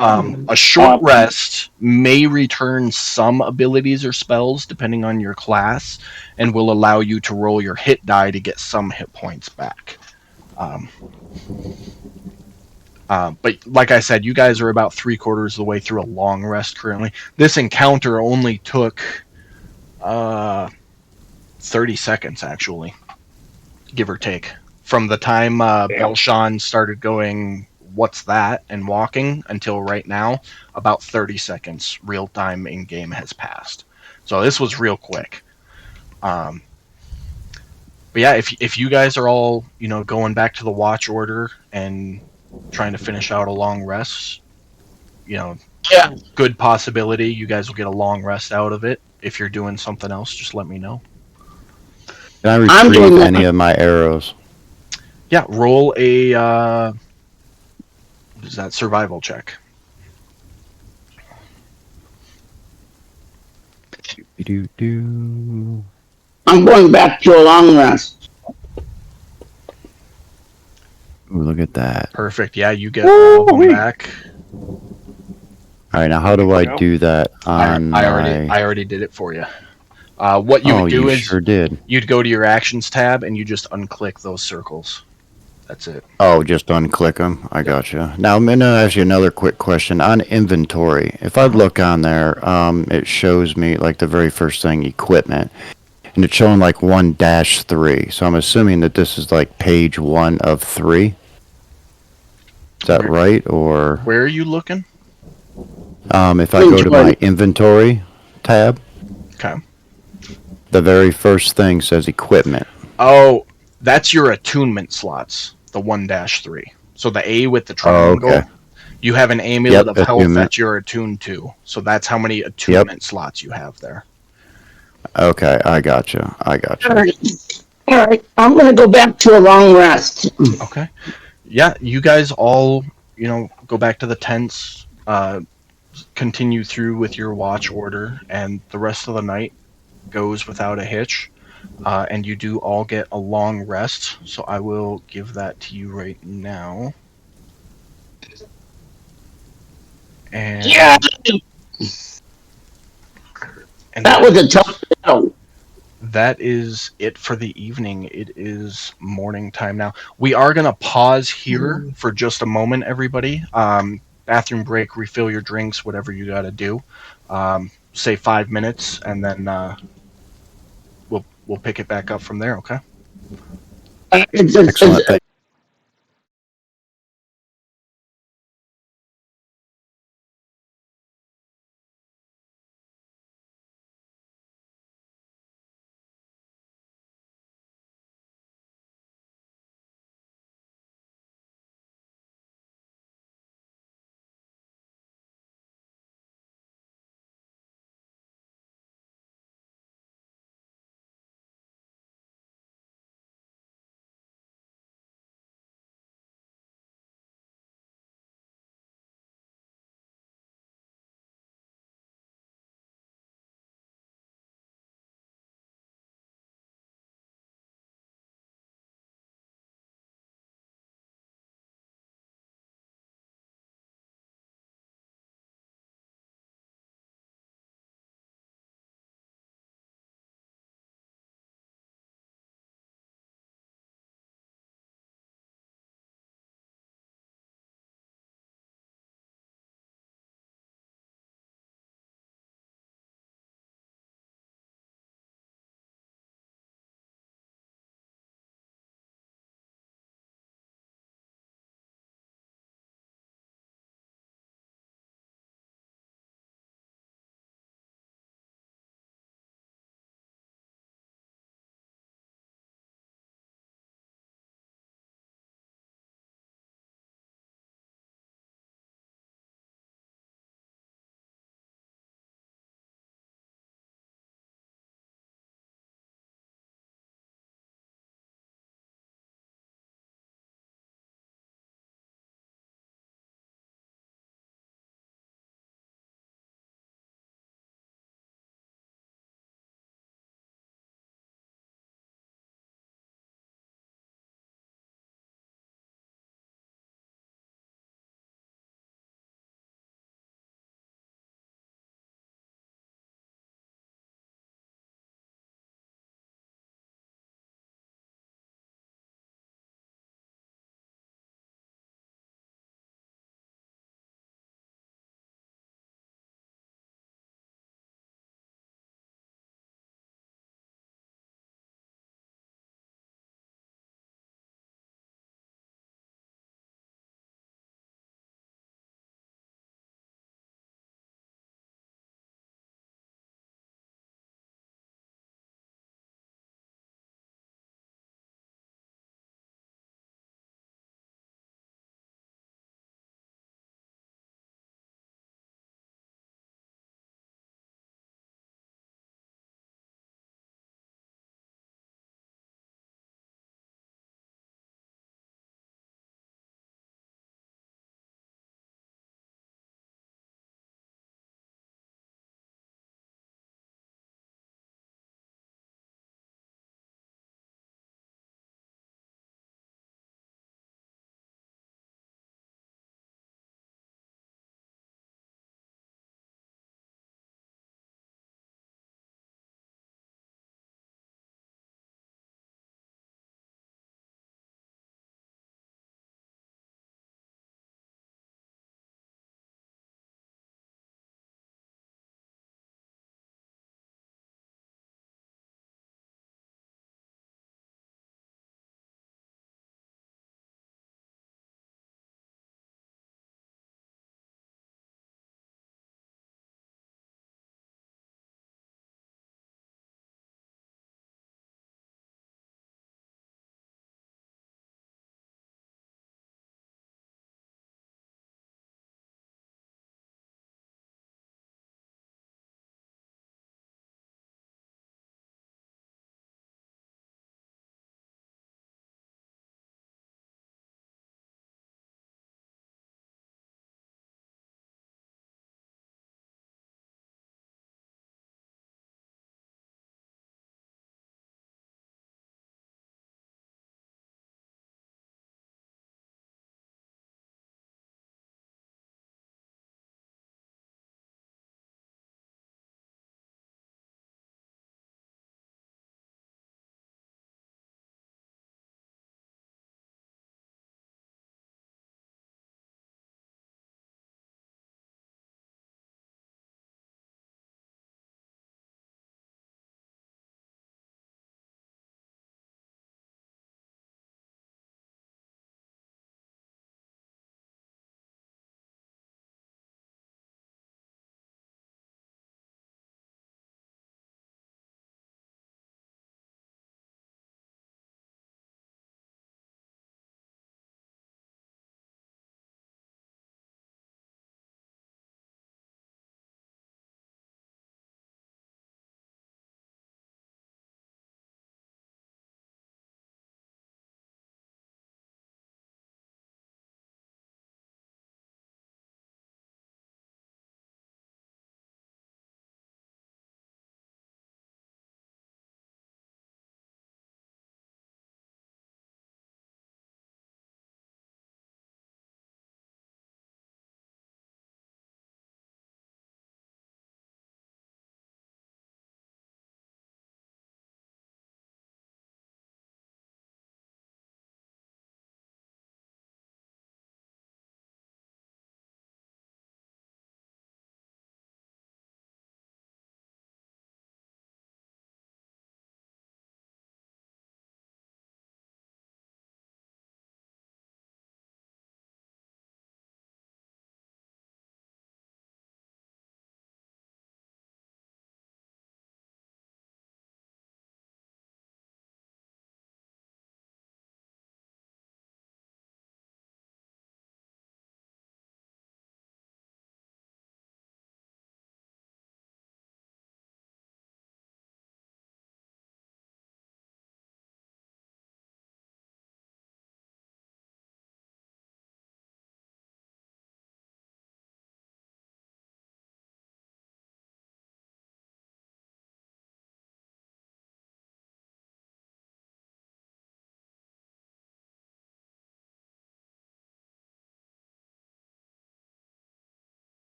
A short rest may return some abilities or spells depending on your class, and will allow you to roll your hit die to get some hit points back. But like I said, you guys are about 3/4 of the way through a long rest currently. This encounter only took 30 seconds, actually, give or take. From the time Belshawn started going, "What's that?" and walking until right now, about 30 seconds real time in game has passed. So this was real quick. But yeah, if you guys are all going back to the watch order and trying to finish out a long rest, Yeah. good possibility you guys will get a long rest out of it. If you're doing something else, just let me know. Can I retrieve any of my arrows? Yeah, roll a what is that, survival check. Do. I'm going back to a long rest. Ooh, look at that. Perfect. Yeah, you get all of them back. All right, now how do I do that on I already did it for you. What you would do you is sure did. you'd go to your actions tab and you just unclick those circles. That's it. Oh, just unclick them. I gotcha. Now I'm gonna ask you another quick question on inventory. If I look on there, it shows me like the very first thing, equipment, and it's showing like 1-3. So I'm assuming that this is like page 1 of 3. Is that right? Or Where are you looking? if I go to my inventory tab, Okay. the very first thing says equipment. Oh, that's your attunement slots, the 1-3. So the A with the triangle, okay. you have an amulet Yep, of health attunement. that you're attuned to. So that's how many attunement slots you have there. Okay, I gotcha. All right. I'm going to go back to a long rest. Okay. Yeah, you guys all, go back to the tents, continue through with your watch order, and the rest of the night goes without a hitch. And you do all get a long rest, so I will give that to you right now. And Yeah. And that was a tough battle. That is it for the evening. It is morning time now. We are going to pause here for just a moment, everybody. Bathroom break, refill your drinks, whatever you got to do. Say 5 minutes, and then we'll pick it back up from there, okay? Excellent.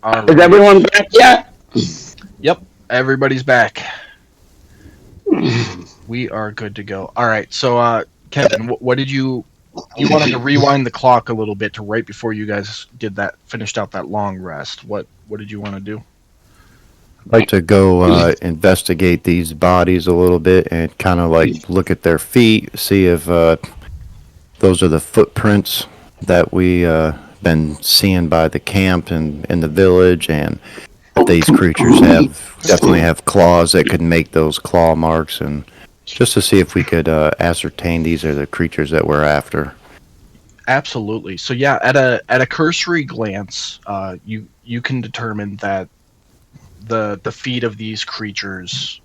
All Is right. everyone back yet? Yep, everybody's back. We are good to go. All right. So, Kevin, what did you wanted to rewind the clock a little bit to right before you guys finished out that long rest. What did you want to do? I'd like to go investigate these bodies a little bit and kind of like look at their feet, see if those are the footprints that we been seeing by the camp and in the village, and if these creatures definitely have claws that could make those claw marks, and just to see if we could ascertain these are the creatures that we're after. Absolutely. So yeah, at a cursory glance, you can determine that the feet of these creatures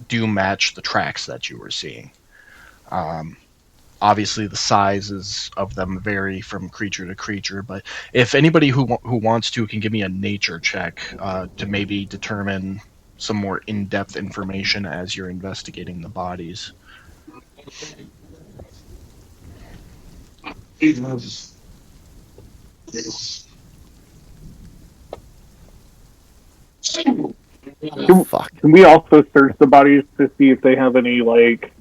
do match the tracks that you were seeing. Um, Obviously, the sizes of them vary from creature to creature, but if anybody who wants to can give me a nature check to maybe determine some more in-depth information as you're investigating the bodies. Can, Fuck. can we also search the bodies to see if they have any, like,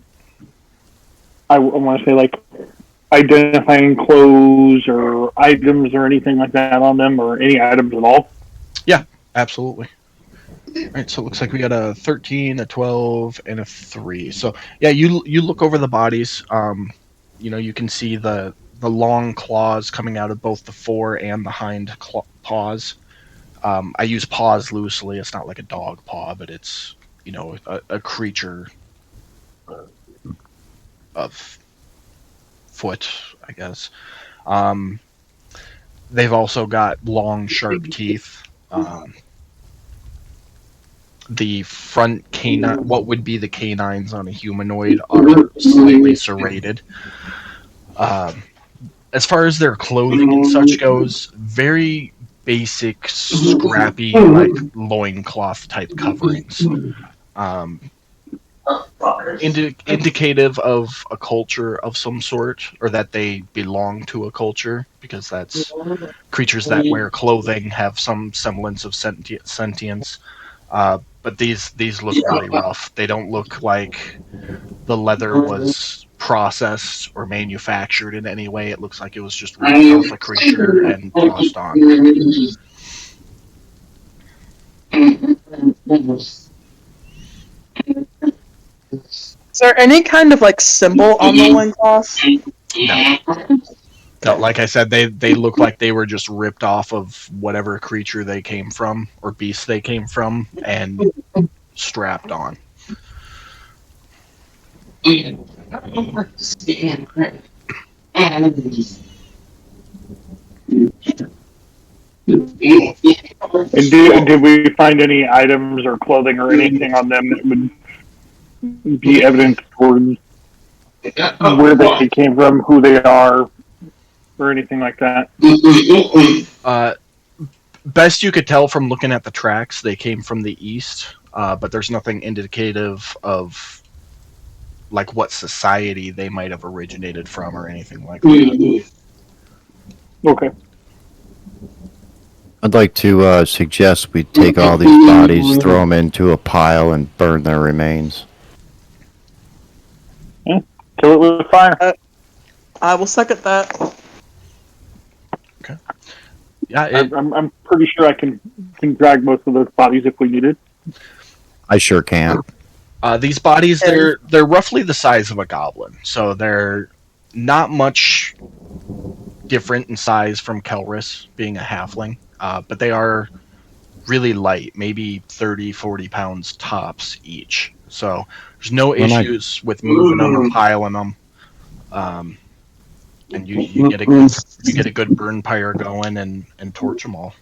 I want to say, like, identifying clothes or items or anything like that on them, or any items at all? Yeah, absolutely. All right, so it looks like we got a 13, a 12, and a 3. So yeah, you look over the bodies. You can see the long claws coming out of both the fore and the hind paws. I use paws loosely. It's not like a dog paw, but it's a creature of foot, I guess. Um, they've also got long, sharp teeth. The front canine, what would be the canines on a humanoid, are slightly serrated. Um, as far as their clothing and such goes, very basic, scrappy, like loincloth type coverings. Um, Indicative of a culture of some sort, or that they belong to a culture, because that's creatures that wear clothing have some semblance of sentience. But these look really rough. They don't look like the leather was processed or manufactured in any way. It looks like it was just ripped off a creature and tossed on. Is there any kind of like symbol on the loincloth? No, no. Like I said, they look like they were just ripped off of whatever creature they came from or beast they came from and strapped on. And did we find any items or clothing or anything on them that would be evidence towards where they came from, who they are, or anything like that? Uh, Best you could tell from looking at the tracks, they came from the east, but there's nothing indicative of like what society they might have originated from or anything like that. Okay. I'd like to suggest we take all these bodies, throw them into a pile, and burn their remains. Kill it with fire. I will second that. Yeah, I'm pretty sure I can drag most of those bodies if we needed. I sure can. these bodies they're roughly the size of a goblin, so they're not much different in size from Kelris being a halfling, but they are really light, maybe 30, 40 pounds tops each. So there's no issues with moving them or piling them. And you get a good burn pyre going and torch them all.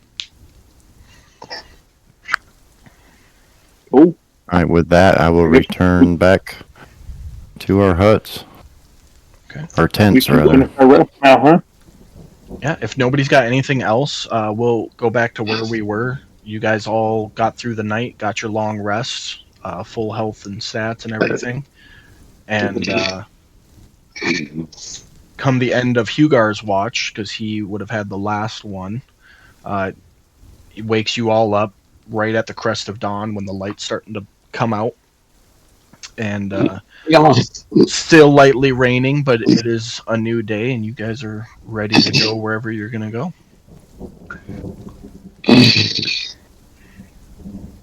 Cool. All right, with that, I will return back to our huts. Okay. Our tents, rather. Finish our rest now, huh? Yeah, if nobody's got anything else, we'll go back to where we were. You guys all got through the night, got your long rest, full health and stats and everything. And come the end of Hugar's watch, because he would have had the last one, It wakes you all up right at the crest of dawn when the light's starting to come out, and Yeah. still lightly raining, but it is a new day, and you guys are ready to go wherever you're gonna go.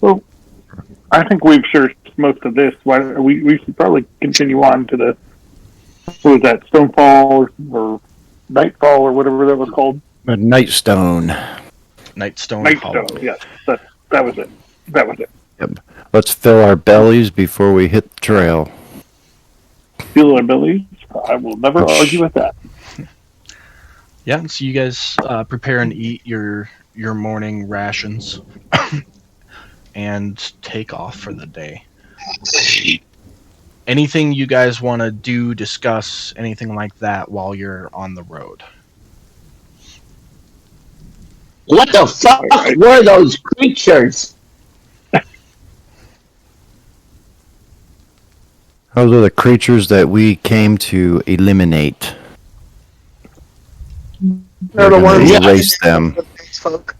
Well, I think we've searched most of this. Why we should probably continue on to the what was that Stonefall or Nightfall or whatever that was called. A Nightstone. Nightstone Hollow. Nightstone. Yes, that was it. That was it. Yep. Let's fill our bellies before we hit the trail. Feel our bellies. I will never argue with that. Yeah, so you guys prepare and eat your morning rations and take off for the day. Anything you guys want to do, discuss, anything like that while you're on the road? What the fuck Alright. were those creatures? Those are the creatures that we came to eliminate. They're the We're gonna ones that erase them. folk.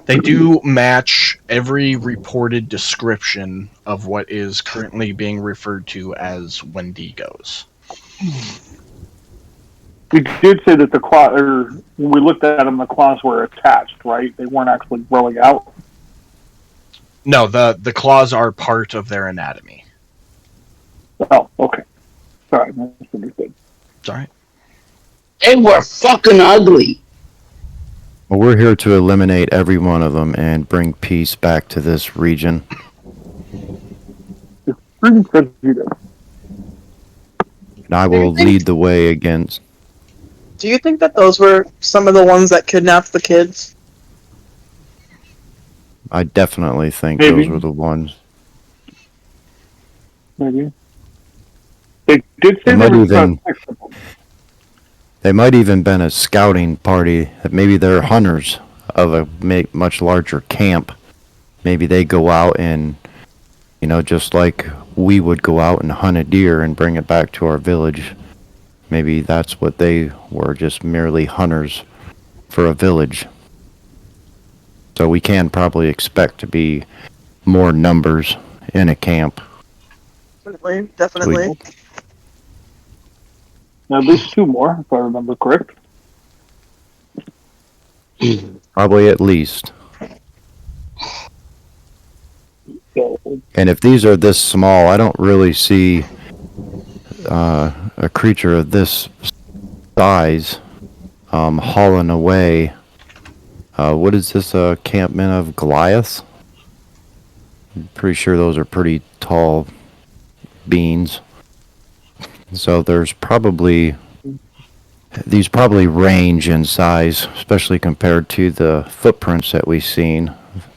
They do match every reported description of what is currently being referred to as Wendigos. We did say that the claw, or when we looked at them, the claws were attached, right? They weren't actually growing out. No, the claws are part of their anatomy. Oh, okay. Sorry, I misunderstood. It's all right. They were fucking ugly. Well, we're here to eliminate every one of them and bring peace back to this region. It's pretty prejudice. And I will lead the way against. Do you think that those were some of the ones that kidnapped the kids? I definitely think Maybe. those were the ones. Maybe. They did say They there might was even- about 6 of them. They might even been a scouting party. That maybe they're hunters of a much larger camp. Maybe they go out and, just like we would go out and hunt a deer and bring it back to our village. Maybe that's what they were, just merely hunters for a village. So we can probably expect to be more numbers in a camp. Definitely. At least 2 more, if I remember correct. Probably at least. So, And if these are this small, I don't really see a creature of this size hauling away. What is this campment of Goliaths? I'm pretty sure those are pretty tall beings. So these probably range in size, especially compared to the footprints that we've seen,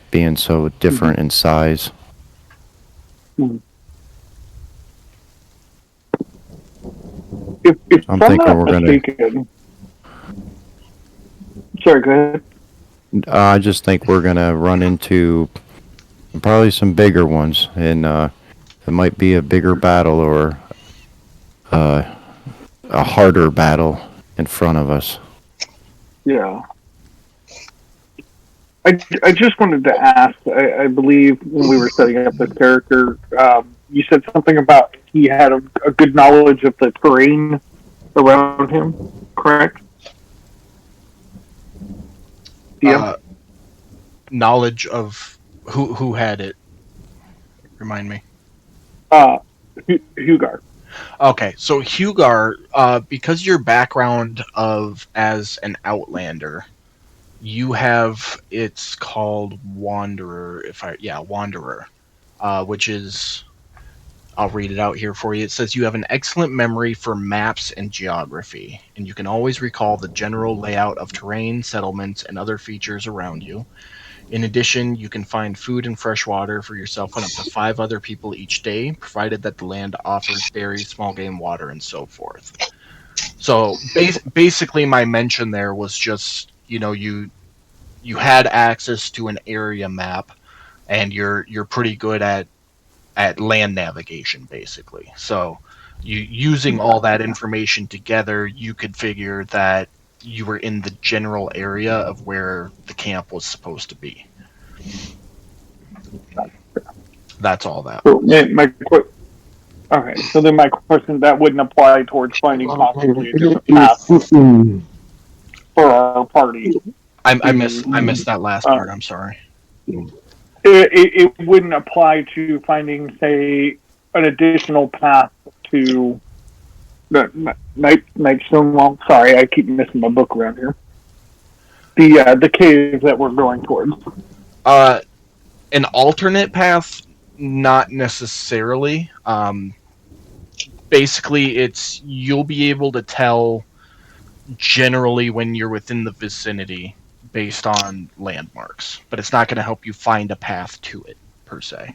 being so different in size. if I'm I'm thinking not we're gonna- mistaken. Sorry, go ahead. I just think we're gonna run into probably some bigger ones, and it might be a bigger battle or a harder battle in front of us. Yeah. I just wanted to ask, I believe when we were setting up this character, you said something about he had a good knowledge of the terrain around him, correct? Yeah. Knowledge of who had it. Remind me. Hugar. Okay, so Hugar, because your background as an outlander, you have it's called Wanderer. Wanderer, which is I'll read it out here for you. It says you have an excellent memory for maps and geography, and you can always recall the general layout of terrain, settlements, and other features around you. In addition, you can find food and fresh water for yourself and up to 5 other people each day, provided that the land offers berries, small game, water, and so forth. So basically, my mention there was just you had access to an area map, and you're pretty good at land navigation, basically. So you using all that information together, you could figure that you were in the general area of where the camp was supposed to be. That's all that. So so then my question, that wouldn't apply towards finding possibly a different path for our party. I missed that last part. I'm sorry. It wouldn't apply to finding, say, an additional path to the Nightstone. Well, sorry, I keep missing my book around here. The cave that we're going towards. An alternate path, not necessarily. Basically, you'll be able to tell generally when you're within the vicinity based on landmarks, but it's not going to help you find a path to it per se.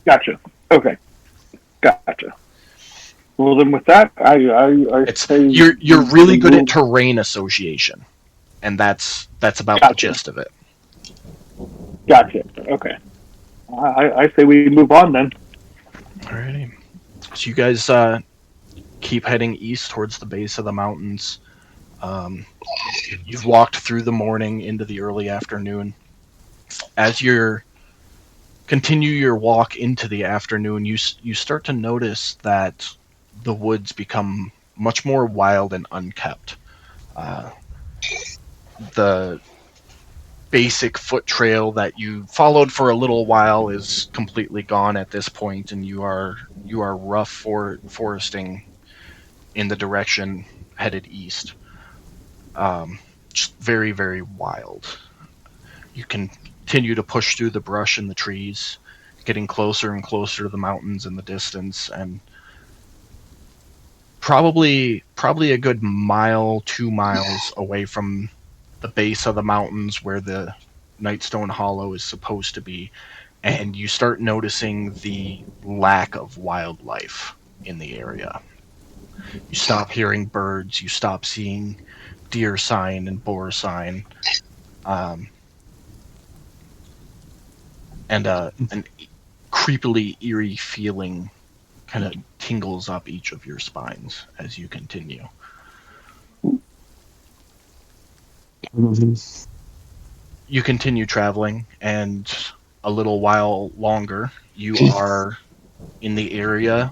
Gotcha. Okay. Gotcha. Well, then with that, I say you're really good at terrain association, and that's about the gist of it. Gotcha. Okay. I say we move on then. Alrighty. So you guys keep heading east towards the base of the mountains. You've walked through the morning into the early afternoon. As you continue your walk into the afternoon, you start to notice that the woods become much more wild and unkept. The basic foot trail that you followed for a little while is completely gone at this point, and you are rough foresting in the direction headed east. Just very, very wild. You continue to push through the brush and the trees, getting closer and closer to the mountains in the distance, and probably a good mile, 2 miles away from the base of the mountains where the Nightstone Hollow is supposed to be, and you start noticing the lack of wildlife in the area. You stop hearing birds, you stop seeing deer sign and boar sign, and an creepily eerie feeling kind of tingles up each of your spines as you continue. You continue traveling, and a little while longer, you are in the area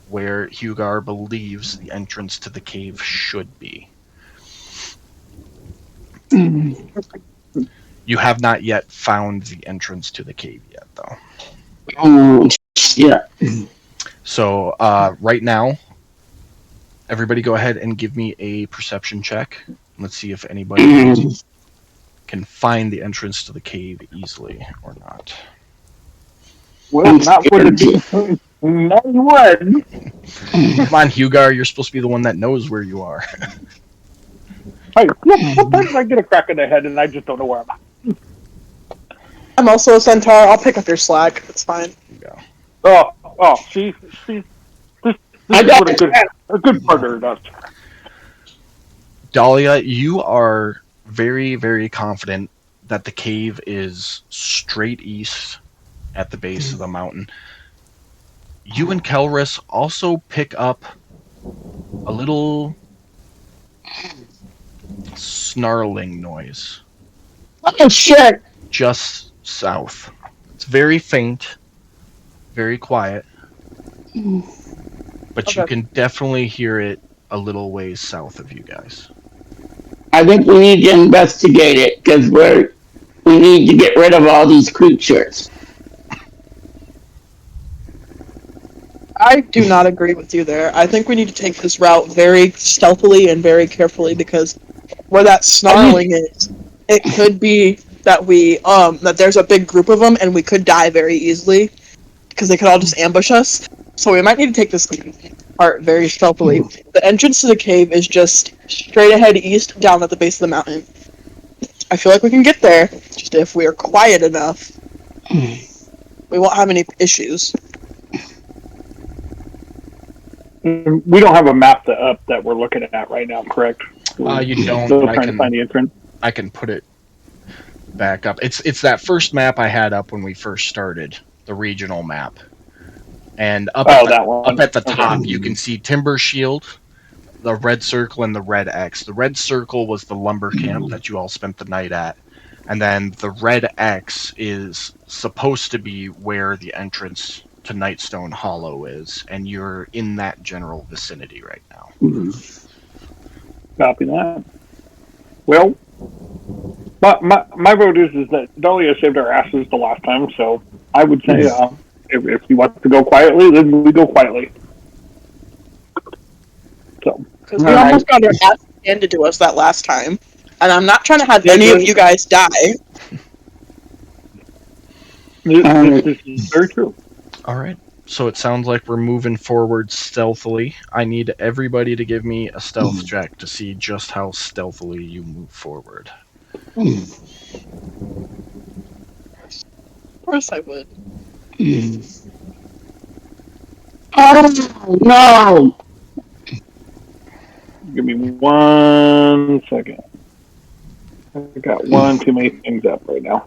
where Hugar believes the entrance to the cave should be. You have not yet found the entrance to the cave yet, though. Yeah. So right now, everybody go ahead and give me a perception check. Let's see if anybody can find the entrance to the cave easily or not. Well, not for the not one. Come on, Hugar, you're supposed to be the one that knows where you are. Hey, look, sometimes I get a crack in the head and I just don't know where I'm at. I'm also a centaur. I'll pick up your slack. It's fine. She's this is what a good partner does. Dahlia, you are very, very confident that the cave is straight east at the base of the mountain. You and Kelris also pick up a little snarling noise. Oh, shit. Just south. It's very faint, very quiet, but you can definitely hear it a little ways south of you guys. I think we need to investigate it because we need to get rid of all these creatures. I do not agree with you there. I think we need to take this route very stealthily and very carefully because where that snarling is, it could be that that there's a big group of them and we could die very easily because they could all just ambush us. So we might need to take this part very stealthily. The entrance to the cave is just straight ahead east down at the base of the mountain. I feel like we can get there, just if we are quiet enough. We won't have any issues. We don't have a map that we're looking at right now, correct? You don't. Still trying to find the entrance. I can put it back up. It's that first map I had up when we first started, the regional map. And up at the top, you can see Timber Shield, the red circle and the red X. The red circle was the lumber camp that you all spent the night at. And then the red X is supposed to be where the entrance to Nightstone Hollow is, and you're in that general vicinity right now. Copy that. Well, my vote is that Dahlia saved our asses the last time, so I would say if he wants to go quietly, then we go quietly. So, Because we almost got our ass handed to us that last time. And I'm not trying to have Yeah, any of yeah. you guys die. this is very true. All right. So it sounds like we're moving forward stealthily. I need everybody to give me a stealth check to see just how stealthily you move forward. Of course I would. Oh, no! Give me 1 second. I got one too many things up right now.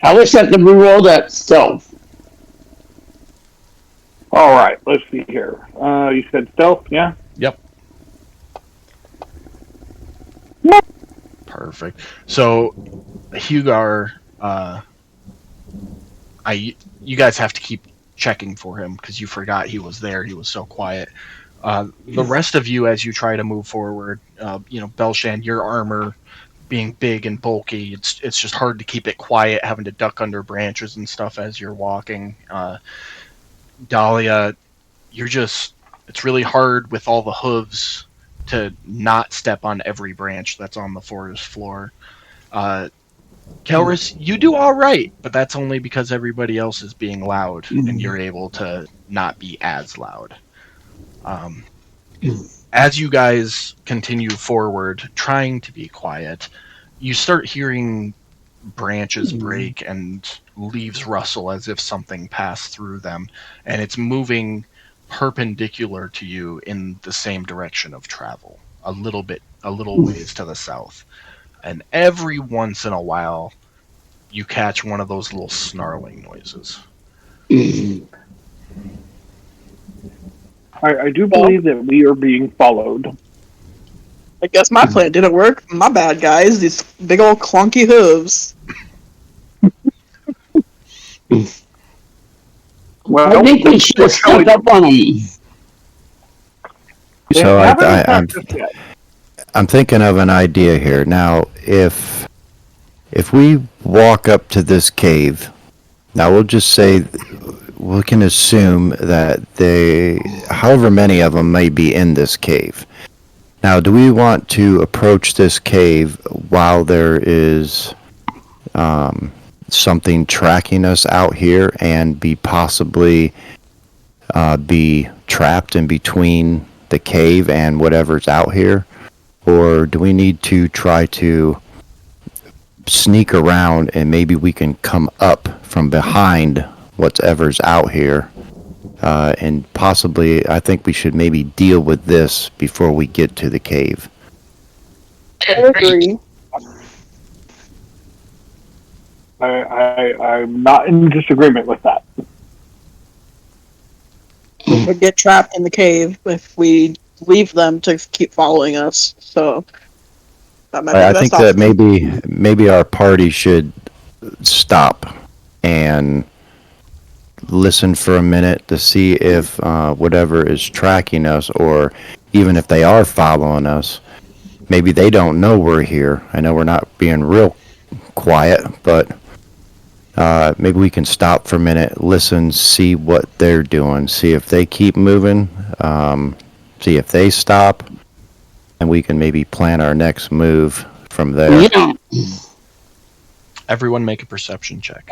I wish I could re-roll that stealth. All right, let's see here. You said stealth, yeah? Yep. Perfect. So, Hugar, you guys have to keep checking for him because you forgot he was there. He was so quiet. The rest of you, as you try to move forward, Belshan, your armor being big and bulky, it's just hard to keep it quiet, having to duck under branches and stuff as you're walking. Dahlia, it's really hard with all the hooves to not step on every branch that's on the forest floor. Kelris, you do all right, but that's only because everybody else is being loud and you're able to not be as loud. As you guys continue forward, trying to be quiet, you start hearing branches break and leaves rustle as if something passed through them, and it's moving perpendicular to you in the same direction of travel, a little ways to the south. And every once in a while, you catch one of those little snarling noises. I do believe that we are being followed. I guess my plan didn't work. My bad, guys. These big old clunky hooves. Well, I think we should have snuck up on him. So I'm just yet. I'm thinking of an idea here. Now, if we walk up to this cave, now we'll just say we can assume that however many of them may be in this cave. Now, do we want to approach this cave while there is something tracking us out here and be possibly be trapped in between the cave and whatever's out here? Or do we need to try to sneak around and maybe we can come up from behind whatever's out here? And possibly, I think we should maybe deal with this before we get to the cave. I agree. I'm not in disagreement with that. We get trapped in the cave if we leave them to keep following us. So that might be the I best think that option. maybe our party should stop and listen for a minute to see if whatever is tracking us, or even if they are following us, maybe they don't know we're here. I know we're not being real quiet, but maybe we can stop for a minute, listen, see what they're doing, see if they keep moving, see if they stop, and we can maybe plan our next move from there. Yeah. Everyone make a perception check.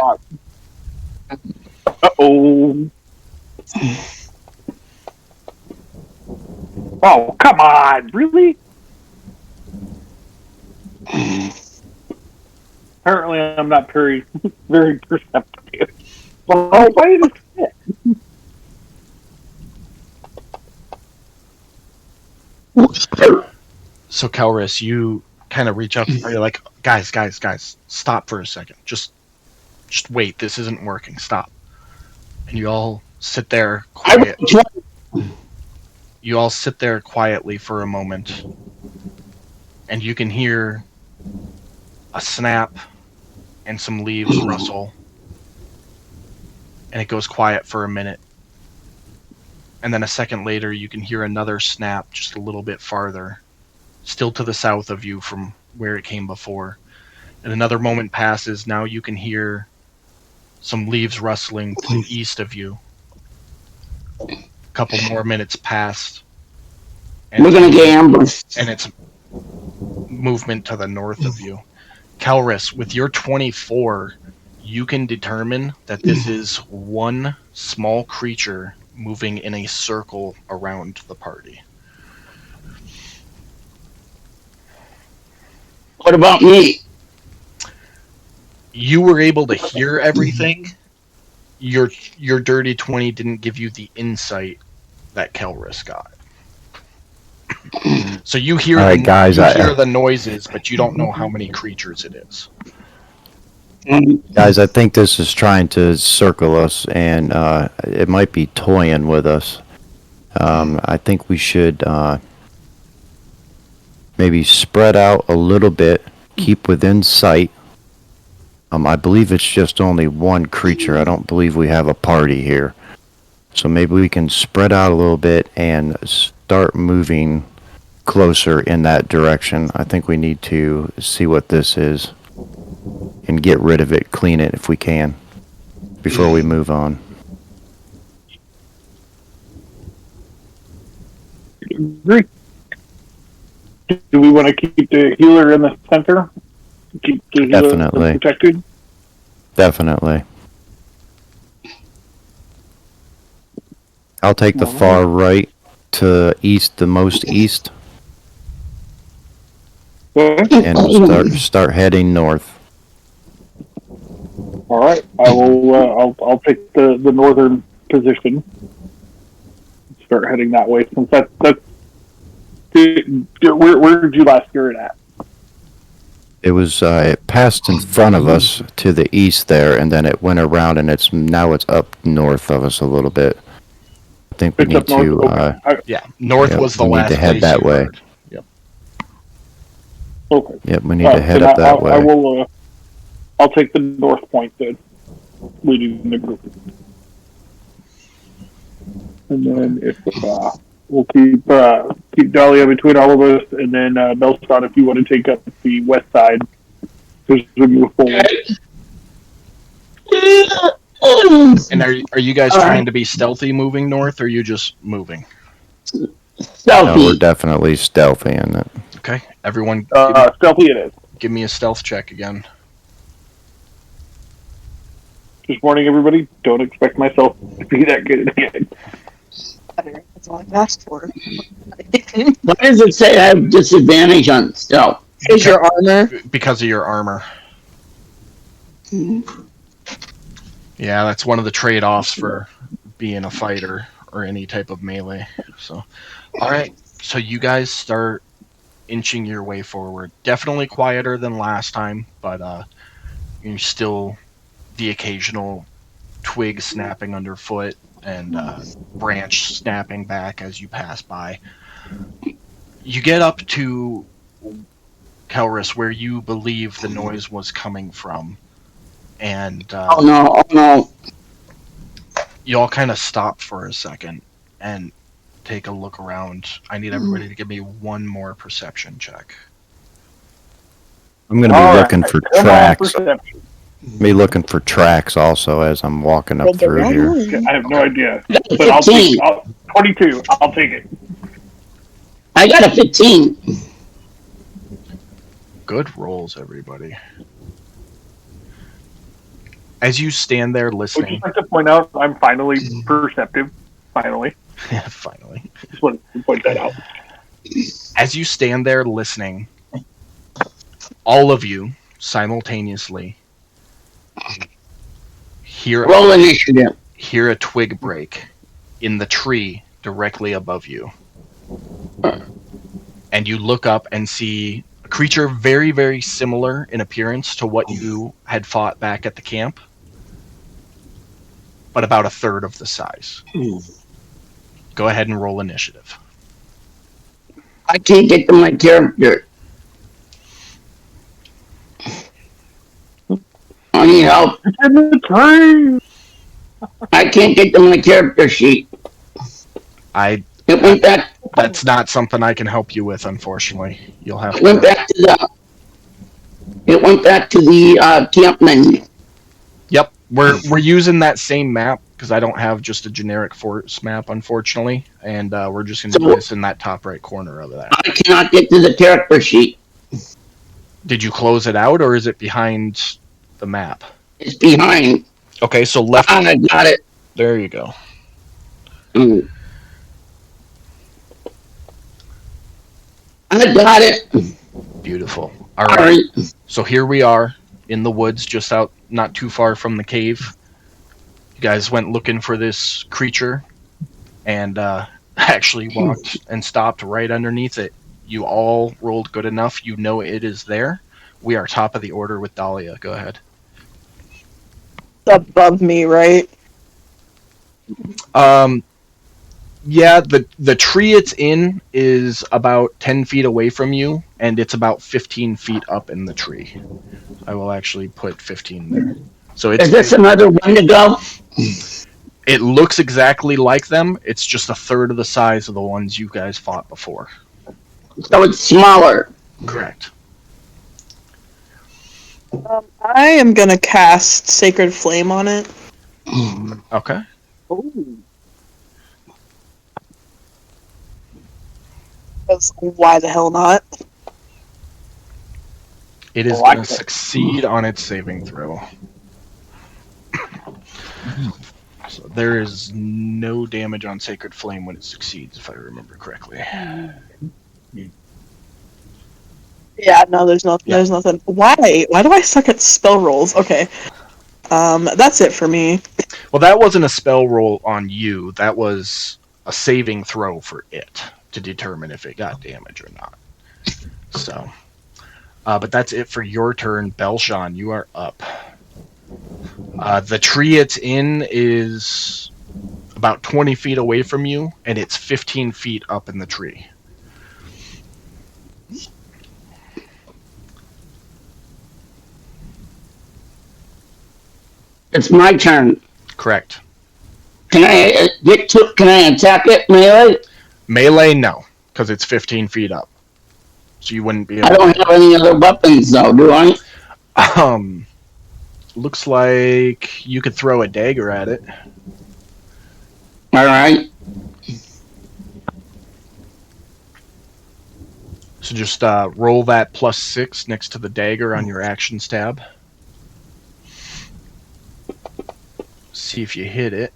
Uh-oh. Oh, come on. Really? Apparently, I'm not very perceptive. Oh, wait a second. So, Kelris, you kind of reach out to you're like, guys, stop for a second. Just wait. This isn't working. Stop. And you all sit there quiet. You all sit there quietly for a moment, and you can hear a snap and some leaves rustle, and it goes quiet for a minute. And then a second later, you can hear another snap just a little bit farther, still to the south of you from where it came before. And another moment passes. Now you can hear some leaves rustling to the east of you. A couple more minutes passed. And We're gonna get ambushed. and it's movement to the north of you. Calris, with your 24, you can determine that this is one small creature moving in a circle around the party. What about me? You were able to hear everything. Your dirty 20 didn't give you the insight that Calris got. So you hear All right, guys, hear the noises, but you don't know how many creatures it is. Guys, I think this is trying to circle us, and it might be toying with us. I think we should maybe spread out a little bit, keep within sight. I believe it's just only one creature. I don't believe we have a party here. So maybe we can spread out a little bit and start moving closer in that direction. I think we need to see what this is and get rid of it, clean it if we can, before we move on. Agree. Do we want to keep the healer in the center? Keep the healer Definitely. protected? Definitely. I'll take the far right to east, the most east, Okay. and start heading north. All right. I will. I'll take the northern position. Start heading that way since that's. Where did you last hear it at? It was it passed in front of us to the east there, and then it went around, and it's up north of us a little bit. I think we It's need up north. to. Okay. Yeah, north Yeah, was the we need last to head place that you way. heard. Yep. Okay. Yep, we need to head then up that way. I will. I'll take the north point then, leading the group, and then if we'll keep Dahlia between all of us, and then Bellscott, if you want to take up the west side as we move forward. And are you guys trying to be stealthy moving north, or are you just moving? No, we're Stealthy. definitely stealthy in it. Okay, everyone, Stealthy it is. give me a stealth check again. Just warning everybody, don't expect myself to be that good again. That's all I've asked for. Why does it say I have disadvantage on stealth? Is your armor? Because of your armor. Yeah, that's one of the trade-offs for being a fighter or any type of melee. So, all right. So you guys start inching your way forward. Definitely quieter than last time, but you're still the occasional twig snapping underfoot and branch snapping back as you pass by. You get up to Kelris, where you believe the noise was coming from, and Oh no. you all kind of stop for a second and take a look around. I need everybody to give me one more perception check. I'm going to be looking for Come on, tracks. perception. Be looking for tracks also as I'm walking up through here. I have no idea, I got a but I'll 15. take 22. I'll take it. I got a 15. Good rolls, everybody. As you stand there I would listening, just like to point out I'm finally perceptive. Finally, finally, just wanted to point that out. as you stand there listening, all of you simultaneously hear Roll initiative. a twig break in the tree directly above you. And you look up and see a creature very, very similar in appearance to what you had fought back at the camp, but about a third of the size. Go ahead and roll initiative. I can't get to my character. I need help. It's in the tree. I can't get to my character sheet. I It went back. that's not something I can help you with, unfortunately. You'll have It went to. back to the. It went back to the camp menu. Yep, we're using that same map because I don't have just a generic force map, unfortunately, and we're just going to do So this in that top right corner of that. I cannot get to the character sheet. Did you close it out, or is it behind the map? It's behind. Okay, so left. I got it. There you go. Mm. I got it. Beautiful. All All right. right. So here we are in the woods, just out, not too far from the cave. You guys went looking for this creature, and actually walked and stopped right underneath it. You all rolled good enough. You know it is there. We are top of the order with Dahlia. Go ahead. It's above me, right? Yeah, the tree it's in is about 10 feet away from you, and it's about 15 feet up in the tree. I will actually put 15 there. So Is this another Wendigo? it looks exactly like them. It's just a third of the size of the ones you guys fought before. So it's smaller. Correct. I am gonna cast Sacred Flame on it. Okay. Ooh. Because why the hell not? It is Like going to it. succeed on its saving throw. So there is no damage on Sacred Flame when it succeeds, if I remember correctly. Yeah, no, there's no, Yeah. there's nothing. Why? Why do I suck at spell rolls? Okay. That's it for me. Well, that wasn't a spell roll on you. That was a saving throw for it to determine if it got damage or not. So, but that's it for your turn. Belshawn, you are up. The tree it's in is about 20 feet away from you, and it's 15 feet up in the tree. It's my turn. Correct. Can I get to? Can I attack it melee? Melee, no, because it's 15 feet up. So you wouldn't be able I don't have any other weapons though, do I? Looks like you could throw a dagger at it. All right. So just roll that +6 next to the dagger on your actions tab. See if you hit it.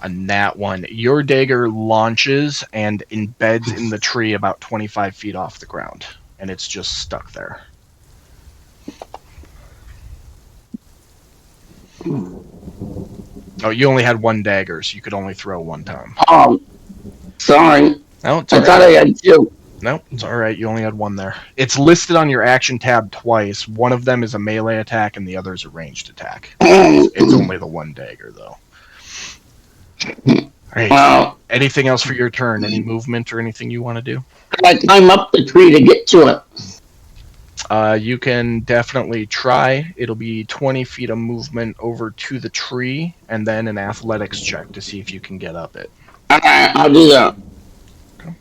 A nat 1. Your dagger launches and embeds in the tree about 25 feet off the ground. And it's just stuck there. Oh, you only had one dagger, so you could only throw one time. Oh, sorry. No, it's I all thought right. I had two. No, it's all right. You only had one there. It's listed on your action tab twice. One of them is a melee attack, and the other is a ranged attack. It's only the one dagger, though. All right. Well, Anything else for your turn? Any movement or anything you want to do? I climb up the tree to get to it. You can definitely try. It'll be 20 feet of movement over to the tree, and then an athletics check to see if you can get up it. All right, I'll do that. Okay.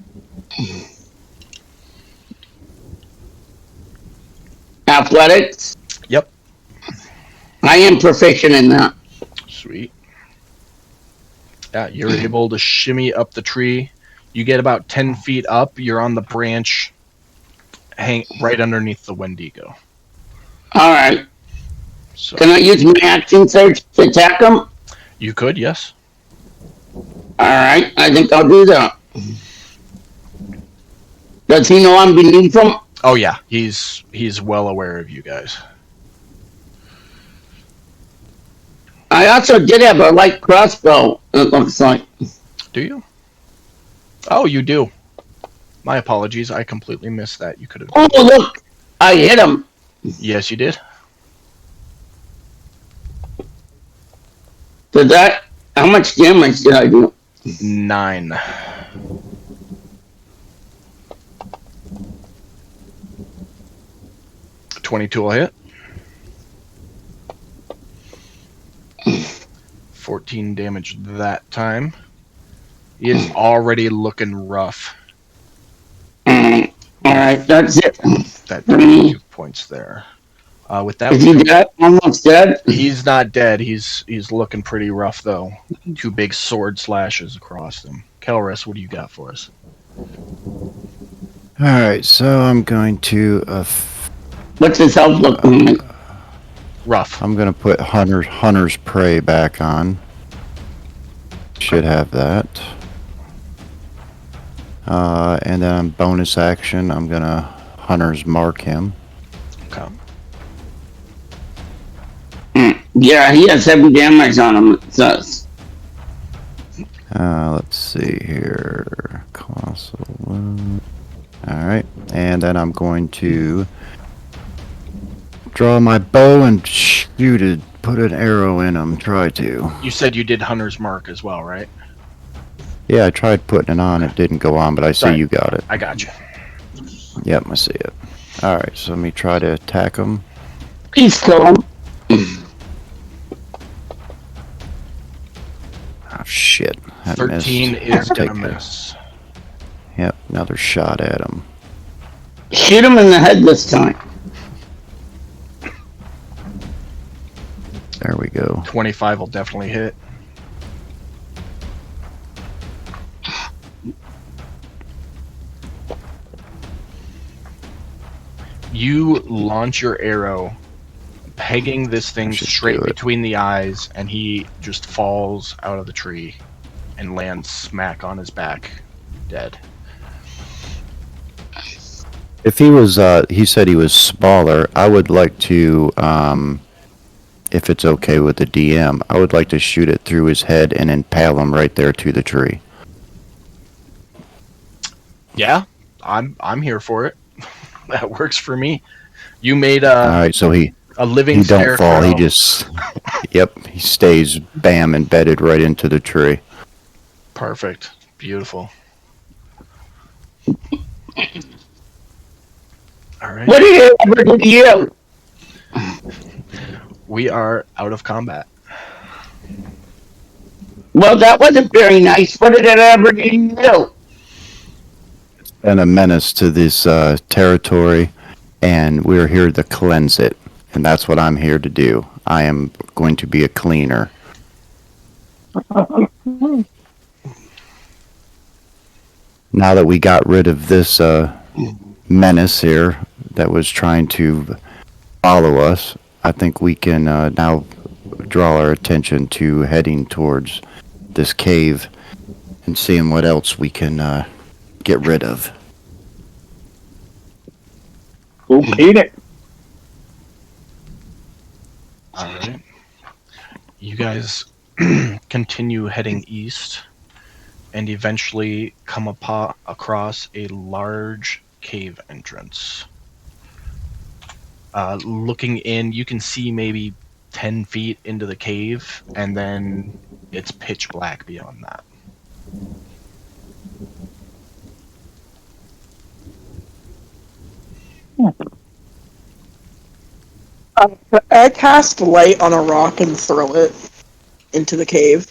Athletics? Yep. I am proficient in that. Sweet. Yeah, you're able to shimmy up the tree. You get about 10 feet up. You're on the branch, hang right underneath the Wendigo. All right. So Can I use my action surge to attack him? you could, yes. All right, I think I'll do that. Does he know I'm beneath him? Oh yeah, he's well aware of you guys. I also did have a light crossbow, it looks like. Do you? Oh, you do. My apologies. I completely missed that. You could have. Oh, look! I hit him. Yes, you did. Did that? How much damage did I do? 9. 22 will hit. 14 damage that time. He is already looking rough. Alright, that's it. That For me. 22 points there. With that, Is he dead? Almost dead? he's not dead. He's looking pretty rough though. 2 big sword slashes across him. Kelris, what do you got for us? Alright, so I'm going to What's his health looking like? Rough. I'm gonna put Hunter's Prey back on. Should have that. And then bonus action, I'm gonna Hunter's Mark him. Okay. Yeah, he has 7 damage on him, it says. Let's see here. Colossal wound. Alright, and then I'm going to draw my bow and shoot it. Put an arrow in him. Try to. You said you did Hunter's Mark as well, right? Yeah, I tried putting it on. It didn't go on, but I see Sorry. you got it. I got you. Yep, I see it. Alright, so let me try to attack him. Please kill him. Oh, shit. I 13 missed. is gonna Take it. miss. Yep, another shot at him. Shoot him in the head this time. There we go. 25 will definitely hit. You launch your arrow, pegging this thing should straight do it. between the eyes, and he just falls out of the tree and lands smack on his back, dead. If he was, he said he was smaller, I would like to, if it's okay with the DM, I would like to shoot it through his head and impale him right there to the tree. Yeah, I'm here for it. That works for me. You made a Alright, so he living don't fall, he scarecrow. just, yep, he stays, bam, embedded right into the tree. Perfect. Beautiful. All right. What did he ever do to you? We are out of combat. Well, that wasn't very nice. What did it ever do to you? And a menace to this, territory, and we're here to cleanse it. And that's what I'm here to do. I am going to be a cleaner. Now that we got rid of this menace here that was trying to follow us, I think we can now draw our attention to heading towards this cave and seeing what else we can get rid of. Okay. All right. You guys continue heading east and eventually come across a large cave entrance. Looking in, you can see maybe 10 feet into the cave, and then it's pitch black beyond that. I cast light on a rock and throw it into the cave.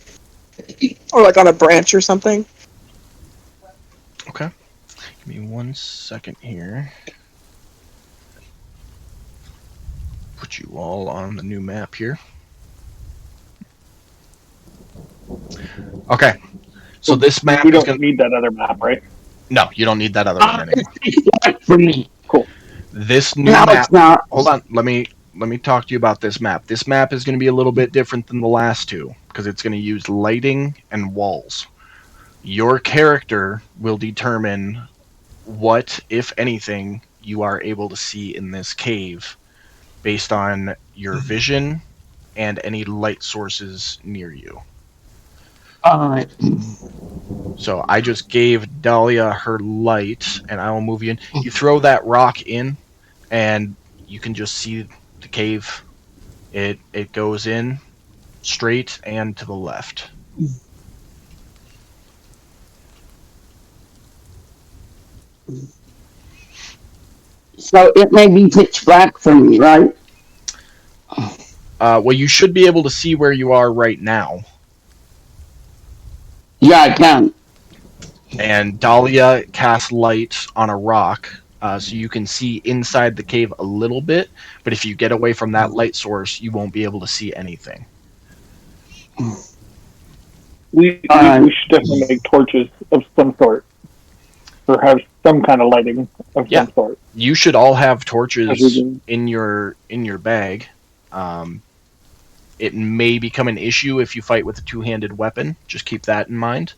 Or like on a branch or something. Okay. Give me 1 second here. Put you all on the new map here. Okay. So this map We is don't going to... need that other map, right? No, you don't need that other one anymore. For me. This new No, map... it's not. Hold on. Let me talk to you about this map. This map is going to be a little bit different than the last two because it's going to use lighting and walls. Your character will determine what, if anything, you are able to see in this cave based on your vision and any light sources near you. Alright. So I just gave Dahlia her light, and I will move you in. You throw that rock in, and you can just see the cave. It goes in straight and to the left. So it may be pitch black for me, right? Well, you should be able to see where you are right now. Yeah, I can. And Dahlia casts light on a rock, so you can see inside the cave a little bit. But if you get away from that light source, you won't be able to see anything. We should definitely make torches of some sort, or have some kind of lighting of Yeah. some sort. You should all have As we torches do. in your bag. It may become an issue if you fight with a two-handed weapon. Just keep that in mind.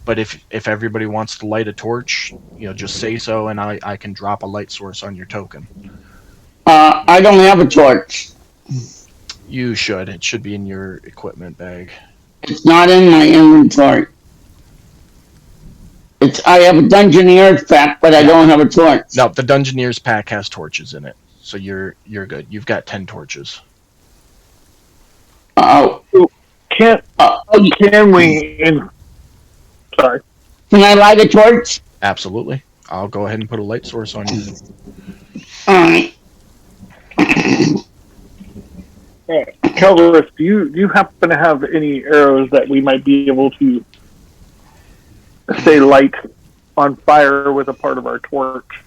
But if everybody wants to light a torch, just say so, and I can drop a light source on your token. I don't have a torch. You should. It should be in your equipment bag. It's not in my inventory. I have a Dungeoneer's pack, but I don't have a torch. No, the Dungeoneer's pack has torches in it, so you're good. You've got 10 torches. Oh. Can we? Sorry. Can I light a torch? Absolutely. I'll go ahead and put a light source on you. Alright. Kelvis, do you happen to have any arrows that we might be able to stay light on fire with a part of our torch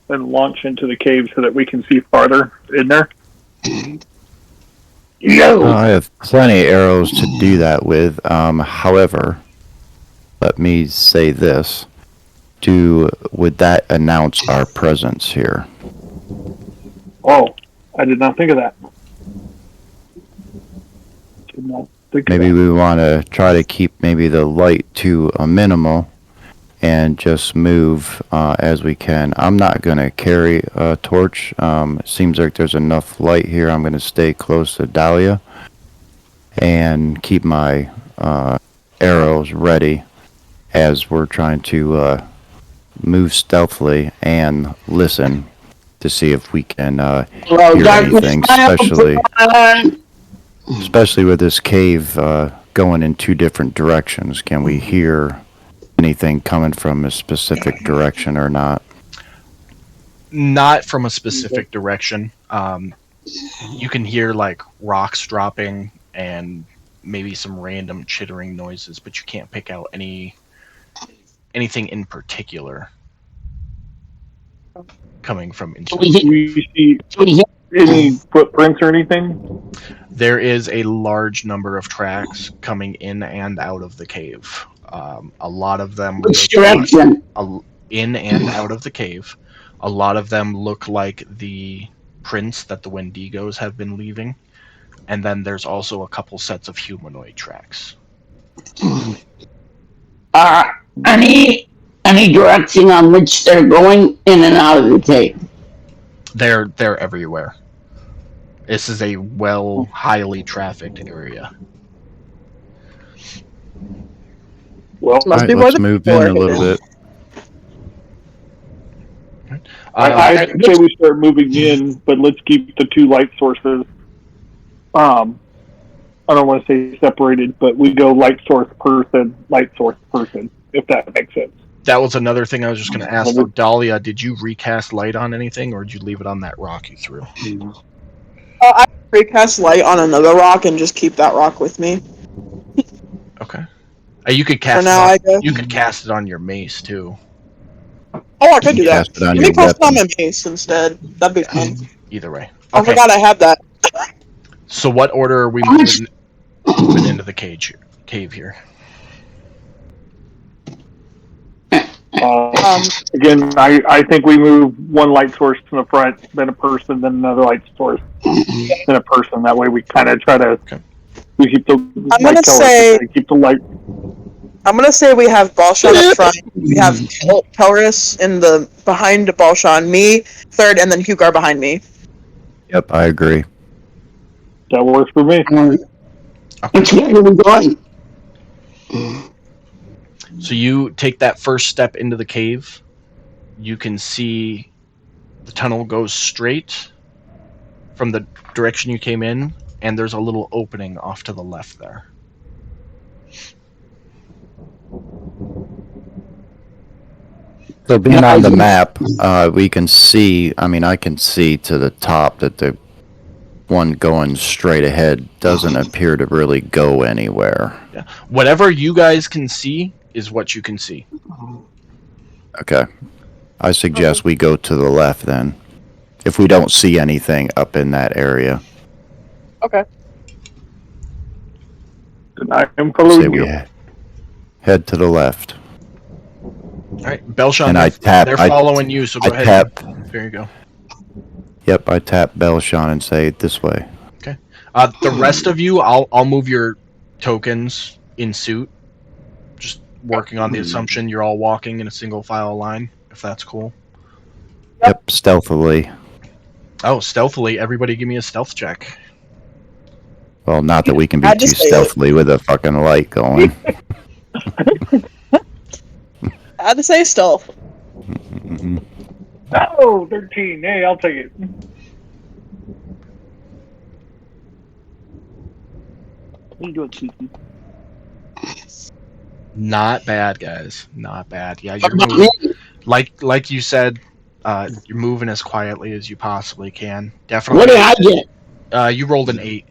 and launch into the cave so that we can see farther in there? No. I have plenty of arrows to do that with. However, let me say this. Would that announce our presence here? Oh, I did not think of that. Did not think of Maybe that. we want to try to keep maybe the light to a minimal and just move as we can. I'm not going to carry a torch. It seems like there's enough light here. I'm going to stay close to Dahlia and keep my arrows ready as we're trying to move stealthily and listen to see if we can hear anything, especially with this cave going in two different directions. Can we hear anything coming from a specific direction or not? Not from a specific direction. You can hear like rocks dropping and maybe some random chittering noises, but you can't pick out anything in particular coming from inside. Do we see any footprints or anything? There is a large number of tracks coming in and out of the cave. A lot of them Which direction? in and out of the cave. A lot of them look like the prints that the Wendigos have been leaving. And then there's also a couple sets of humanoid tracks. Any direction on which they're going in and out of the cave? They're everywhere. This is a highly trafficked area. Well, Must be Alright, where let's the move people in are a little hidden. bit. I say we start moving in, but let's keep the two light sources. I don't want to say separated, but we go light source person, if that makes sense. That was another thing I was just going to ask. Dahlia, did you recast light on anything, or did you leave it on that rock you threw? I recast light on another rock and just keep that rock with me. Okay. You could cast For now, I guess. You could cast it on your mace too. Oh, I could do that. Cast it on Let me your cast it on weapon. my mace instead. That'd be fun. Either way. I Okay. forgot I had that. So what order are we moving into the cave here? Again, I think we move one light source to the front, then a person, then another light source, then a person. That way we kind of try to we keep the. I'm gonna say keep the light. I'm gonna say we have Balshan up front. We have Kelris in the behind Balshan, me third, and then Hugar behind me. Yep, I agree. That works for me. Which way are we going? So you take that first step into the cave. You can see the tunnel goes straight from the direction you came in, and there's a little opening off to the left there. So being on the map, we can see, I mean, I can see to the top that the one going straight ahead doesn't appear to really go anywhere. Yeah. Whatever you guys can see is what you can see. Okay. I suggest we go to the left then. If we don't see anything up in that area. Okay. And I am Say following we you. head to the left. All right, Belshon, And I tap. they're following you, so go ahead. Tap. There you go. Yep, I tap Belshon and say this way. Okay. The rest of you, I'll move your tokens in suit. Just working on the assumption you're all walking in a single file line, if that's cool. Yep, stealthily. Oh, stealthily. Everybody give me a stealth check. Well, not that we can be I too just say it. stealthily with a fucking light going. I had to say stealth. Oh, 13. Hey, I'll take it. You do it, Kiki. Not bad, guys. Not bad. Yeah, What you're about moving. me? Like you said, you're moving as quietly as you possibly can. What Definitely. did I get? You rolled an 8.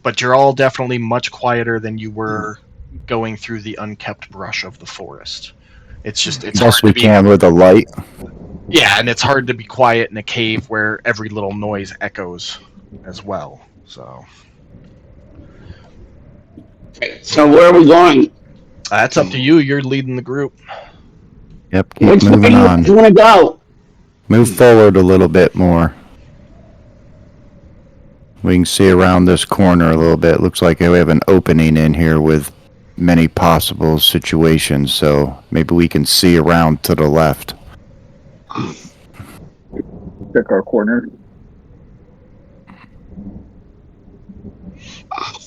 But you're all definitely much quieter than you were going through the unkept brush of the forest. It's just it's hard Best we to be. can with a light. Yeah, and it's hard to be quiet in a cave where every little noise echoes as well. So So where are we going? that's up to you. You're leading the group. Yep, keep Which way moving do on. you want to go? Move forward a little bit more. We can see around this corner a little bit. Looks like we have an opening in here with many possible situations, so maybe we can see around to the left. Check our corner. I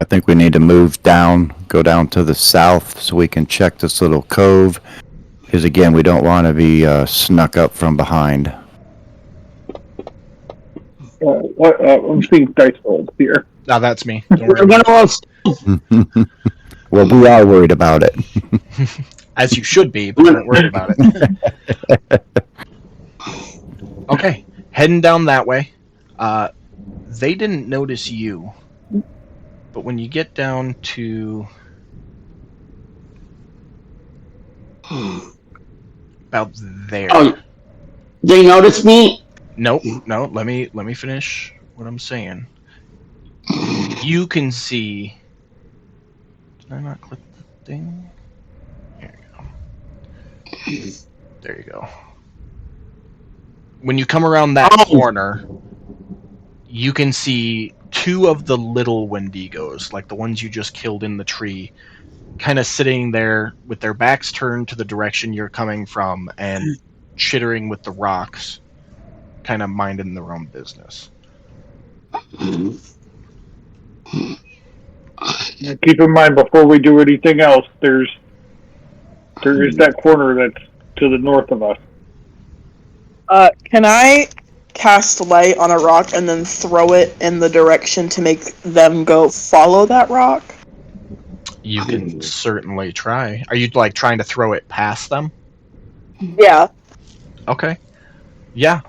think we need to move down, go down to the south so we can check this little cove. Because again, we don't want to be snuck up from behind. I'm seeing dice rolls here. Now that's me. Don't worry We're about gonna it. roll. Well, we are worried about it. As you should be, but don't worry about it. Okay, heading down that way. They didn't notice you, but when you get down to about there. Oh, they noticed me? Nope. No. Let me finish what I'm saying. You can see. Did I not click the thing? Here you go. There you go. When you come around that corner, you can see 2 of the little Wendigos, like the ones you just killed in the tree, kind of sitting there with their backs turned to the direction you're coming from and chittering with the rocks, kind of minding their own business. Keep in mind, before we do anything else, there is that corner that's to the north of us. Can I cast light on a rock and then throw it in the direction to make them go follow that rock? You can certainly try. Are you like trying to throw it past them? Yeah. Okay. Yeah.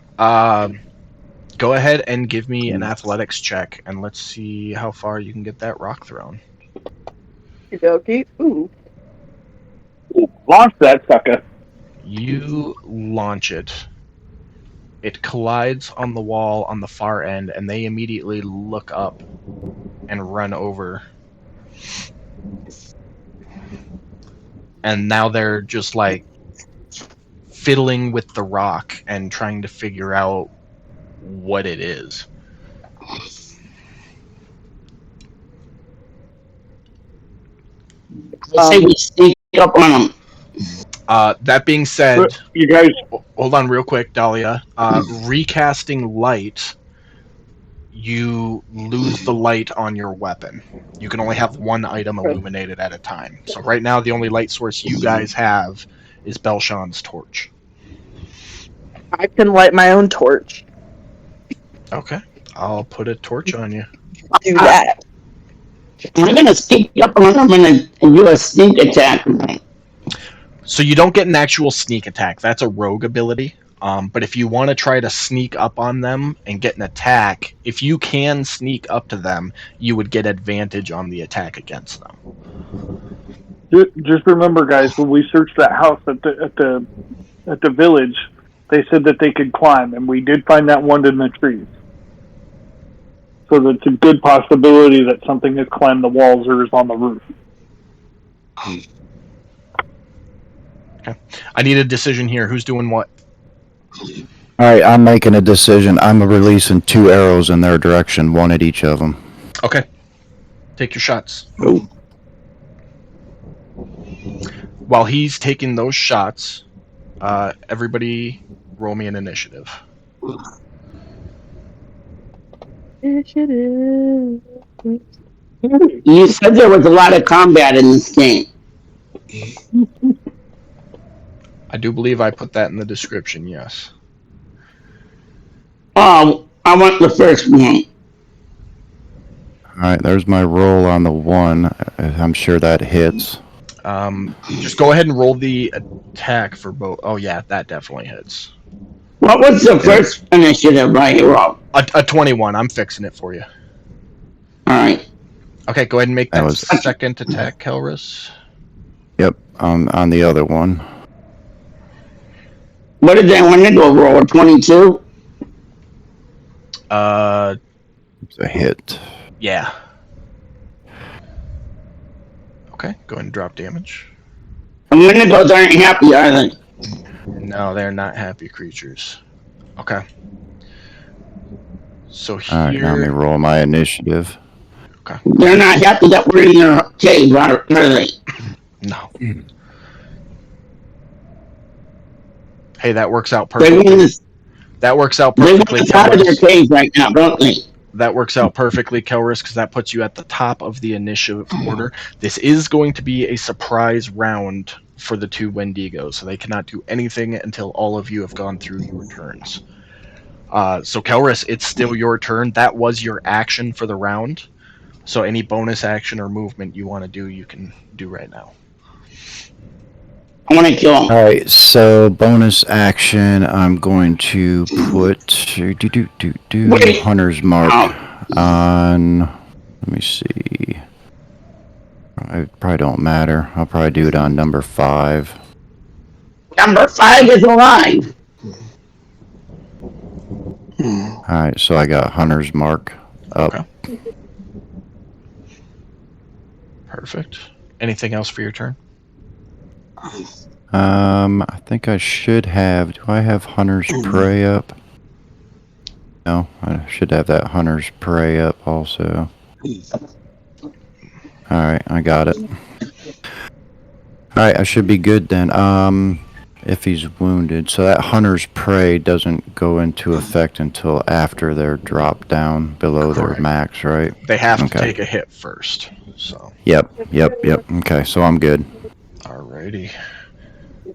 Go ahead and give me an athletics check, and let's see how far you can get that rock thrown. Okie. Ooh. Launch that sucker. You launch it. It collides on the wall on the far end, and they immediately look up and run over. And now they're just like fiddling with the rock and trying to figure out what it is. I say we sneak up on them. That being said, You guys, hold on real quick, Dahlia. Recasting light, you lose the light on your weapon. You can only have one item illuminated at a time. So right now, the only light source you guys have is Belshon's torch. I can light my own torch. Okay, I'll put a torch on you. Do that. I'm gonna sneak up on them and do a sneak attack. So you don't get an actual sneak attack. That's a rogue ability. But if you want to try to sneak up on them and get an attack, if you can sneak up to them, you would get advantage on the attack against them. Just remember, guys, when we searched that house at the village, they said that they could climb, and we did find that one in the trees. So that's a good possibility that something has climbed the walls or is on the roof. Okay. I need a decision here. Who's doing what? All right, I'm making a decision. I'm releasing 2 arrows in their direction, one at each of them. Okay. Take your shots. Oh. While he's taking those shots, everybody roll me an initiative. Initiative. You said there was a lot of combat in this game. I do believe I put that in the description, yes. Oh, I want the first one. All right, there's my roll on the 1. I'm sure that hits. Just go ahead and roll the attack for both. Oh, yeah, that definitely hits. What was the first initiative I rolled? A 21. I'm fixing it for you. Alright. Okay, go ahead and make That that was- second attack, Kelris. Yep, on the other one. What did that Wendigo roll? A 22? It's a hit. Yeah. Okay, go ahead and drop damage. The Wendigos aren't happy, are they? No, they're not happy creatures. Okay. So All right, now let me here, roll my initiative. They're not happy that we're in their cave, are they? no. Hey, that works out They want perfectly. us, That works out they want perfectly, us out of their Kelris. cave right now, don't they? That works out perfectly, Kelris, because that puts you at the top of the initiative order. This is going to be a surprise round for the 2 Wendigos, so they cannot do anything until all of you have gone through your turns. So Kelris, it's still your turn. That was your action for the round. So any bonus action or movement you want to do, you can do right now. I want to kill them. All right, so bonus action. I'm going to put Wait. Hunter's Mark Oh. on. Let me see. It probably don't matter. I'll probably do it on number 5. Number 5 is alive. All right, so I got Hunter's Mark up. Okay. Perfect. Anything else for your turn? I think I should have. Do I have Hunter's Prey up? No, I should have that Hunter's Prey up also. Alright, I got it. Alright, I should be good then. If he's wounded. So that Hunter's Prey doesn't go into effect until after they're dropped down below Correct. their max, right? They have to Okay. take a hit first. So, Yep. Okay, so I'm good. alrighty.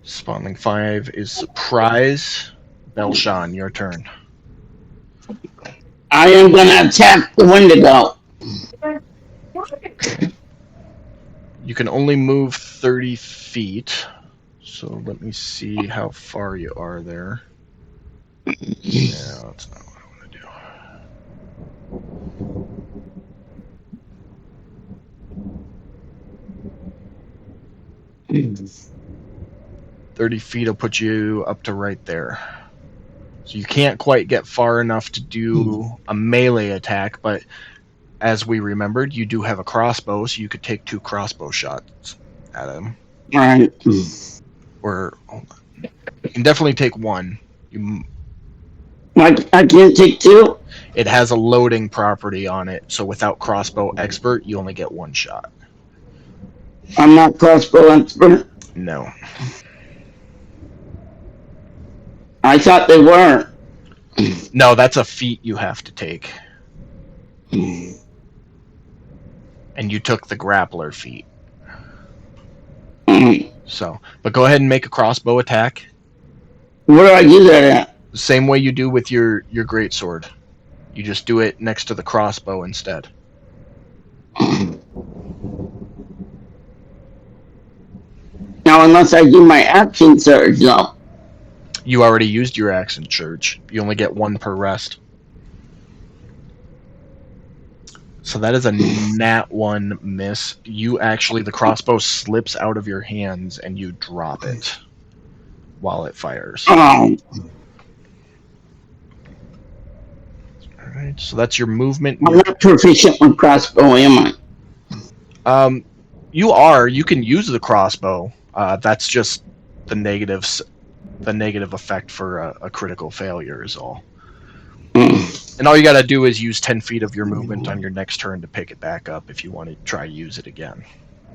Spawning 5 is Surprise. Belshan, your turn. I am going to attack the Wendigo. You can only move 30 feet. So let me see how far you are there. Yeah, that's not what I want to do. 30 feet will put you up to right there. So you can't quite get far enough to do a melee attack, but as we remembered, you do have a crossbow, so you could take 2 crossbow shots at him. Alright. Or hold on. You can definitely take 1. I can't take 2? It has a loading property on it, so without crossbow expert, you only get 1 shot. I'm not crossbow expert. No. I thought they were. No, that's a feat you have to take. And you took the grappler feat. So, but go ahead and make a crossbow attack. Where do I do that at? The same way you do with your greatsword. You just do it next to the crossbow instead. Now now unless I do my action surge, though. You already used your action surge. You only get one per rest. So that is a nat 1 miss. You actually, the crossbow slips out of your hands and you drop it while it fires. Oh, Alright, so that's your movement. I'm not proficient with crossbow, am I? You are. You can use the crossbow. That's just the negatives. The negative effect for a critical failure is all. And all you gotta do is use 10 feet of your movement on your next turn to pick it back up if you want to try use it again.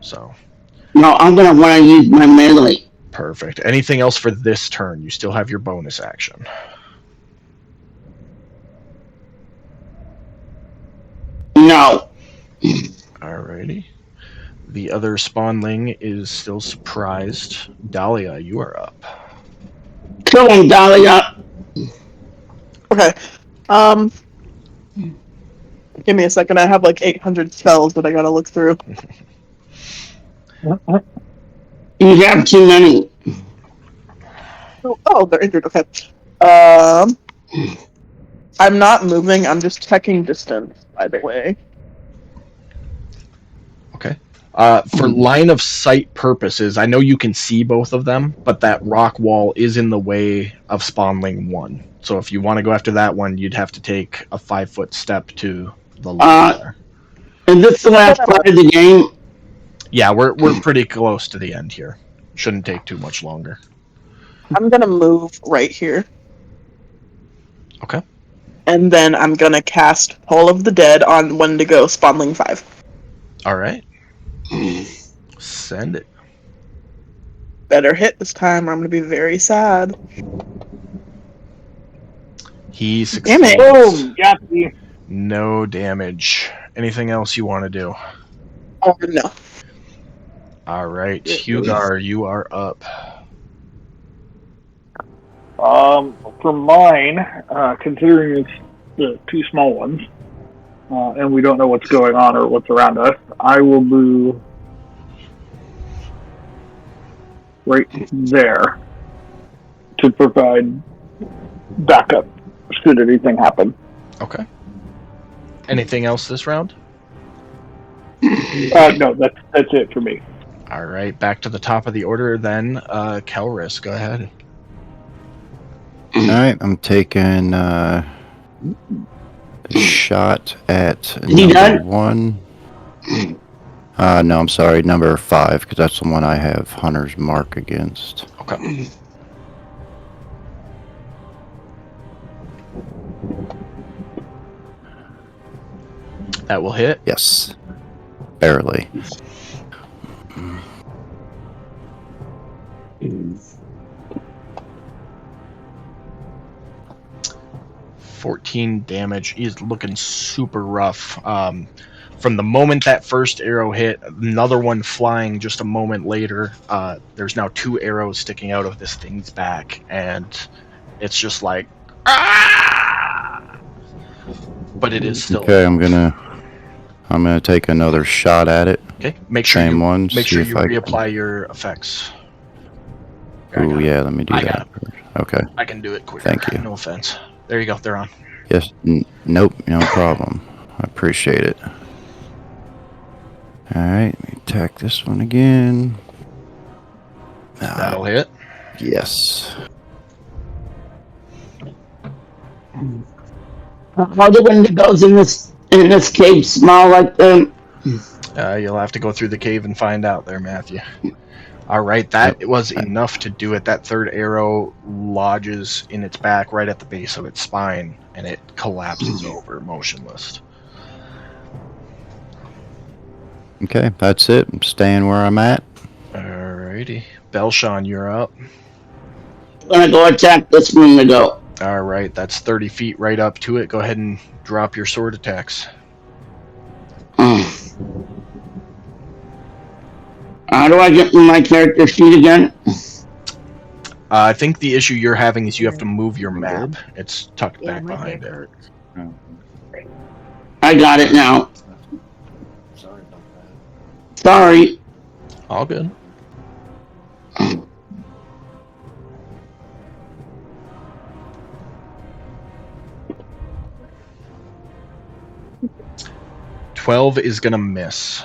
So. No, I'm gonna want to use my melee. Perfect. Anything else for this turn? You still have your bonus action. No. Alrighty. The other spawnling is still surprised. Dahlia, you are up. Kill him, Dahlia. Okay. Give me a second. I have like 800 spells that I gotta look through. You have too many. Oh, they're injured. Okay. I'm not moving. I'm just checking distance. By the way. Okay. For line of sight purposes, I know you can see both of them, but that rock wall is in the way of spawnling 1. So if you want to go after that one, you'd have to take a 5-foot step to the left there. Is this the last part of the game? Yeah, we're pretty close to the end here. Shouldn't take too much longer. I'm gonna move right here. Okay. And then I'm gonna cast Toll of the Dead on Wendigo Spawnling 5. Alright. Send it. Better hit this time or I'm gonna be very sad. He Damn succeeds. it. Boom! Got you. No damage. Anything else you want to do? Oh, no. Alright, Hugar, you are up. For mine, considering it's the two small ones, and we don't know what's going on or what's around us, I will move right there to provide backup should anything happen. Okay. Anything else this round? No, that's it for me. Alright, back to the top of the order then. Kelris, go ahead. Alright, I'm taking a shot at You number done? 1. No, I'm sorry, number 5, because that's the one I have Hunter's Mark against. Okay. That will hit. Yes. Barely. $14 damage. He's looking super rough. From the moment that first arrow hit, another one flying just a moment later. There's now 2 arrows sticking out of this thing's back, and it's just like, ah! But it is still Okay, I'm gonna take another shot at it. okay. Make sure Same you one. make see sure if you I reapply your effects. Oh yeah, let me do I that. Okay. I can do it quicker. Thank you. No offense. There you go. They're on. Yes. Nope. No problem. I appreciate it. All right. Let me attack this one again. That'll hit. Yes. How do Wendigos in this cave smell like them? You'll have to go through the cave and find out there, Matthew. All right, that was enough to do it. That third arrow lodges in its back right at the base of its spine, and it collapses over, motionless. Okay, that's it. I'm staying where I'm at. Alrighty. Belshawn, you're up. I'm gonna go attack this Wendigo. All right, that's 30 feet right up to it. Go ahead and drop your sword attacks. How do I get my character sheet again? I think the issue you're having is you have to move your map. It's tucked back behind it. I got it now. Sorry. All good. 12 is gonna miss.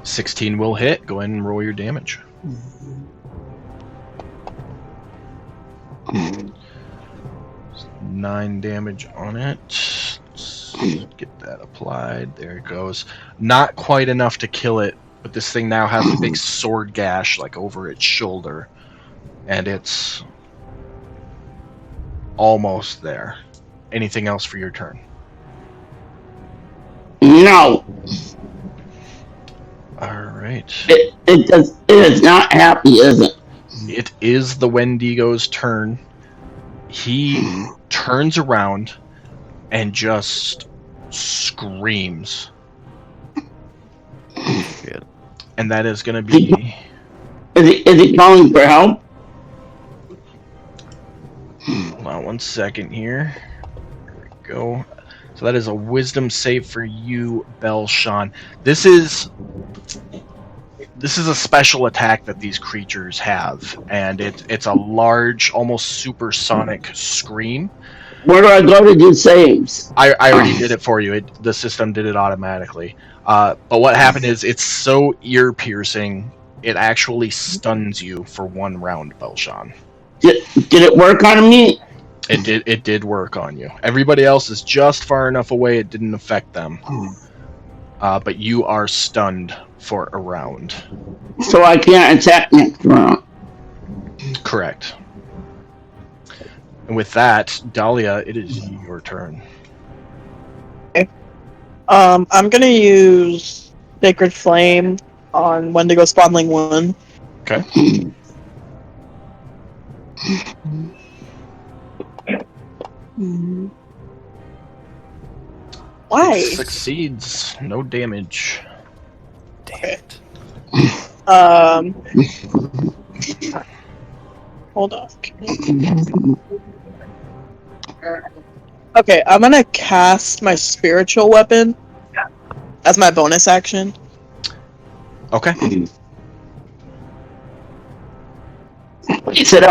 16 will hit. Go ahead and roll your damage. 9 damage on it. Let's get that applied. There it goes. Not quite enough to kill it, but this thing now has a big sword gash like over its shoulder, and it's almost there. Anything else for your turn? No, All right. it is not happy, is it? It is the Wendigo's turn. He turns around and just screams. Shit. And that is going to be... Is it calling for help? Hold on 1 second here. There we go. So that is a wisdom save for you, Belshawn. This is a special attack that these creatures have, and it's a large, almost supersonic scream. Where do I go to do saves? I already did it for you. The system did it automatically. But what happened is it's so ear-piercing, it actually stuns you for 1 round, Belshawn. Did it work on me? It did work on you. Everybody else is just far enough away it didn't affect them. But you are stunned for a round. So I can't attack next round. Correct. And with that, Dahlia, it is your turn. I'm gonna use Sacred Flame on Wendigo Spawnling 1. Okay. Why? It succeeds. No damage. Damn it. Hold on. Okay, I'm gonna cast my spiritual weapon as my bonus action. Okay. He said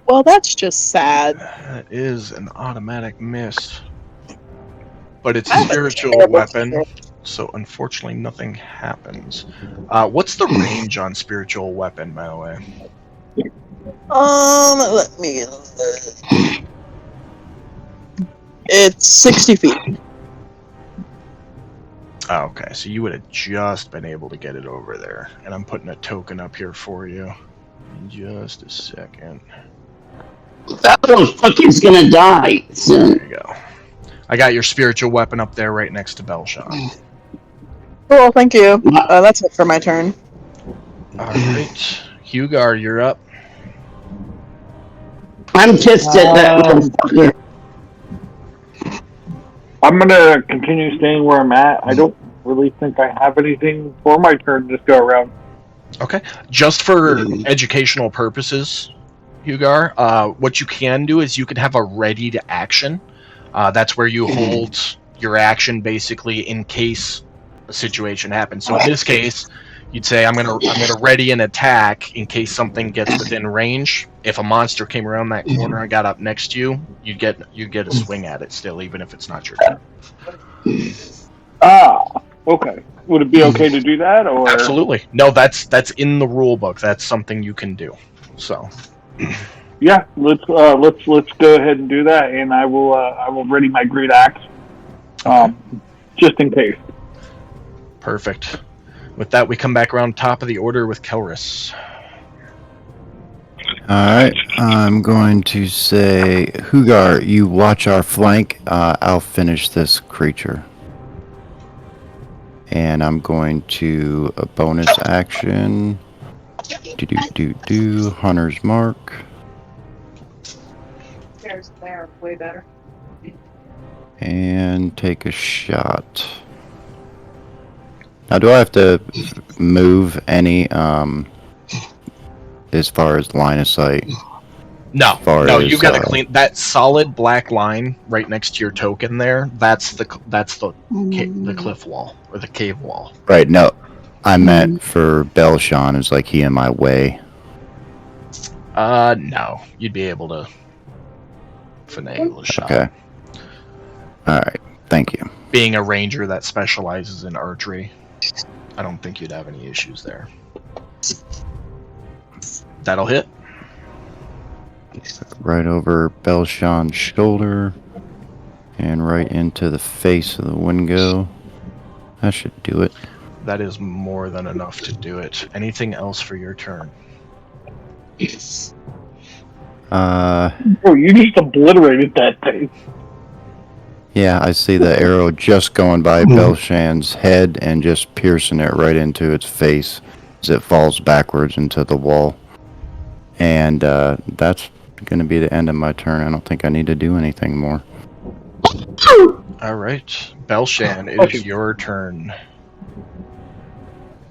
Well, that's just sad. That is an automatic miss. But it's I a have a spiritual terrible weapon, spirit. so unfortunately nothing happens. What's the range on spiritual weapon, by the way? Let me. It's 60 feet. Oh, okay, so you would have just been able to get it over there. And I'm putting a token up here for you. In just a second. that little fucker's gonna die soon. There you go. I got your spiritual weapon up there right next to Belshawn. Cool, thank you. That's it for my turn. Alright. Hugar, you're up. I'm pissed at that little fucker. I'm gonna continue staying where I'm at. I don't really think I have anything for my turn this go around. Okay. Just for educational purposes, Hugar, what you can do is you can have a ready to action. That's where you hold your action basically in case a situation happens. So in this case, you'd say I'm gonna ready an attack in case something gets within range. If a monster came around that corner and got up next to you, you get a swing at it still, even if it's not your turn. Okay. Would it be okay to do that, or? Absolutely. No, that's in the rule book. That's something you can do. So. Yeah, let's go ahead and do that, and I will ready my great axe, just in case. Perfect. With that, we come back around top of the order with Kelris. Alright, I'm going to say, Hugar, you watch our flank. I'll finish this creature. And I'm going to a bonus action. Hunter's Mark. There's there, way better. And take a shot. Now, do I have to move any, as far as line of sight? No, as, you gotta clean that solid black line right next to your token there. That's the cliff wall or the cave wall. Right, no. I meant for Belshawn, is like he in my way. No. You'd be able to finagle a shot. Okay. All right. Thank you. Being a ranger that specializes in archery, I don't think you'd have any issues there. That'll hit. Right over Belshan's shoulder and right into the face of the Wendigo. That should do it. That is more than enough to do it. Anything else for your turn? Oh, you just obliterated that thing. Yeah, I see the arrow just going by Belshan's head and just piercing it right into its face as it falls backwards into the wall. And that's going to be the end of my turn. I don't think I need to do anything more. All right. Belshan, it is your turn.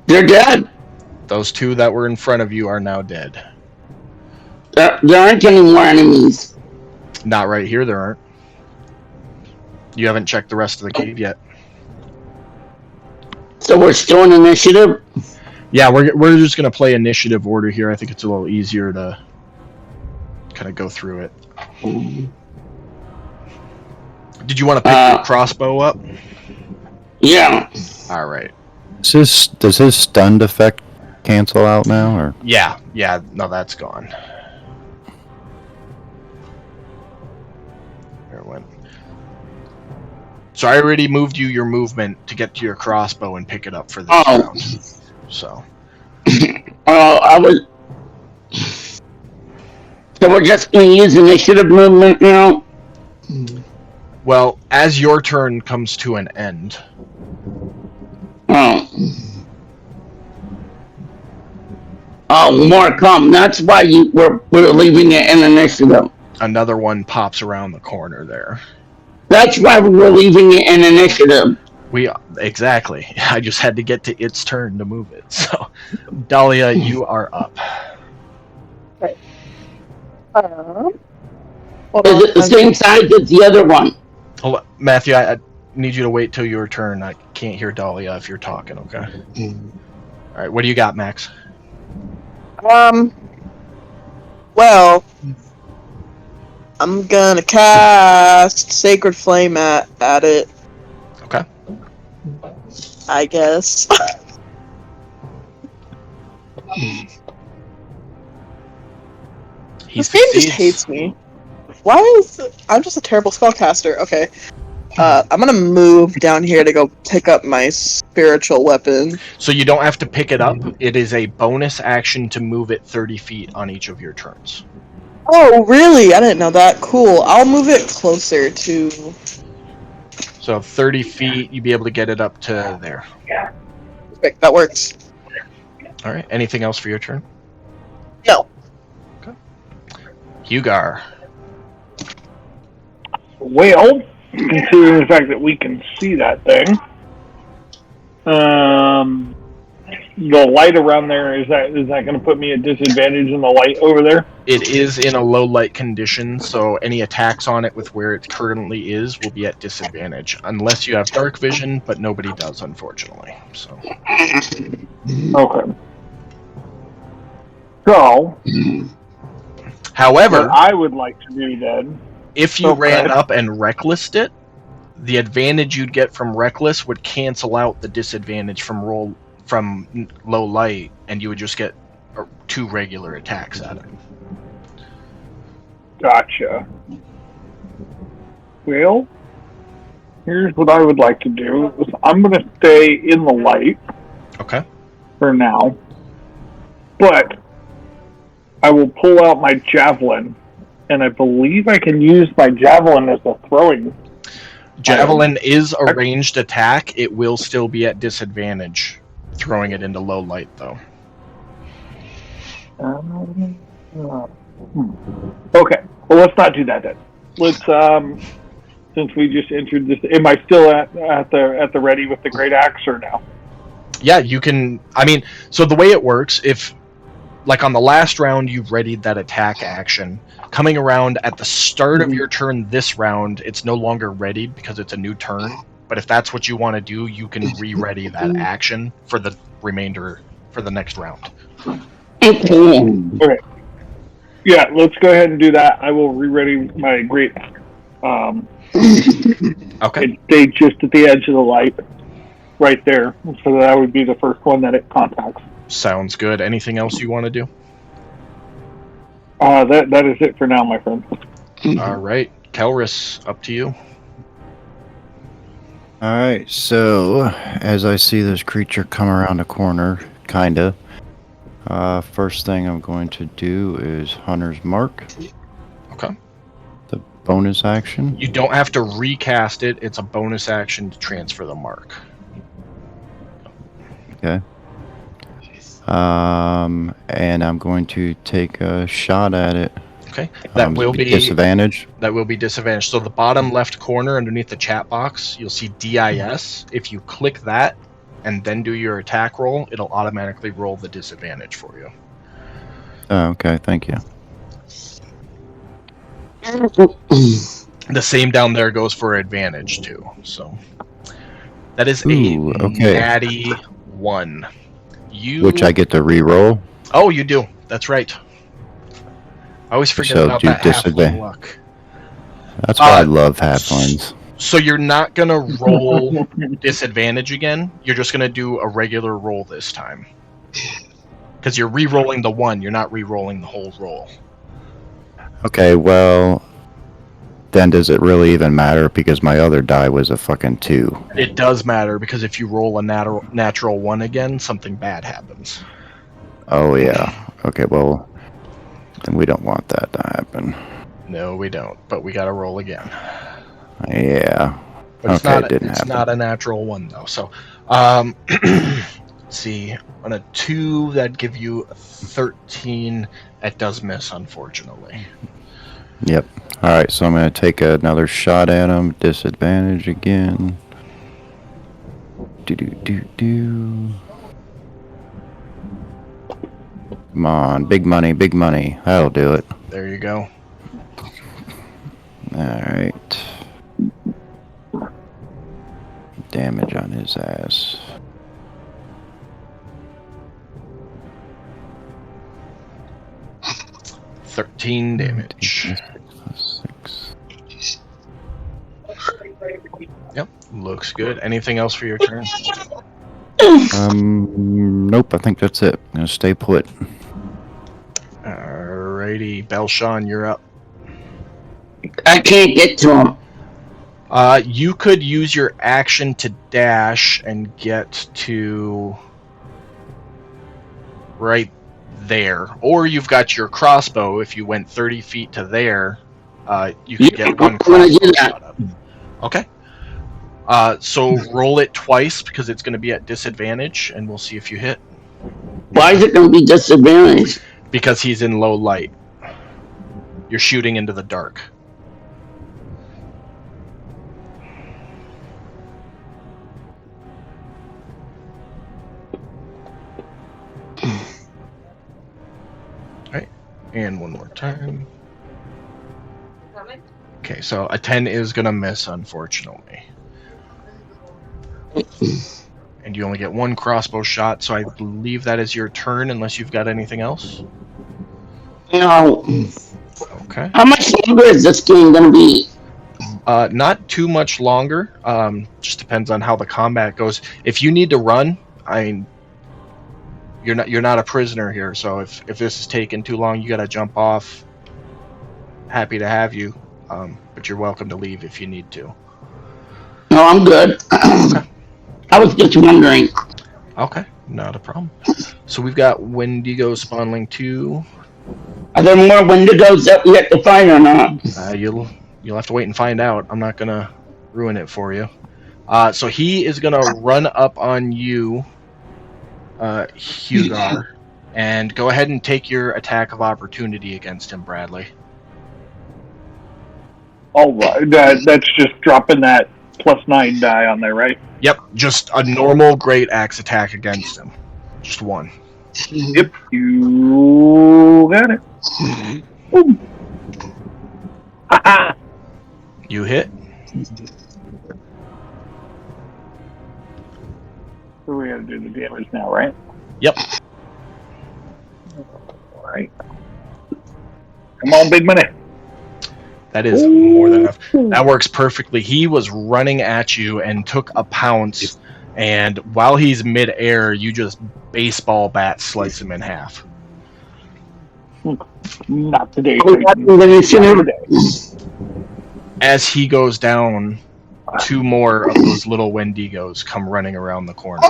They're dead. Those two that were in front of you are now dead. There aren't any more enemies. Not right here, there aren't. You haven't checked the rest of the cave yet. So we're still in initiative? Yeah, we're just going to play initiative order here. I think it's a little easier to kind of go through it. Did you want to pick your crossbow up? Yeah. All right. Does his stunned effect cancel out now? Or Yeah, no, that's gone. There it went. So I already moved you your movement to get to your crossbow and pick it up for this round. So. I was. So we're just going to use initiative movement now? Well, as your turn comes to an end. Oh, more come. That's why we're leaving it in initiative. Another one pops around the corner there. That's why we were leaving it in initiative. Exactly. I just had to get to its turn to move it. So, Dahlia, you are up. Okay. Is it the same size as the other one? Hold on. Matthew, I need you to wait till your turn. I can't hear Dahlia if you're talking, okay? All right, what do you got, Max? Well, I'm gonna cast Sacred Flame at it. Okay. I guess. This game just hates me. Why is I'm just a terrible spellcaster? Okay. I'm gonna move down here to go pick up my spiritual weapon. So you don't have to pick it up. It is a bonus action to move it 30 feet on each of your turns. Oh, really? I didn't know that. Cool. I'll move it closer to... So 30 feet, you'd be able to get it up to there. Perfect. That works. All right. Anything else for your turn? No. Okay. Hugar. Well, considering the fact that we can see that thing, the light around there, is that going to put me at disadvantage in the light over there? It is in a low light condition, so any attacks on it with where it currently is will be at disadvantage, unless you have dark vision, but nobody does, unfortunately. So. Okay. So, however, what I would like to do then, if you ran up and recklessed it, the advantage you'd get from reckless would cancel out the disadvantage from low light, and you would just get 2 regular attacks at it. Gotcha. Well, here's what I would like to do. I'm going to stay in the light. Okay. For now. But I will pull out my javelin, and I believe I can use my javelin as a throwing. Javelin is a ranged attack. It will still be at disadvantage throwing it into low light, though. Okay. Well, let's not do that then. Let's since we just entered this, am I still at the ready with the great axe or no? Yeah, you can. I mean, so the way it works, if like on the last round you readied that attack action, coming around at the start of your turn this round, it's no longer readied because it's a new turn. But if that's what you want to do, you can re-ready that action for the remainder for the next round. Okay. Yeah, let's go ahead and do that. I will re-ready my great. Okay. It stayed just at the edge of the light, right there. So that would be the first one that it contacts. Sounds good. Anything else you want to do? That is it for now, my friend. All right. Kelris, up to you. Alright, so as I see this creature come around the corner, kinda, first thing I'm going to do is Hunter's Mark, Okay. the bonus action. You don't have to recast it. It's a bonus action to transfer the mark. Okay. And I'm going to take a shot at it. Okay. That will be disadvantage. That will be disadvantage. So the bottom left corner underneath the chat box, you'll see DIS. If you click that and then do your attack roll, it'll automatically roll the disadvantage for you. Oh, okay, thank you. The same down there goes for advantage too. So that is Ooh, a okay. natty 1. Which I get to re-roll. Oh, you do. That's right. I always forget So about do that halfling disadvantage. luck. That's why I love halflings. So you're not gonna roll disadvantage again. You're just gonna do a regular roll this time. Because you're re-rolling the 1, you're not re-rolling the whole roll. Okay, well, then does it really even matter? Because my other die was a fucking 2. It does matter, because if you roll a natural 1 again, something bad happens. Oh, yeah. Okay, well, then we don't want that to happen. No, we don't, but we gotta roll again. Yeah. But it's Okay, not, it didn't it's happen. not a natural 1, though. So, let's see. On a 2, that'd give you a 13. That does miss, unfortunately. Yep. Alright, so I'm going to take another shot at him. Disadvantage again. Do. Come on, big money, big money. That'll do it. There you go. Alright. Damage on his ass. $13 damage. 6. Yep, looks good. Anything else for your turn? Nope, I think that's it. I'm gonna stay put. Alrighty, Belshawn, you're up. I can't get to him. You could use your action to dash and get to right there, or you've got your crossbow. If you went 30 feet to there, you could get one crossbow shot up. Okay. So roll it twice because it's going to be at disadvantage, and we'll see if you hit. Why is it going to be disadvantage? Because he's in low light. You're shooting into the dark. Alright, and one more time. Okay, so a 10 is going to miss, unfortunately. And you only get one crossbow shot, so I believe that is your turn, unless you've got anything else. No. Okay. How much longer is this game going to be? Not too much longer. Just depends on how the combat goes. If you need to run, I mean, you're not a prisoner here. So if this is taking too long, you got to jump off. Happy to have you, but you're welcome to leave if you need to. No, I'm good. I was just wondering. Okay, not a problem. So we've got Wendigo Spawnling 2. Are there more Wendigos that we have to find or not? You'll have to wait and find out. I'm not gonna ruin it for you. So he is gonna run up on you, Hugar, and go ahead and take your attack of opportunity against him, Bradley. All right, that's just dropping that +9 die on there, right? Yep, just a normal great axe attack against him. Just one. Yep, you got it. Boom. Ha-ha. You hit. So we gotta do the damage now, right? Yep. All right. Come on, big money. That is more than enough. That works perfectly. He was running at you and took a pounce, and while he's mid-air, you just baseball bat slice him in half. Not today. As he goes down, 2 more of those little Wendigos come running around the corner.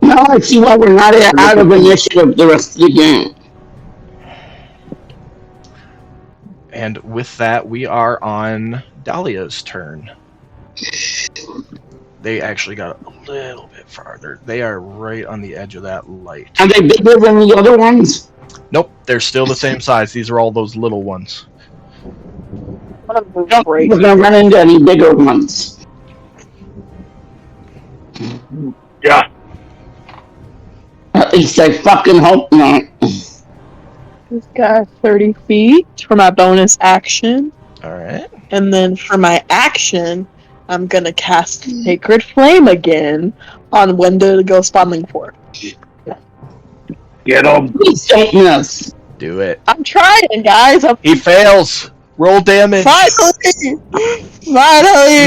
Now I see why we're not out of initiative the rest of the game. And with that, we are on Dahlia's turn. They actually got a little bit farther. They are right on the edge of that light. Are they bigger than the other ones? Nope, they're still the same size. These are all those little ones. We're gonna run into any bigger ones. Yeah. At least I fucking hope not. We've got 30 feet for my bonus action. Alright. And then for my action, I'm gonna cast Sacred Flame again on Wendigo Spawning 4. Get him. Please don't miss. Do it. I'm trying, guys. He fails! Roll damage! Finally! Finally!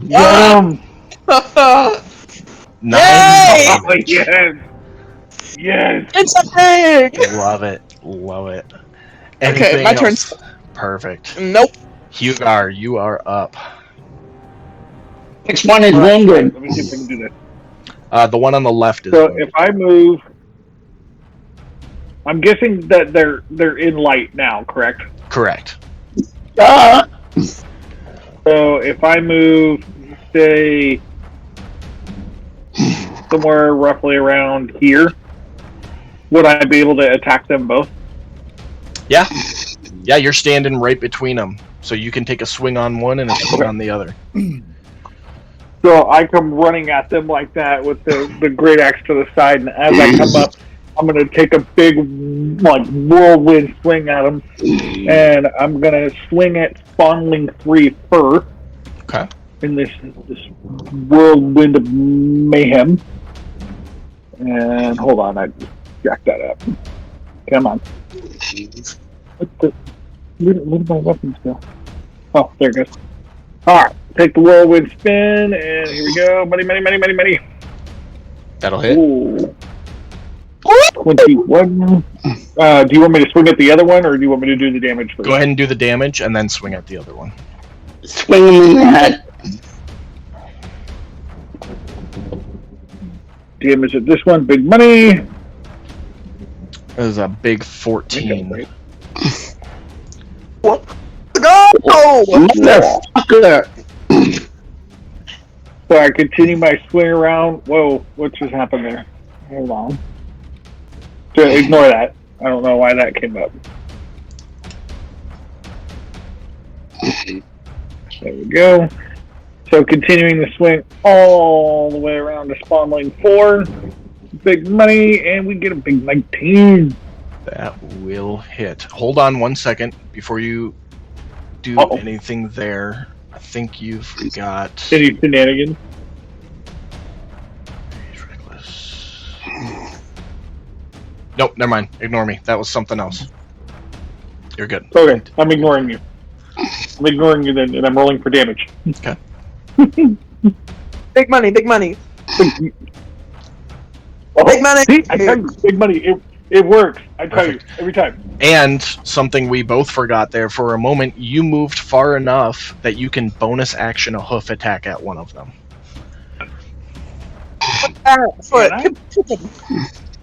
Get him. 9 Yay! damage. Yes. Yes. It's a thing! Love it. Love it. Okay, Anything my turn. else? Perfect. Nope. Hugar, you are up. Which one is Let wounded? me see if I can do this. The one on the left is So wounded. if I move, I'm guessing that they're in light now, correct? Correct. So if I move, say, somewhere roughly around here, would I be able to attack them both? Yeah. Yeah, you're standing right between them. So you can take a swing on one and a swing on the other. So I come running at them like that with the great axe to the side, and as I come up, I'm going to take a big, like, whirlwind swing at them, and I'm going to swing at Spawnling 3 first. Okay. In this whirlwind of mayhem. And hold on, I jacked that up. Come on. Where did my weapons go? Oh, there it goes. Alright, take the whirlwind spin, and here we go. Money. That'll hit. Ooh. 21. Do you want me to swing at the other one, or do you want me to do the damage first? Go ahead and do the damage and then swing at the other one. Swing him in the head. Damage at this one, big money. That is a big 14. Go! Motherfucker! So I continue my swing around. Whoa, what just happened there? Hold on. So ignore that. I don't know why that came up. There we go. So continuing the swing all the way around to Spawnling 4. Big money, and we get a big 19. That will hit. Hold on 1 second before you do anything there. I think you've got... Any shenanigans? Nope, never mind. Ignore me. That was something else. You're good. Okay, I'm ignoring you. I'm ignoring you then, and I'm rolling for damage. Okay. Big money. Big money. See, I tell you, big money. It works. I tell you, every time. And something we both forgot there for a moment, you moved far enough that you can bonus action a hoof attack at one of them.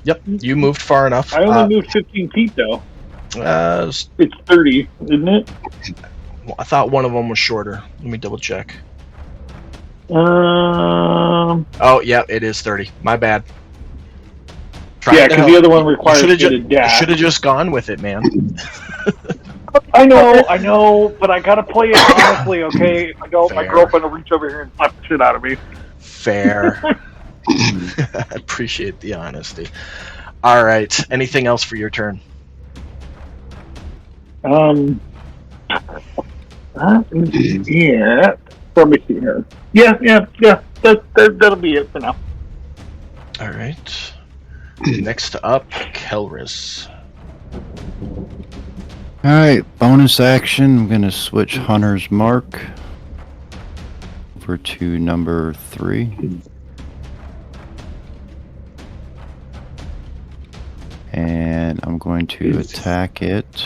Yep, you moved far enough. I only moved 15 feet, though. It's 30, isn't it? I thought one of them was shorter. Let me double check. Oh, yeah, it is 30. My bad. Yeah, because the other one requires you to dash. Should have just gone with it, man. I know, but I gotta play it honestly, okay? If I don't, my girlfriend will reach over here and slap the shit out of me. Fair. I appreciate the honesty. Alright, anything else for your turn? Yeah. Let me see here. Yeah. That'll be it for now. Alright. Next up, Kelris. Alright, bonus action. I'm gonna switch Hunter's Mark over to number 3. And I'm going to attack it.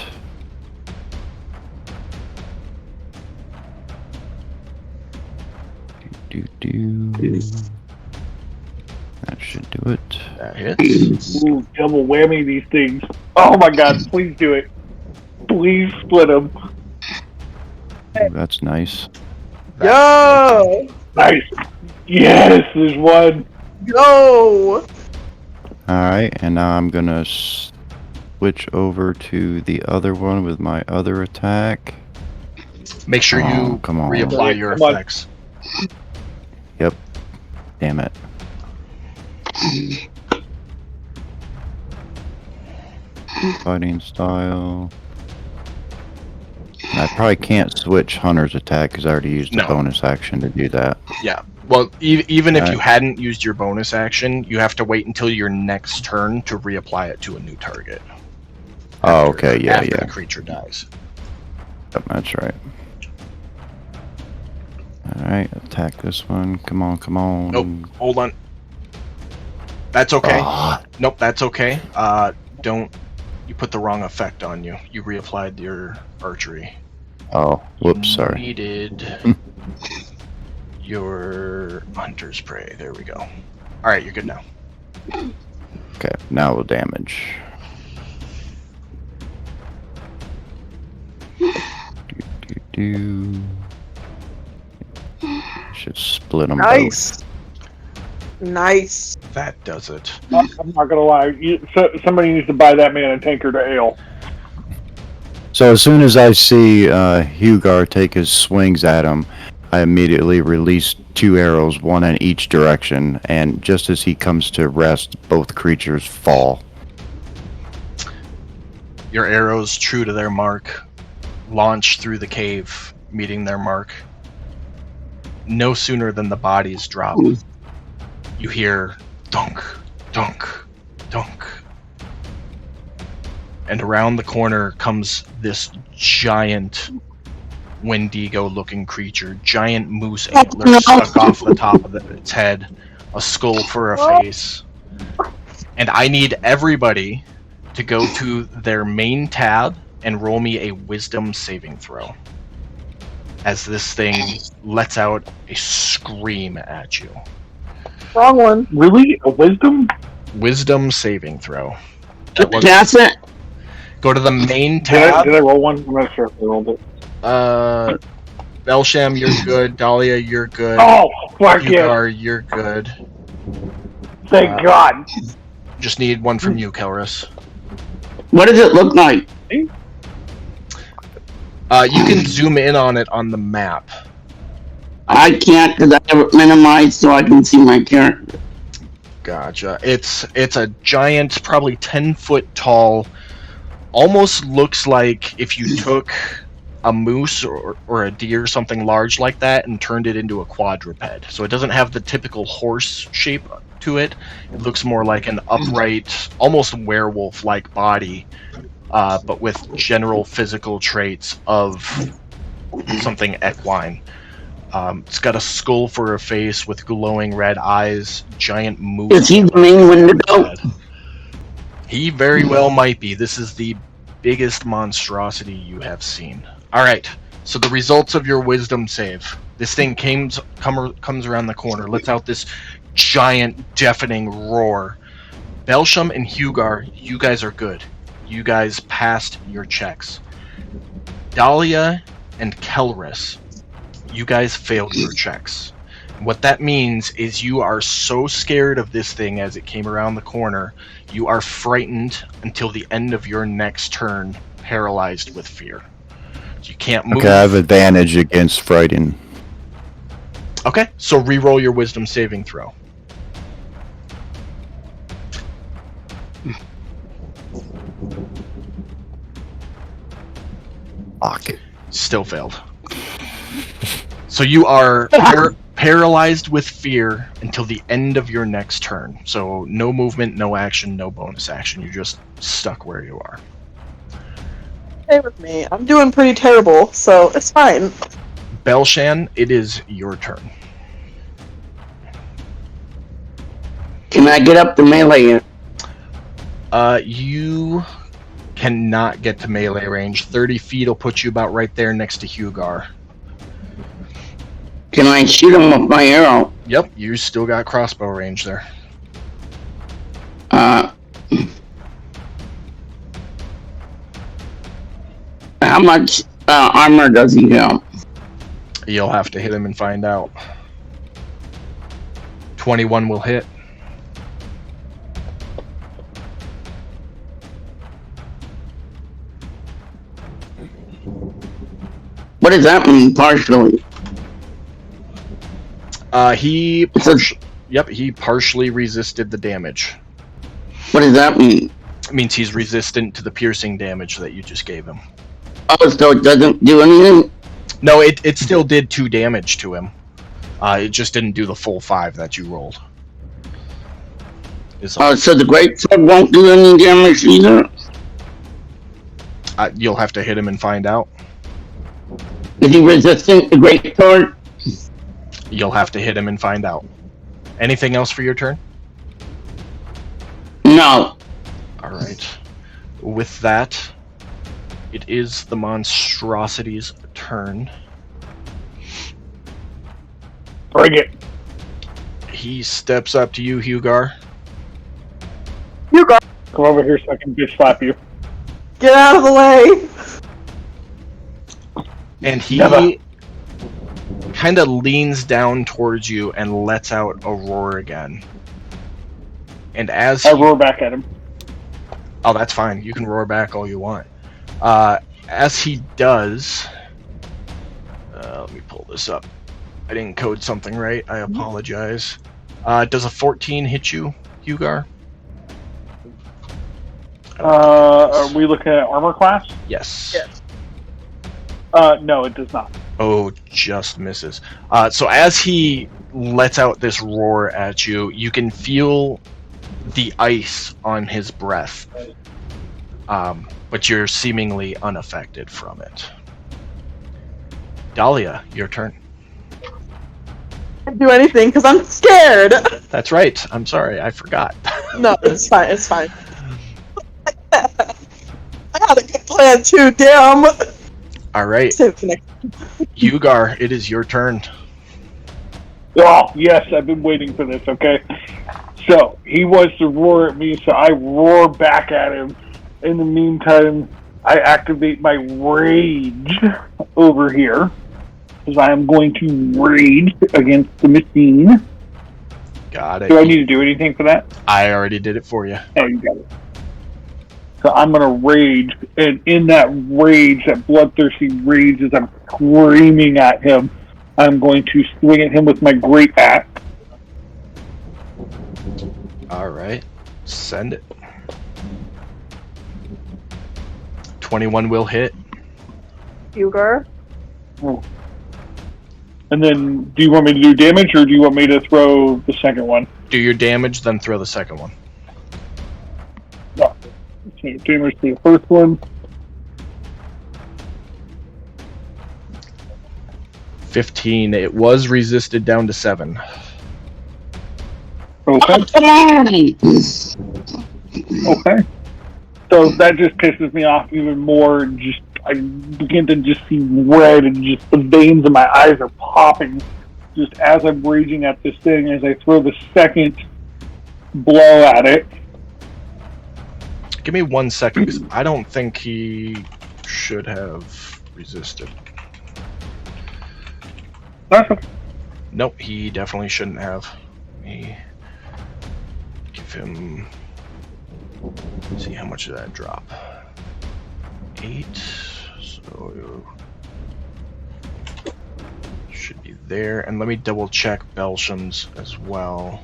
That should do it. That hits. Ooh, double whammy these things. Oh my god, please do it. Please split them. Ooh, that's nice. Yo! Nice. Yes, there's one. Go! Alright, and now I'm gonna switch over to the other one with my other attack. Make sure you come on. reapply your Come on. effects. Yep. Damn it. Fighting style. I probably can't switch Hunter's attack because I already used No. a bonus action to do that. Yeah. Well, even if Alright. you hadn't used your bonus action, you have to wait until your next turn to reapply it to a new target. Oh, okay, yeah, after yeah. the creature dies. Yep, that's right. Alright, attack this one. Come on, come on. Nope. Hold on. That's okay. Ah, Nope, that's okay. Don't. You put the wrong effect on you. You reapplied your archery. oh, whoops, sorry. Needed your hunter's prey. There we go. All right, you're good now. Okay, now we'll damage. Do. Should split them Nice. Nice. That does it. I'm not gonna lie. Somebody needs to buy that man a tanker to ale. So as soon as I see Hugar take his swings at him, I immediately release 2 arrows, one in each direction, and just as he comes to rest, both creatures fall. Your arrows, true to their mark, launch through the cave, meeting their mark. No sooner than the bodies drop, you hear dunk, dunk, dunk. And around the corner comes this giant Wendigo-looking creature, giant moose antlers stuck off the top of its head, a skull for a face. And I need everybody to go to their main tab and roll me a wisdom saving throw. As this thing lets out a scream at you. Wrong one. Really? A wisdom? Wisdom saving throw. That was- That's it. Go to the main Did I tab. roll one? I'm not sure if I rolled it. Belsham, you're good. Dahlia, you're good. Oh, fuck yeah. Hugar, you're good. Thank God. Just need one from you, Kelris. What does it look like? You can zoom in on it on the map. I can't because I have it minimized so I can see my character. Gotcha. It's a giant, probably 10-foot tall. Almost looks like if you took a moose or a deer, something large like that, and turned it into a quadruped. So it doesn't have the typical horse shape to it. It looks more like an upright, almost werewolf-like body, but with general physical traits of something equine. It's got a skull for a face with glowing red eyes, giant moose. Is he the main Wendigo? head. He very well might be. This is the biggest monstrosity you have seen. Alright, so the results of your wisdom save. This thing comes around the corner, lets out this giant, deafening roar. Belsham and Hugar, you guys are good. You guys passed your checks. Dahlia and Kelris, you guys failed your checks. What that means is you are so scared of this thing as it came around the corner, you are frightened until the end of your next turn, paralyzed with fear. So you can't move. Okay, I have advantage against frightened. Okay, so re-roll your wisdom saving throw. Fuck it. Still failed. So you are paralyzed with fear until the end of your next turn. So no movement, no action, no bonus action. You're just stuck where you are. okay with me. I'm doing pretty terrible, so it's fine. Belshan, it is your turn. Can I get up to melee? You cannot get to melee range. 30 feet will put you about right there next to Hugar. Can I shoot him with my arrow? Yep, you still got crossbow range there. How much armor does he have? You'll have to hit him and find out. 21 will hit. What does that mean, partially? He partially resisted the damage. What does that mean? It means he's resistant to the piercing damage that you just gave him. Oh, so it doesn't do anything? No, it still did 2 damage to him. It just didn't do the full 5 that you rolled. Oh, so the greatsword won't do any damage either? You'll have to hit him and find out. Is he resistant to greatsword? You'll have to hit him and find out. Anything else for your turn? No. Alright. With that, it is the monstrosity's turn. Bring it. He steps up to you, Hugar. Hugar, Come over here so I can bitch slap you. get out of the way. And he Never. kind of leans down towards you and lets out a roar again. And as I roar back at him. Oh, that's fine. You can roar back all you want. As he does... let me pull this up. I didn't code something right. I apologize. Does a 14 hit you, Hugar? Are we looking at armor class? Yes. Yes. No, it does not. Oh, just misses. So as he lets out this roar at you, you can feel the ice on his breath. But you're seemingly unaffected from it. Dahlia, your turn. Can't do anything because I'm scared. That's right. I'm sorry. I forgot. No, it's fine. It's fine. I had a good plan too. Damn. All right. Save it for next. Hugar, it is your turn. Oh, yes, I've been waiting for this, okay? So, he wants to roar at me, so I roar back at him. In the meantime, I activate my rage over here. Because I am going to rage against the machine. Got it. Do I need to do anything for that? I already did it for you. Oh, you got it. So I'm going to rage, and in that rage, that bloodthirsty rage, as I'm screaming at him, I'm going to swing at him with my great axe. All right. Send it. 21 will hit. Hugar. And then, do you want me to do damage, or do you want me to throw the second one? Do your damage, then throw the second one. No. So damage to the first one. 15. It was resisted down to 7. Okay. Oh, come on! Okay. So that just pisses me off even more. Just I begin to just see red, and just the veins in my eyes are popping. Just as I'm raging at this thing, as I throw the second blow at it. Give me 1 second, because I don't think he should have resisted. That's okay. Nope, he definitely shouldn't have. Let me give him... Let's see, how much did that drop? 8. So... should be there. And let me double check Belsham's as well.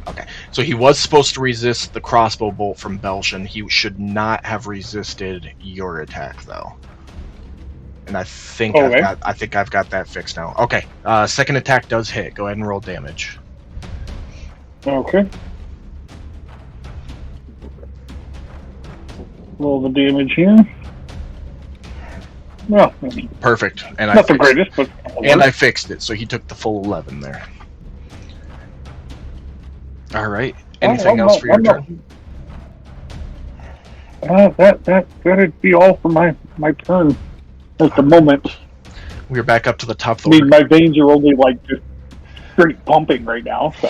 Okay, so he was supposed to resist the crossbow bolt from Belsham. He should not have resisted your attack, though. And I think Okay. I've got that fixed now. Okay, second attack does hit. Go ahead and roll damage. Okay. Roll the damage here. Well, Perfect. And not the greatest, but I fixed it, so he took the full 11 there. All right. Anything else for your turn? That'd be all for my turn at the moment. We're back up to the top of I the mean, my veins are only like just straight pumping right now. So,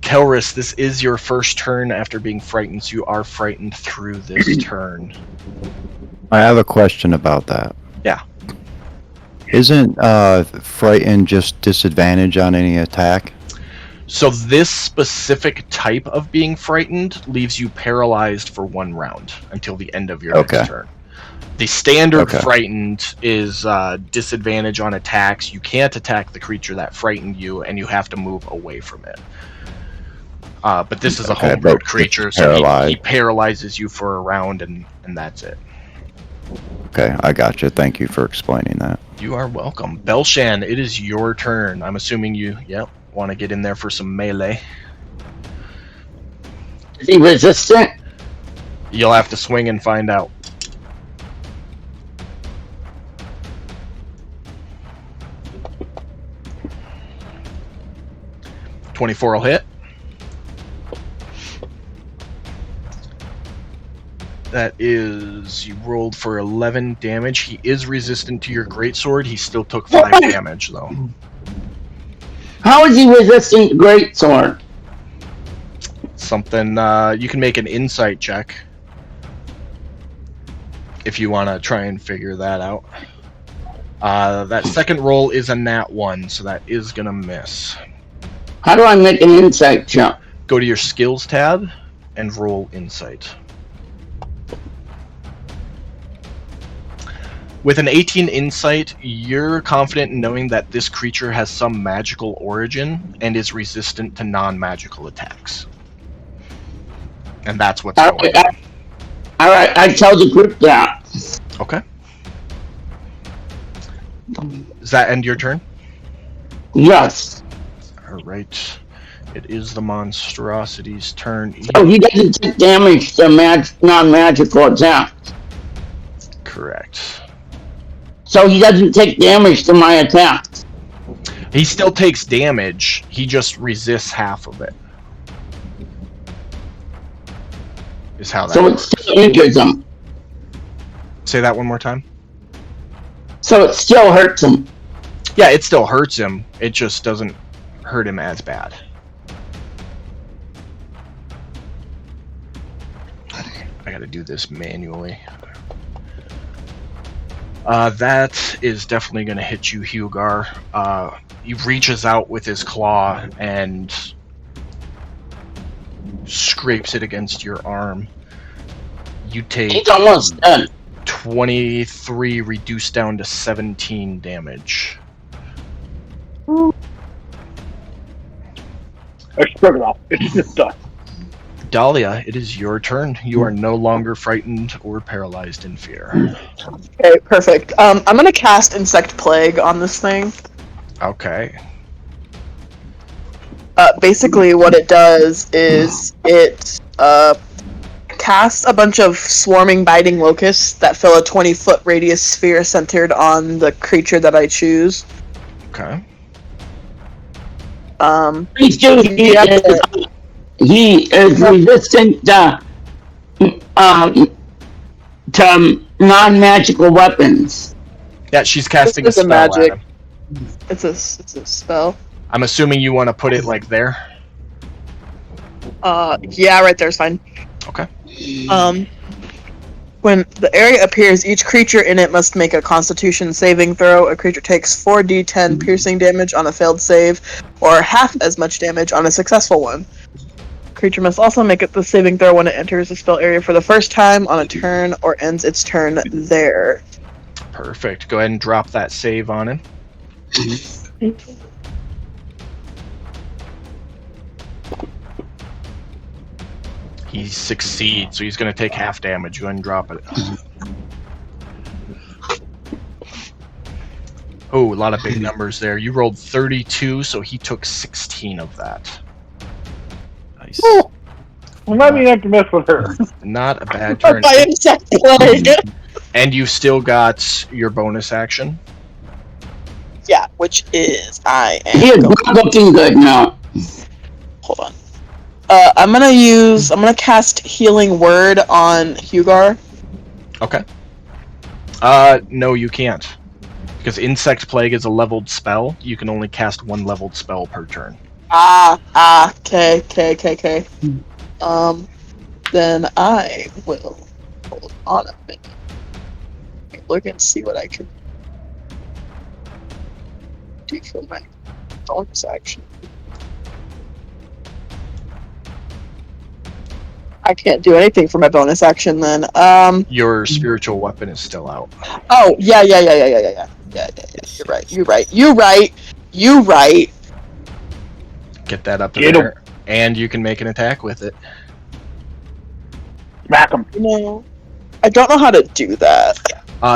Kelris, this is your first turn after being frightened. So you are frightened through this turn. I have a question about that. Yeah. Isn't frightened just disadvantage on any attack? So this specific type of being frightened leaves you paralyzed for 1 round until the end of your next turn. The standard frightened is disadvantage on attacks. You can't attack the creature that frightened you, and you have to move away from it. But this is a homebrewed creature, so he paralyzes you for a round, and that's it. Okay, I got you. Thank you for explaining that. You are welcome. Belshan, it is your turn. I'm assuming you, want to get in there for some melee. Is he resistant? You'll have to swing and find out. .24 will hit. That is, you rolled for 11 damage. He is resistant to your greatsword. He still took 5 damage, though. How is he resistant to greatsword? Something, you can make an insight check. If you want to try and figure that out. That second roll is a nat 1, so that is going to miss. How do I make an insight check? Go to your skills tab and roll insight. With an 18 insight, you're confident in knowing that this creature has some magical origin and is resistant to non-magical attacks. And that's what's going on. Alright, I tell the group that. Okay. Does that end your turn? Yes. Alright. It is the monstrosity's turn. So he doesn't take damage to non-magical attacks. Correct. So he doesn't take damage to my attacks. He still takes damage, he just resists half of it. Is how that so works. So it still injures him. Say that one more time. So it still hurts him. Yeah, it still hurts him. It just doesn't hurt him as bad. I gotta do this manually. That is definitely gonna hit you, Hugar. He reaches out with his claw and scrapes it against your arm. You take He's almost done. 23 reduced down to 17 damage. I spread it off. It's just done. Dahlia, it is your turn. You are no longer frightened or paralyzed in fear. Okay, perfect. I'm gonna cast Insect Plague on this thing. Okay. Basically what it does is it casts a bunch of swarming biting locusts that fill a 20-foot radius sphere centered on the creature that I choose. Okay. He is resistant to non-magical weapons. Yeah, she's casting a spell magic. at him. It's a spell. I'm assuming you want to put it like there? Yeah, right there's fine. Okay. When the area appears, each creature in it must make a Constitution saving throw. A creature takes 4d10 piercing damage on a failed save, or half as much damage on a successful one. Creature must also make the saving throw when it enters the spell area for the first time on a turn or ends its turn there. Perfect. Go ahead and drop that save on him. He succeeds, so he's going to take half damage. Go ahead and drop it. Oh, a lot of big numbers there. You rolled 32, so he took 16 of that. Nice. Well, that means I have to mess with her. Not a bad turn. By Insect Plague. And you've still got your bonus action. Yeah, which is I He is am going. not looking good now. Hold on. I'm gonna cast Healing Word on Hugar. Okay. No, you can't. Because Insect Plague is a leveled spell. You can only cast one leveled spell per turn. Okay. Then I will hold on a minute. Look and see what I can do for my bonus action. I can't do anything for my bonus action then. Your spiritual weapon is still out. Oh, yeah. Yeah. You're right. Get that up to Get 'em. there. And you can make an attack with it. Smack him. No, I don't know how to do that.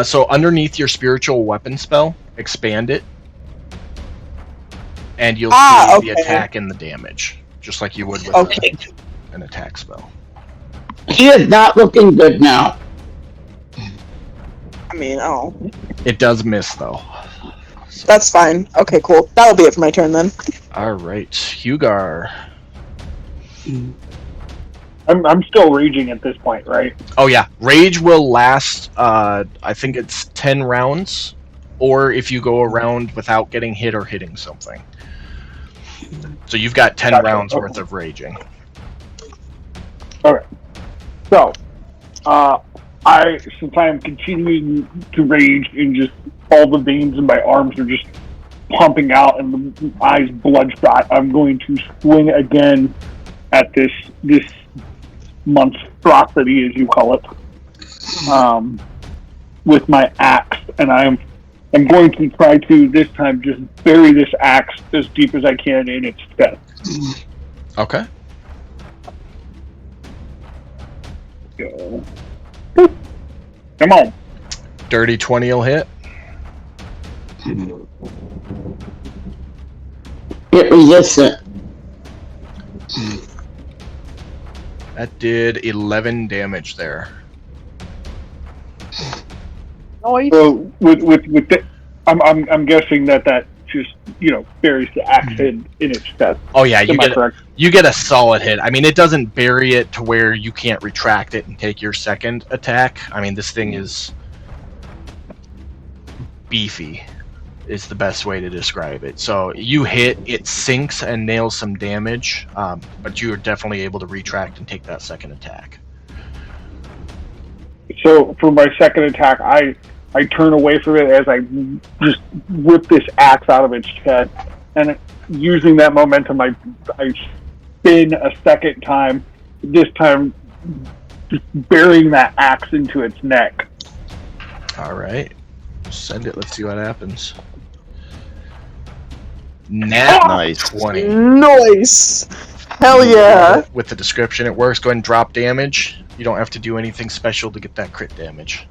So underneath your spiritual weapon spell, expand it. And you'll see the attack and the damage. Just like you would with an attack spell. He is not looking good now. I mean, oh, It does miss, though. that's fine. Okay, cool. That'll be it for my turn then. Alright, Hugar. I'm still raging at this point, right? Oh yeah, Rage will last, I think it's 10 rounds, or if you go around without getting hit or hitting something. So you've got 10 Gotcha. rounds Okay. worth of raging. Okay. So, since I am continuing to rage and just all the veins in my arms are just pumping out and the eyes bloodshot, I'm going to swing again at this monstrosity, as you call it, with my axe, and I'm going to try to this time just bury this axe as deep as I can in its chest. Okay. Go. Come on. Dirty 20 will hit. It resists it. That did 11 damage there. Noise. So with the, I'm guessing that just buries the axe in its chest. Oh yeah, Am I correct? you get a solid hit. I mean, it doesn't bury it to where you can't retract it and take your second attack. I mean, this thing is beefy, is the best way to describe it. So you hit, it sinks and nails some damage, but you are definitely able to retract and take that second attack. So for my second attack, I turn away from it as I just whip this axe out of its chest, and using that momentum, I spin a second time. This time, just burying that axe into its neck. All right, send it. Let's see what happens. Nat Nice. 20. Noise. Hell yeah. With the description, it works. Go ahead and drop damage. You don't have to do anything special to get that crit damage.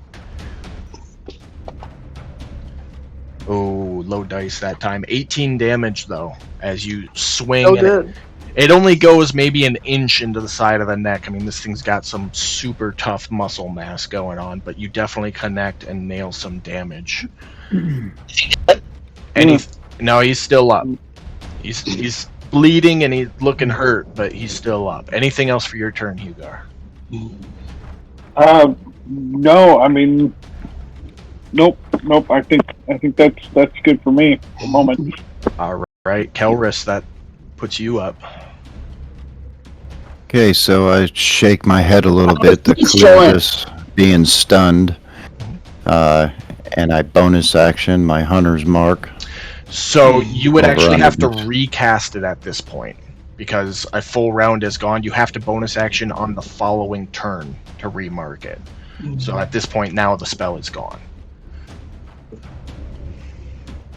Oh, low dice that time. 18 damage, though, as you swing. So and good. it only goes maybe an inch into the side of the neck. I mean, this thing's got some super tough muscle mass going on, but you definitely connect and nail some damage. And he's still up. He's bleeding and he's looking hurt, but he's still up. Anything else for your turn, Hugar? No, I mean, nope. I think that's good for me at the moment. All right, Kelris, that puts you up. Okay, so I shake my head a little bit to He's clear showing. this being stunned. And I bonus action my hunter's mark. So you would actually have to Overrun. recast it at this point because a full round is gone. You have to bonus action on the following turn to remark it. So at this point now the spell is gone.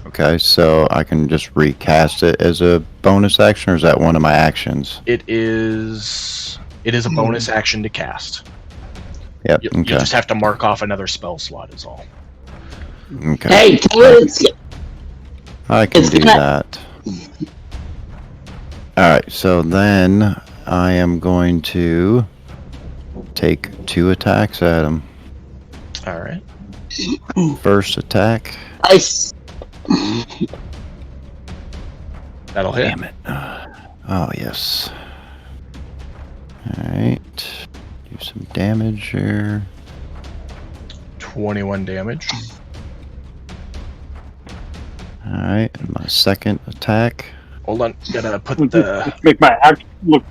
Okay, so I can just recast it as a bonus action, or is that one of my actions? It is a bonus action to cast. Yep, You okay. just have to mark off another spell slot is all. Okay. Hey, Taurus, I can It's do gonna- that. Alright, so then I am going to take 2 attacks at him. All right. First attack. I s- That'll hit. Damn it. Oh, yes. Alright. Do some damage here. 21 damage. Alright, and my second attack. Hold on, gotta put the. Just make my act look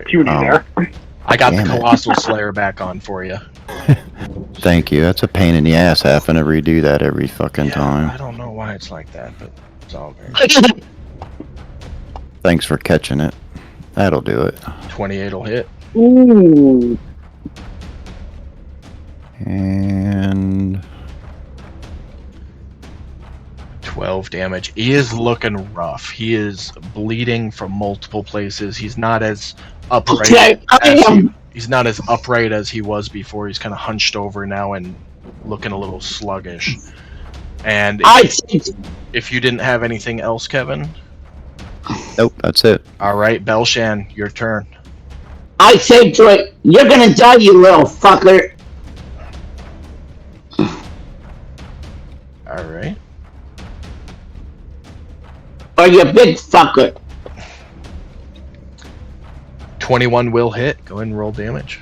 puny Oh. there. I got the Damn it. Colossal Slayer back on for you. Thank you. That's a pain in the ass having to redo that every fucking I time. don't know why it's like that, but it's all good. Thanks for catching it. That'll do it. 28 will hit. Ooh. And 12 damage. He is looking rough. He is bleeding from multiple places. He's not as upright Okay, I as am. he's not as upright as he was before. He's kind of hunched over now and looking a little sluggish. And if you didn't have anything else, Kevin, nope, that's it. all right, Belshan, your turn. I say to it, you're gonna die, you little fucker. All right. Or you big fucker. 21 will hit. Go ahead and roll damage.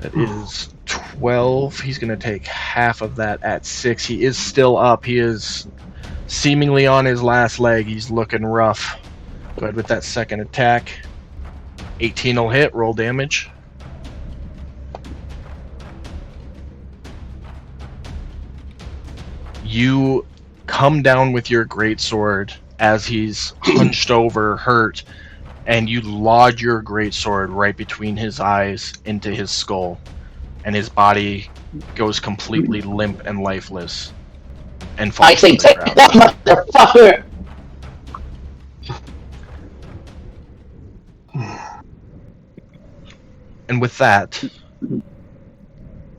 That is 12. He's going to take half of that at 6. He is still up. He is seemingly on his last leg. He's looking rough. Go ahead with that second attack. 18 will hit. Roll damage. You come down with your greatsword as he's hunched over, hurt, and you lodge your greatsword right between his eyes into his skull, and his body goes completely limp and lifeless, and falls I say, to the take ground. that motherfucker. And with that,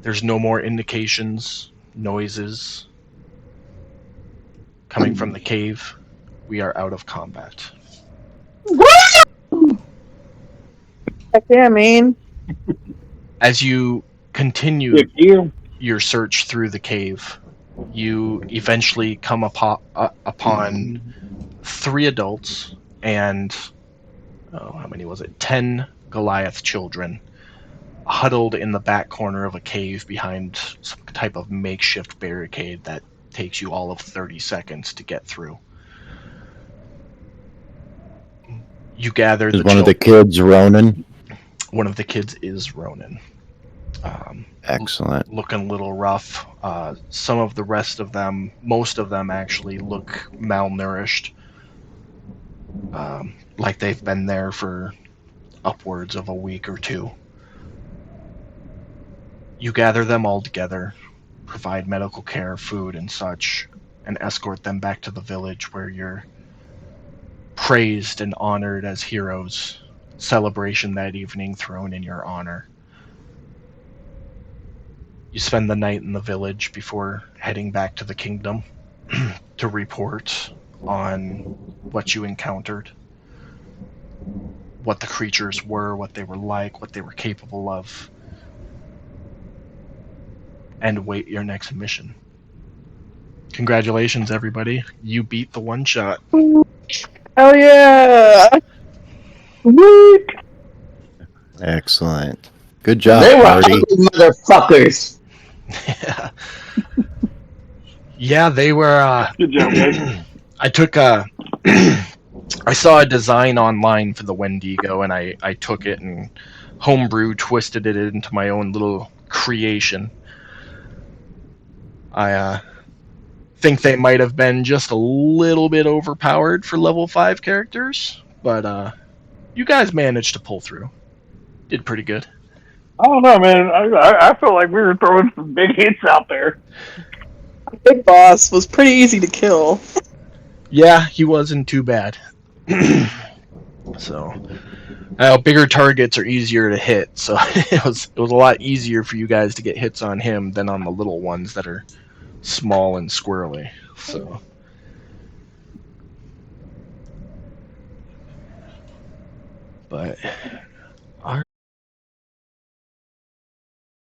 there's no more indications, noises coming from the cave. We are out of combat. Heck yeah, man. As you continue If you your search through the cave, you eventually come upon 3 adults and how many was it? 10 Goliath children huddled in the back corner of a cave behind some type of makeshift barricade that takes you all of 30 seconds to get through. You gather Is one of the children. kids Ronan? One of the kids is Ronan. Excellent. Looking a little rough. Some of the rest of them, most of them actually look malnourished. Like they've been there for upwards of a week or 2. You gather them all together, provide medical care, food, and such, and escort them back to the village where you're praised and honored as heroes. Celebration that evening thrown in your honor. You spend the night in the village before heading back to the kingdom to report on what you encountered, what the creatures were, what they were like, what they were capable of, and wait your next mission. Congratulations, everybody. You beat the one-shot. Hell yeah! Sweet! Excellent. Good job, They were party. ugly motherfuckers. Yeah, they were. good job, guys. I took I saw a design online for the Wendigo, and I took it and homebrew twisted it into my own little creation. I think they might have been just a little bit overpowered for level 5 characters, but you guys managed to pull through. Did pretty good. I don't know, man. I feel like we were throwing some big hits out there. Big Boss was pretty easy to kill. Yeah, he wasn't too bad. So, bigger targets are easier to hit, so it was a lot easier for you guys to get hits on him than on the little ones that are small and squirrely. So, but